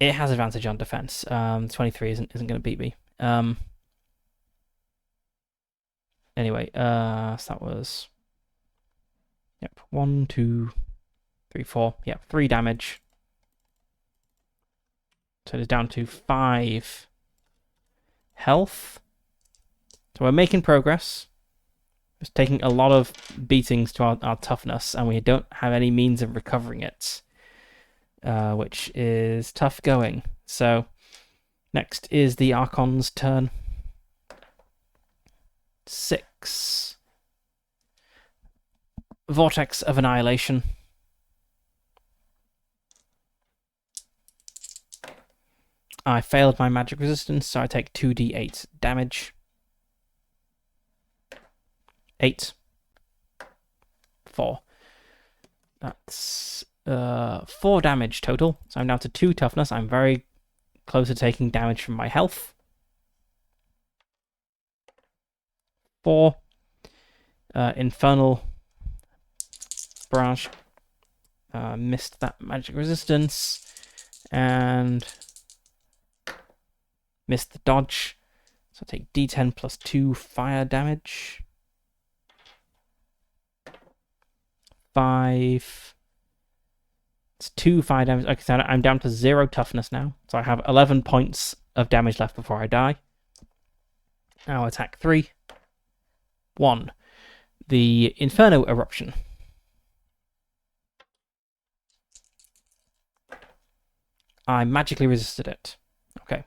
has advantage on defense. 23 isn't going to beat me. Anyway, so that was 1, 2, 3, 4. Yep, 3 damage. So it is down to 5 health. So we're making progress. It's taking a lot of beatings to our toughness, and we don't have any means of recovering it, which is tough going. So next is the Archon's turn. 6. Vortex of Annihilation. I failed my magic resistance, so I take 2d8 damage. 8. 4. That's 4 damage total. So I'm down to 2 toughness. I'm very close to taking damage from my health. 4. Infernal Barrage. Missed that magic resistance. And missed the dodge. So I take d10 plus 2 fire damage. 5. It's 2 fire damage. Okay, so I'm down to 0 toughness now. So I have 11 points of damage left before I die. I'll attack 3. 1. The Inferno Eruption. I magically resisted it. Okay.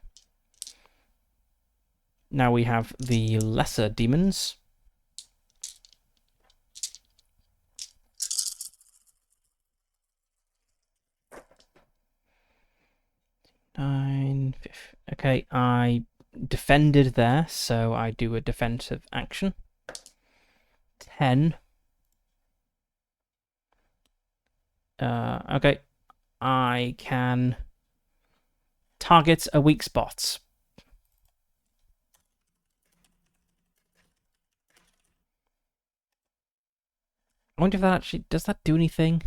Now we have the lesser demons. 9, 15. Okay, I defended there, so I do a defensive action. 10. Okay, I can target a weak spot. I wonder if that actually... Does that do anything?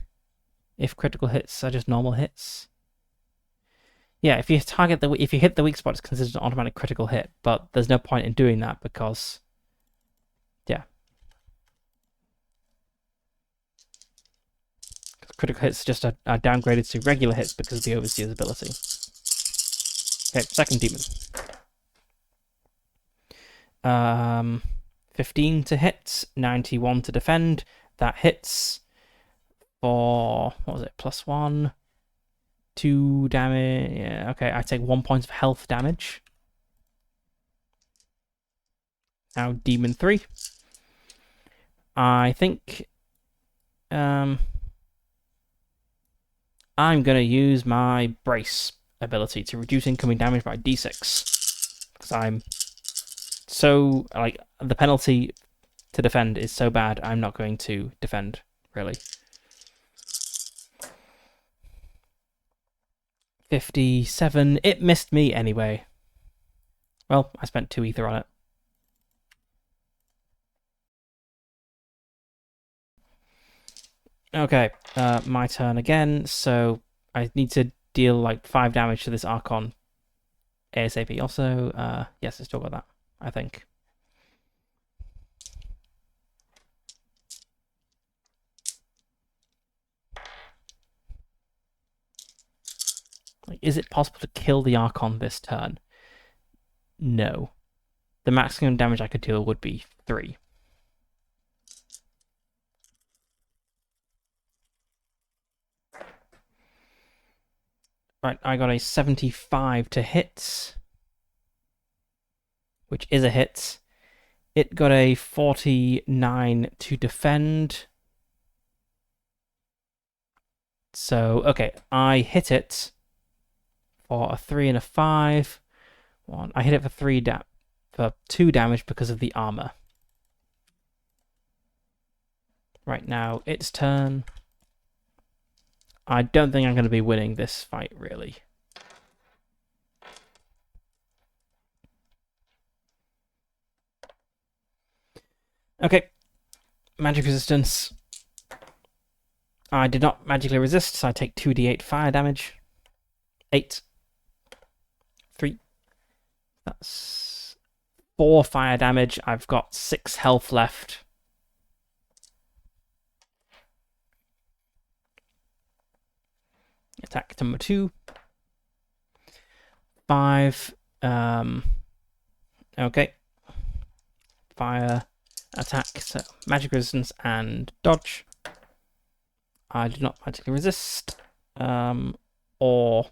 If critical hits are just normal hits? Yeah, if you hit the weak spot, it's considered an automatic critical hit, but there's no point in doing that because... Yeah. Critical hits just are downgraded to regular hits because of the Overseer's ability. Okay, second demon. 15 to hit, 91 to defend. That hits for, what was it, +1, 2 damage. Yeah, okay, I take 1 point of health damage. Now demon 3. I think I'm going to use my brace ability to reduce incoming damage by d6. Because I'm so, like, the penalty to defend is so bad, I'm not going to defend, really. 57. It missed me anyway. Well, I spent 2 ether on it. Okay, my turn again, so I need to deal like 5 damage to this Archon ASAP. Also, yes, I still got that, I think. Like, is it possible to kill the Archon this turn? No. The maximum damage I could deal would be 3. Right, I got a 75 to hit, which is a hit. It got a 49 to defend. So, okay, I hit it for a 3 and a 5. I hit it for 2 damage because of the armor. Right now, its turn. I don't think I'm going to be winning this fight, really. Okay, magic resistance. I did not magically resist, so I take 2d8 fire damage. 8. 3. That's 4 fire damage. I've got 6 health left. Attack number 2. 5. Okay. Fire attack. So magic resistance and dodge. I did not magically resist. Or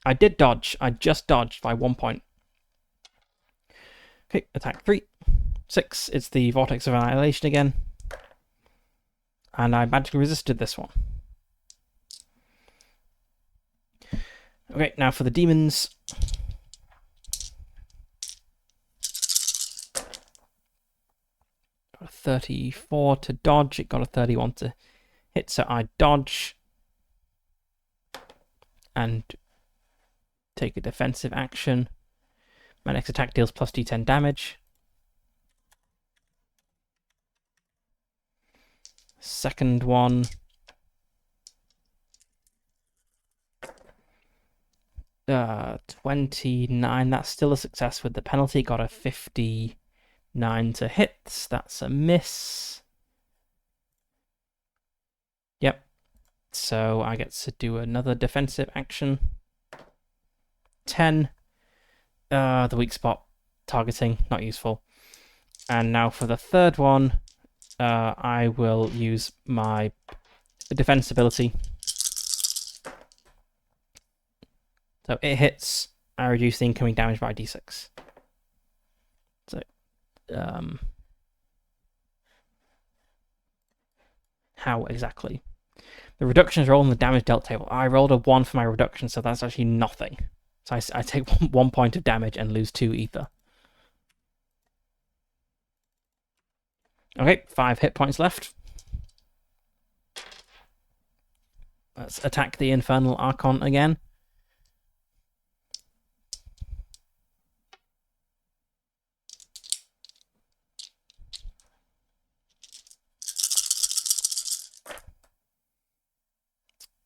I did dodge. I just dodged by 1 point. Okay, attack 3. 6. It's the Vortex of Annihilation again. And I magically resisted this one. Okay, now for the demons. Got a 34 to dodge. It got a 31 to hit, so I dodge and take a defensive action. My next attack deals plus d10 damage. Second one. 29. That's still a success with the penalty. Got a 59 to hit. That's a miss. Yep. So I get to do another defensive action. 10. The weak spot targeting, not useful. And now for the third one, I will use my defense ability. So it hits, I reduce the incoming damage by d6. So, how exactly? The reductions roll in the damage dealt table. I rolled a 1 for my reduction, so that's actually nothing. So I take 1 point of damage and lose 2 ether. Okay, 5 hit points left. Let's attack the Infernal Archon again.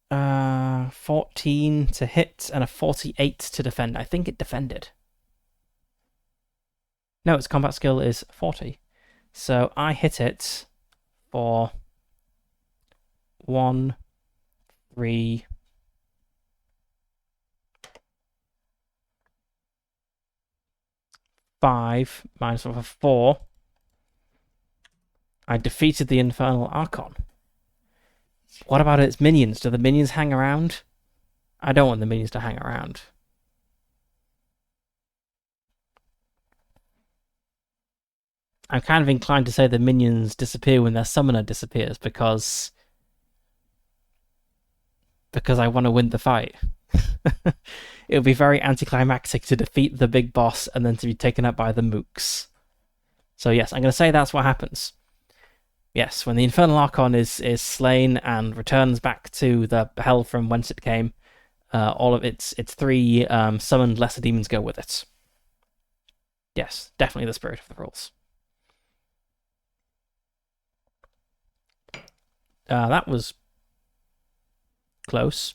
Uh, 14 to hit and a 48 to defend. I think it defended. No, its combat skill is 40. So I hit it for 1, 3, 5, minus 4. I defeated the Infernal Archon. What about its minions? Do the minions hang around? I don't want the minions to hang around. I'm kind of inclined to say the minions disappear when their summoner disappears because I want to win the fight. It would be very anticlimactic to defeat the big boss and then to be taken up by the mooks. So yes, I'm going to say that's what happens. Yes, when the Infernal Archon is slain and returns back to the hell from whence it came, all of its 3 summoned lesser demons go with it. Yes, definitely the spirit of the rules. That was close.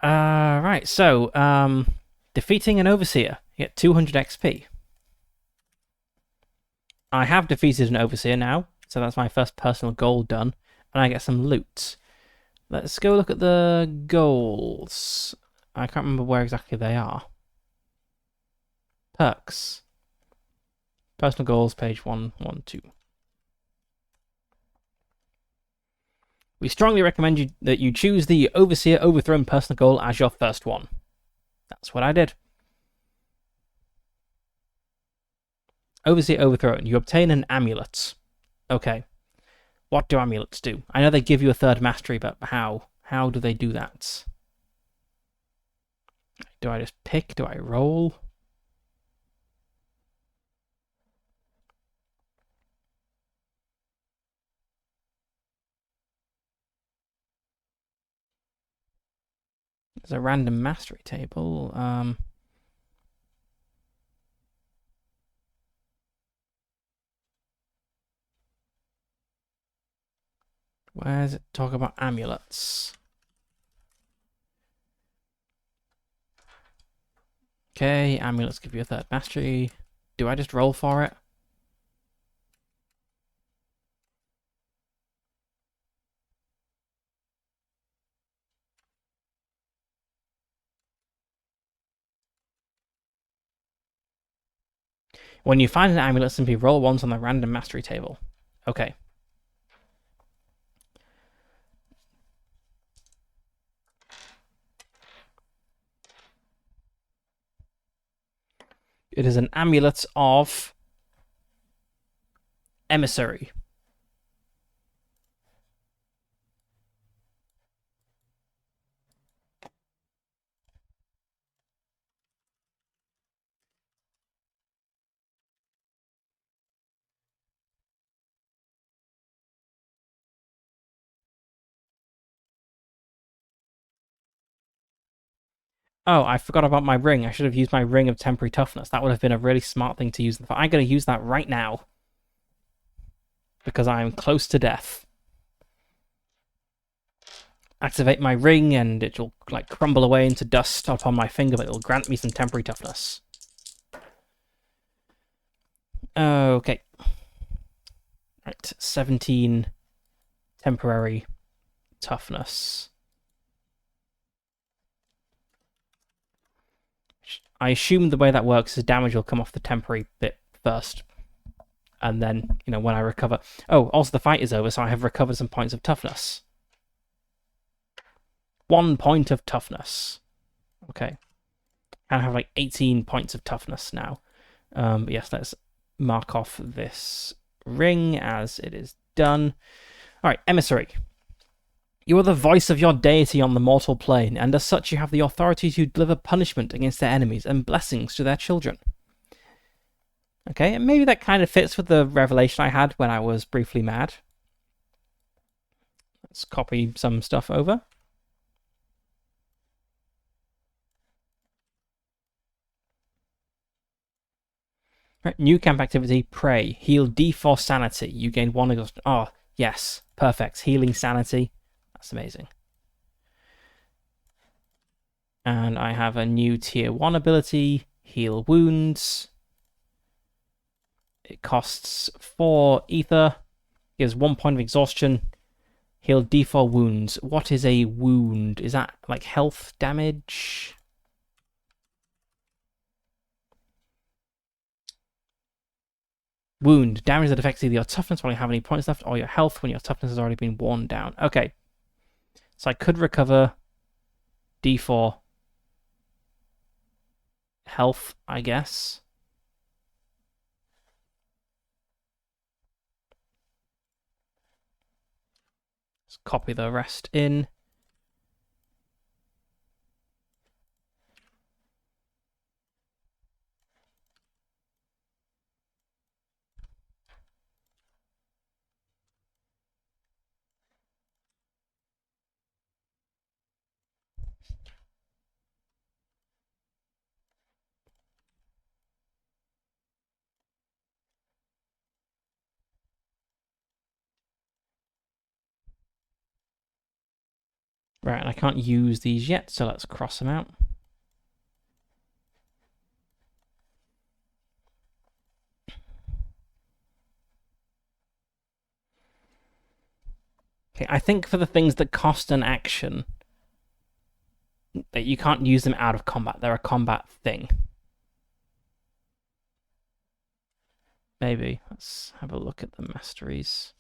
Right, so defeating an Overseer. You get 200 XP. I have defeated an Overseer now, so that's my first personal goal done, and I get some loot. Let's go look at the goals. I can't remember where exactly they are. Perks. Personal goals, page 112. We strongly recommend that you choose the Overseer Overthrown personal goal as your first one. That's what I did. Overseer Overthrown. You obtain an amulet. Okay. What do amulets do? I know they give you a third mastery, but how? How do they do that? Do I just pick? Do I roll? There's a random mastery table. Where does it talk about amulets? Okay, amulets give you a third mastery. Do I just roll for it? When you find an amulet, simply roll once on the random mastery table. Okay. It is an amulet of emissary. Oh, I forgot about my ring. I should have used my ring of temporary toughness. That would have been a really smart thing to use. I'm going to use that right now. Because I'm close to death. Activate my ring and it will like crumble away into dust upon my finger, but it will grant me some temporary toughness. Okay. Right, 17 temporary toughness. I assume the way that works is damage will come off the temporary bit first. And then, when I recover... Oh, also the fight is over, so I have recovered some points of toughness. 1 point of toughness. Okay. I have like 18 points of toughness now. But yes, let's mark off this ring as it is done. Alright, Emissary. You are the voice of your deity on the mortal plane, and as such you have the authority to deliver punishment against their enemies and blessings to their children. Okay, and maybe that kind of fits with the revelation I had when I was briefly mad. Let's copy some stuff over. Right, new camp activity, pray. Heal D for sanity. You gain 1 exhaustion. Oh, yes. Perfect. Healing sanity. That's amazing. And I have a new tier 1 ability, heal wounds. It costs 4 ether, gives 1 point of exhaustion, heal D4 wounds. What is a wound? Is that like health damage? Wound. Damage that affects either your toughness while you have any points left, or your health when your toughness has already been worn down. Okay. So I could recover D4 health, I guess. Let's copy the rest in. Right, and I can't use these yet, so let's cross them out. Okay, I think for the things that cost an action, that you can't use them out of combat. They're a combat thing. Maybe. Let's have a look at the masteries.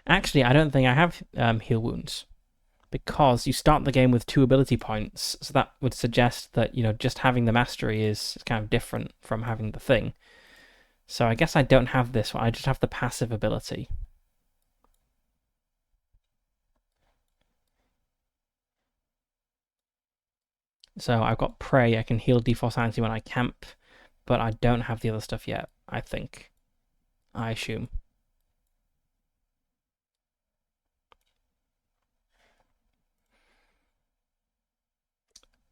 Actually, I don't think I have heal wounds, because you start the game with 2 ability points, so that would suggest that, just having the mastery is kind of different from having the thing. So I guess I don't have this one, I just have the passive ability. So I've got Prey, I can heal D4 Sanity when I camp, but I don't have the other stuff yet, I think. I assume.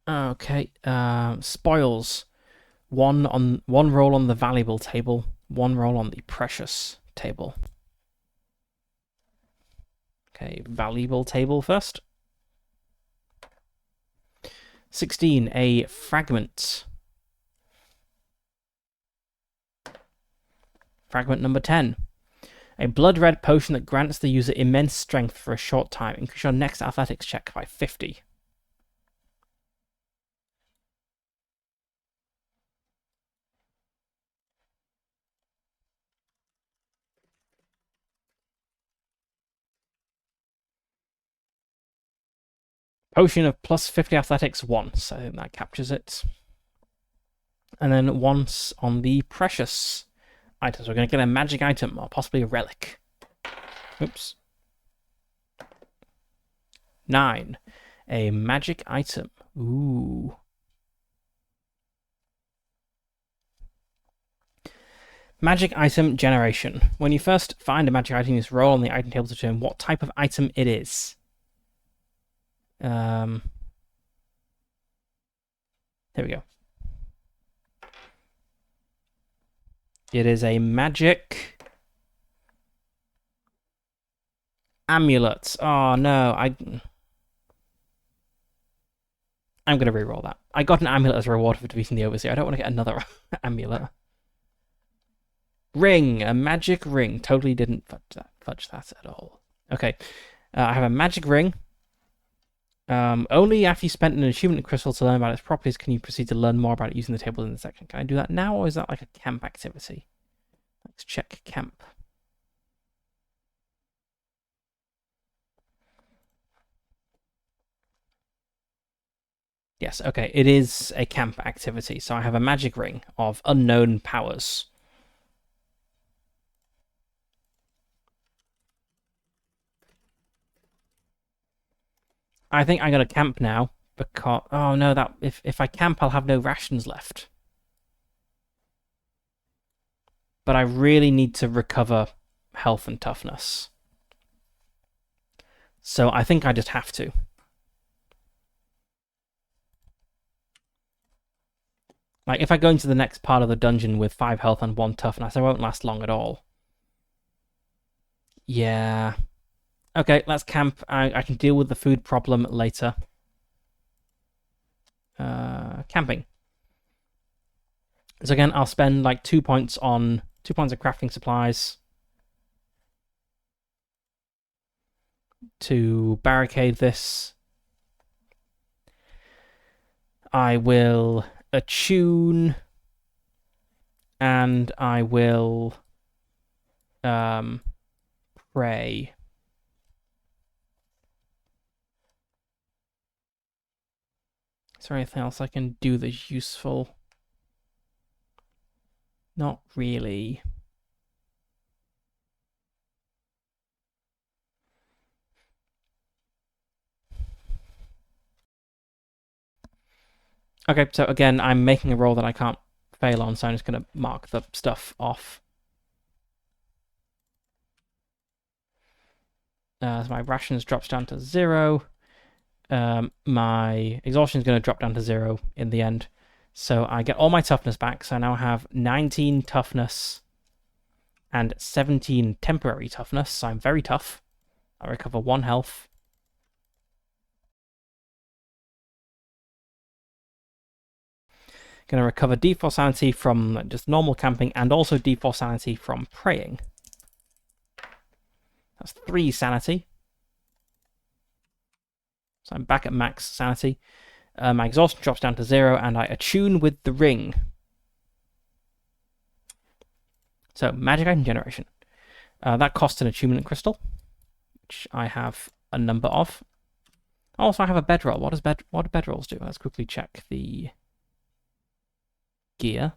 Okay, spoils. One roll on the valuable table, 1 roll on the precious table. Okay, valuable table first. 16, a fragment. Fragment number 10. A blood red potion that grants the user immense strength for a short time. Increase your next athletics check by 50. Potion of plus 50 athletics once. So I think that captures it. And then once on the precious items. We're going to get a magic item or possibly a relic. Oops. 9. A magic item. Ooh. Magic item generation. When you first find a magic item, you just roll on the item table to determine what type of item it is. Here we go. It is a magic amulet. Oh no, I'm gonna reroll that. I got an amulet as a reward for defeating the overseer. I don't want to get another amulet. Ring, a magic ring. Totally didn't fudge that at all. Okay, I have a magic ring. Only after you spent an achievement crystal to learn about its properties can you proceed to learn more about it using the tables in the section. Can I do that now, or is that like a camp activity? Let's check camp. Yes, okay, it is a camp activity. So I have a magic ring of unknown powers. I think I'm gonna camp now because oh no, that if I camp, I'll have no rations left. But I really need to recover health and toughness. So I think I just have to. Like, if I go into the next part of the dungeon with 5 health and 1 toughness, I won't last long at all. Yeah. Okay, let's camp. I can deal with the food problem later. Camping. So again, I'll spend like 2 points of crafting supplies to barricade this. I will attune, and I will pray. Is there anything else I can do that's useful? Not really. Okay, so again, I'm making a roll that I can't fail on, so I'm just going to mark the stuff off. So my rations drops down to 0. My exhaustion is going to drop down to 0 in the end. So I get all my toughness back. So I now have 19 toughness and 17 temporary toughness. So I'm very tough. I recover 1 health. Going to recover D4 sanity from just normal camping and also D4 sanity from praying. That's 3 sanity. So I'm back at max sanity. My exhaustion drops down to 0 and I attune with the ring. So magic item generation. That costs an attunement crystal. which I have a number of. Also, I have a bedroll. What do bedrolls do? Let's quickly check the gear.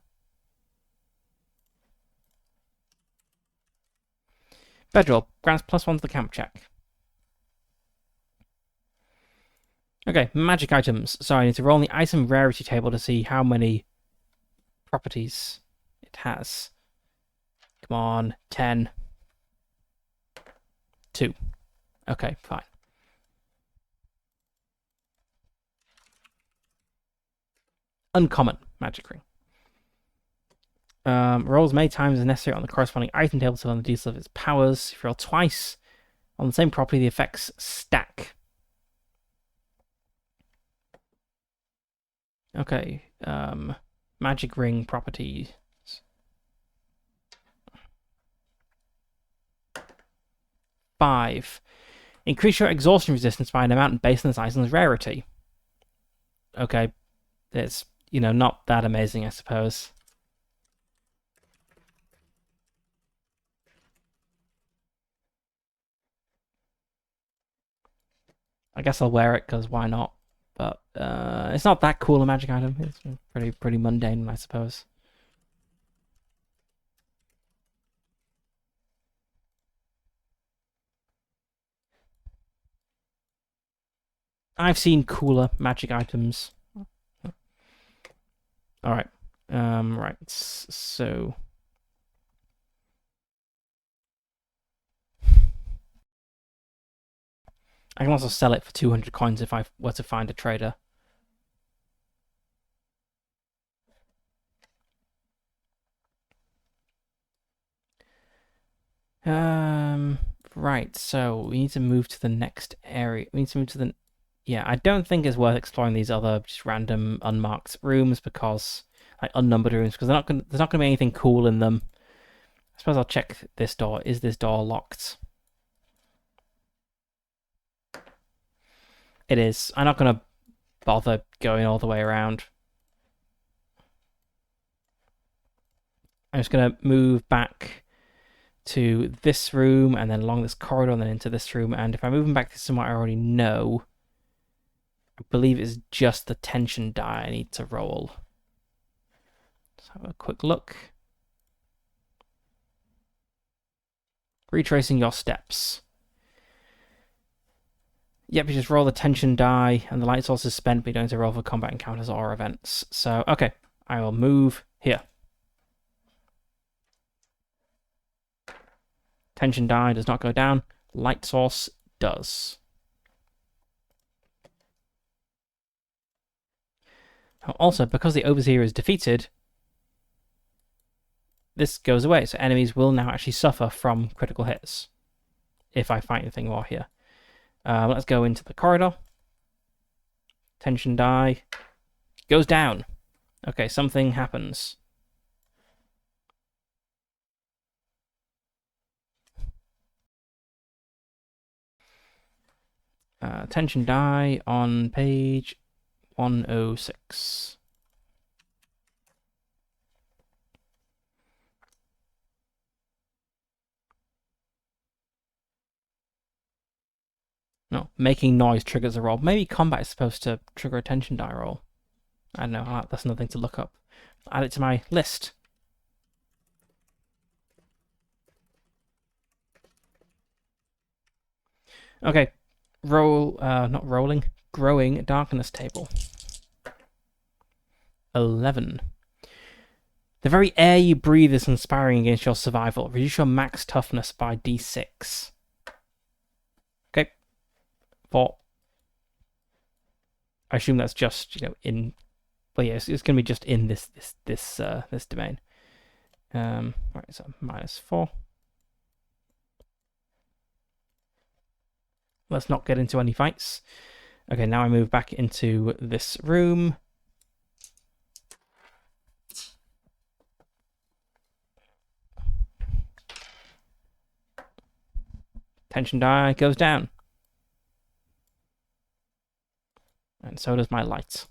Bedroll grants +1 to the camp check. Okay, magic items. So I need to roll on the item rarity table to see how many properties it has. Come on, 10. 2. Okay, fine. Uncommon magic ring. Rolls many times as necessary on the corresponding item table to learn the details of its powers. If you roll twice on the same property, the effects stack. Okay, magic ring properties. Five. Increase your exhaustion resistance by an amount based on this item's rarity. Okay, it's, not that amazing, I suppose. I guess I'll wear it, because why not? But it's not that cool a magic item. It's pretty mundane, I suppose. I've seen cooler magic items. Alright. Right, so... I can also sell it for 200 coins if I were to find a trader. Right, so we need to move to the next area. We need to move to the... Yeah, I don't think it's worth exploring these other just random unmarked rooms because... Like, unnumbered rooms, because there's not gonna be anything cool in them. I suppose I'll check this door. Is this door locked? It is. I'm not gonna bother going all the way around. I'm just gonna move back to this room and then along this corridor and then into this room. And if I move them back to somewhere I already know, I believe it's just the tension die I need to roll. Let's have a quick look. Retracing your steps. Yep, you just roll the tension die and the light source is spent, but you don't need to roll for combat encounters or events. So, okay, I will move here. Tension die does not go down. Light source does. Also, because the Overseer is defeated, this goes away. So enemies will now actually suffer from critical hits if I fight anything more here. Let's go into the corridor. Tension die goes down. Okay, something happens. Tension die on page 106. No, making noise triggers a roll. Maybe combat is supposed to trigger a tension die roll. I don't know. That's another thing to look up. Add it to my list. Okay, not rolling, growing darkness table. 11. The very air you breathe is inspiring against your survival. Reduce your max toughness by d6. Okay. 4. I assume that's just, in... Well, yeah, it's going to be just in this domain. Right, so -4. Let's not get into any fights. Okay, now I move back into this room. Tension die goes down. And so does my light.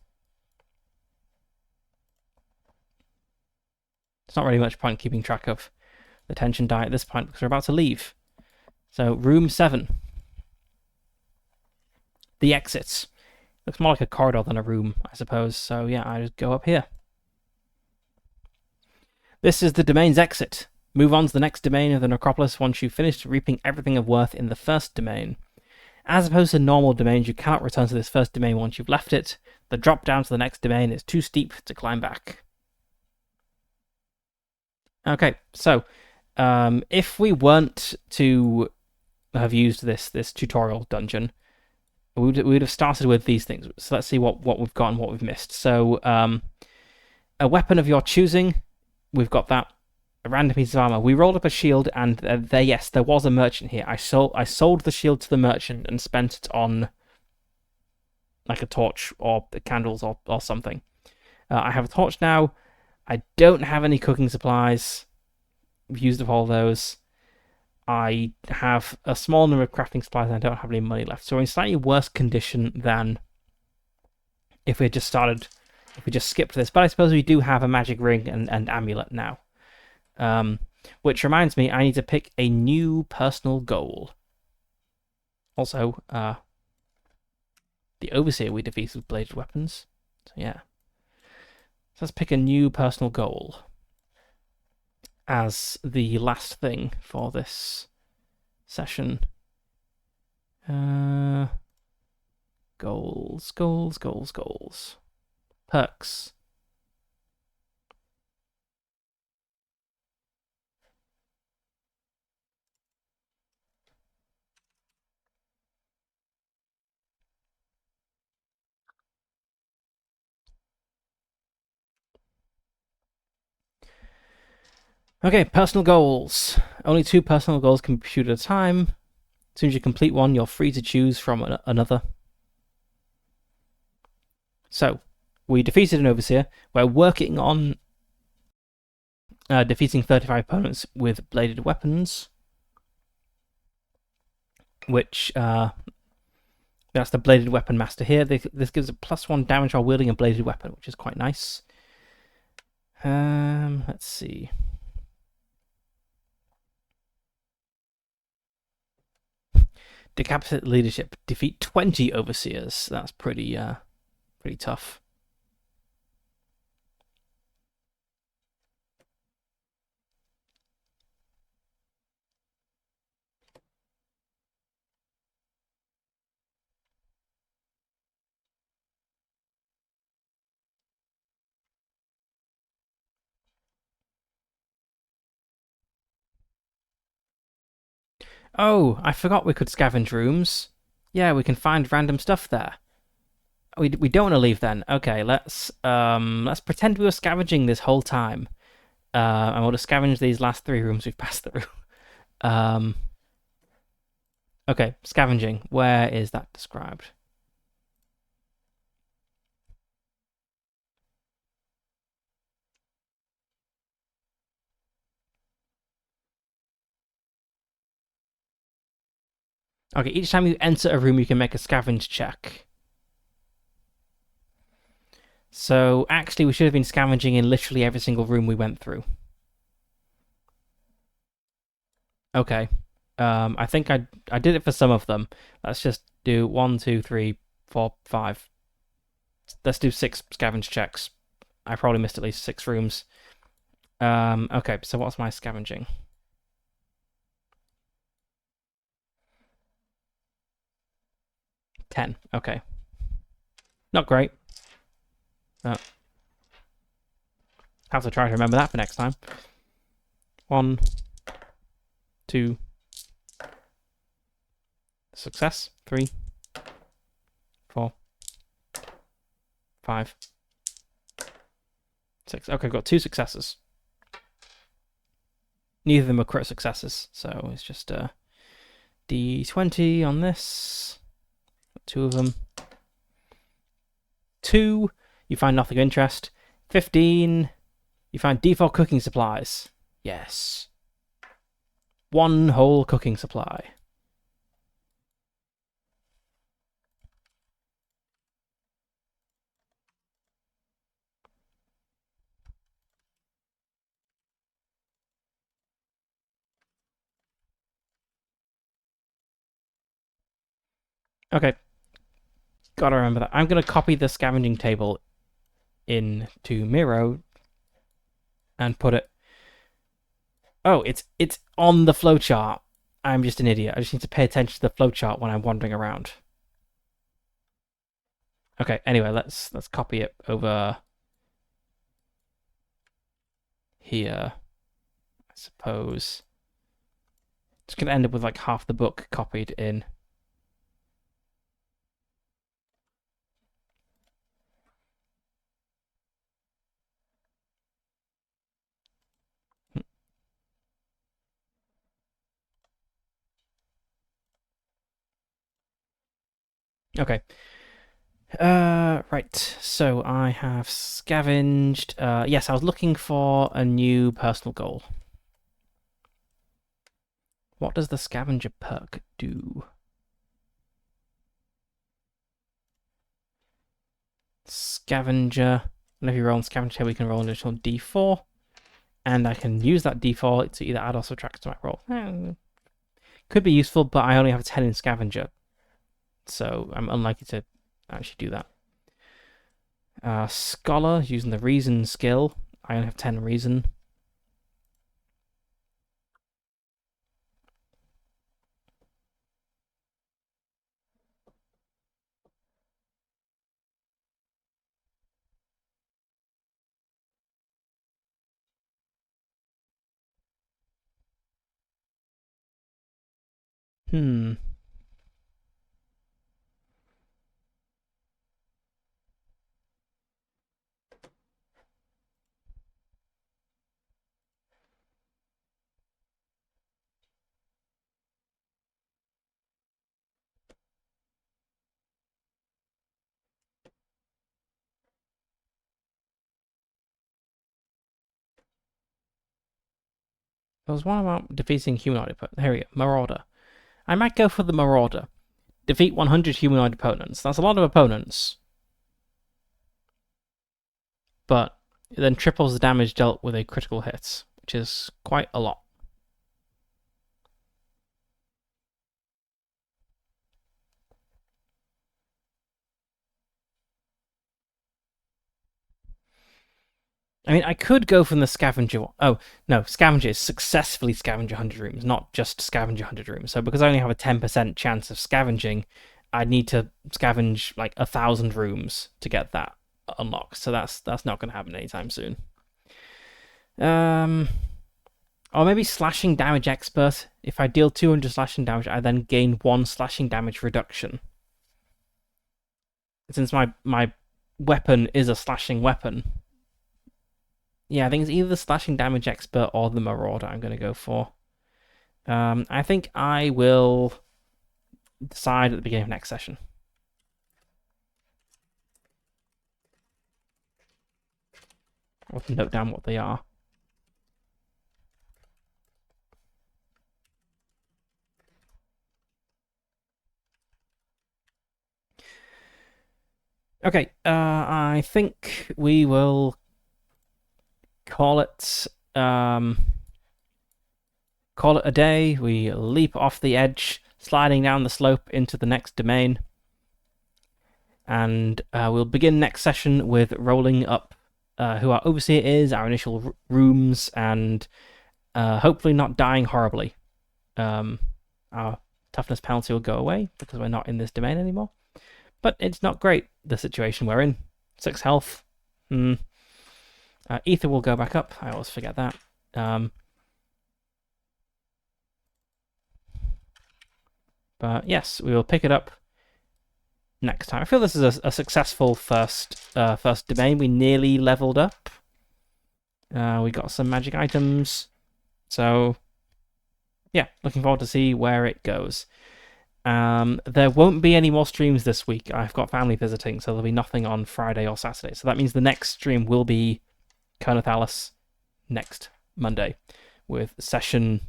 It's not really much point keeping track of the tension die at this point because we're about to leave. So, room 7. the exits. Looks more like a corridor than a room, I suppose. So yeah, I just go up here. This is the domain's exit. Move on to the next domain of the necropolis once you've finished reaping everything of worth in the first domain. As opposed to normal domains, you cannot return to this first domain once you've left it. The drop down to the next domain is too steep to climb back. Okay, so if we weren't to have used this tutorial dungeon, we would have started with these things. So let's see what we've got and what we've missed. So a weapon of your choosing, we've got that. A random piece of armor. We rolled up a shield, and there was a merchant here. I sold the shield to the merchant and spent it on like a torch or candles or something. I have a torch now. I don't have any cooking supplies. I've used up all those. I have a small number of crafting supplies, and I don't have any money left. So we're in slightly worse condition than if we had just started. If we just skipped this, but I suppose we do have a magic ring and amulet now. Which reminds me, I need to pick a new personal goal. Also, the Overseer we defeated with bladed weapons. So yeah. So let's pick a new personal goal as the last thing for this session. Goals. Perks. Okay, personal goals. Only 2 personal goals can be computed at a time. As soon as you complete one, you're free to choose from another. So, we defeated an Overseer. We're working on defeating 35 opponents with bladed weapons. Which, that's the bladed weapon master here. This gives a +1 damage while wielding a bladed weapon, which is quite nice. Let's see. Decapitate leadership. Defeat 20 overseers. That's pretty tough. Oh, I forgot we could scavenge rooms. Yeah, we can find random stuff there. We don't want to leave then. Okay, let's pretend we were scavenging this whole time. And we'll just scavenge these last 3 rooms we've passed through. Okay, scavenging. Where is that described? Okay, each time you enter a room, you can make a scavenge check. So, actually, we should have been scavenging in literally every single room we went through. Okay. I think I did it for some of them. Let's just do 1, 2, 3, 4, 5. Let's do 6 scavenge checks. I probably missed at least 6 rooms. Okay, so what's my scavenging? 10. Okay. Not great. Have to try to remember that for next time. 1, 2. Success. 3, 4, 5, 6. Okay, I've got 2 successes. Neither of them are crit successes, so it's just a D20 on this. 2 of them. 2, you find nothing of interest. 15, you find default cooking supplies. Yes. 1 whole cooking supply. Okay. Gotta remember that. I'm gonna copy the scavenging table into Miro and put it. Oh, it's on the flowchart. I'm just an idiot. I just need to pay attention to the flowchart when I'm wandering around. Okay. Anyway, let's copy it over here. I suppose. It's gonna end up with like half the book copied in. Okay. Right. So I have scavenged. Yes, I was looking for a new personal goal. What does the scavenger perk do? Scavenger. Whenever you roll on scavenger table, we can roll an additional d4. And I can use that d4 to either add or subtract to my roll. Could be useful, but I only have a 10 in scavenger. So I'm unlikely to actually do that. Scholar, using the reason skill. I only have 10 reason. Hmm. There was one about defeating humanoid opponents. Here we go. Marauder. I might go for the Marauder. Defeat 100 humanoid opponents. That's a lot of opponents. But it then triples the damage dealt with a critical hit, which is quite a lot. I mean, I could go from the scavenger. Oh, no, scavenger is successfully scavenge 100 rooms, not just scavenge 100 rooms. So because I only have a 10% chance of scavenging, I'd need to scavenge like 1,000 rooms to get that unlocked. So that's not going to happen anytime soon. Or maybe slashing damage expert. If I deal 200 slashing damage, I then gain 1 slashing damage reduction. Since my weapon is a slashing weapon. Yeah, I think it's either the slashing damage expert or the marauder I'm going to go for. I think I will decide at the beginning of next session. I'll note down what they are. Okay, I think we will call it a day. We leap off the edge, sliding down the slope into the next domain. And we'll begin next session with rolling up who our overseer is, our initial rooms, and hopefully not dying horribly. Our toughness penalty will go away because we're not in this domain anymore. But it's not great, the situation we're in. 6 health. Ether will go back up. I always forget that. But yes, we will pick it up next time. I feel this is a successful first domain. We nearly leveled up. We got some magic items. So, yeah, looking forward to see where it goes. There won't be any more streams this week. I've got family visiting, so there'll be nothing on Friday or Saturday. So that means the next stream will be Ker Nethalas next Monday with session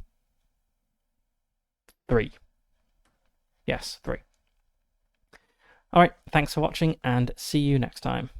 3. Yes, 3. Alright, thanks for watching and see you next time.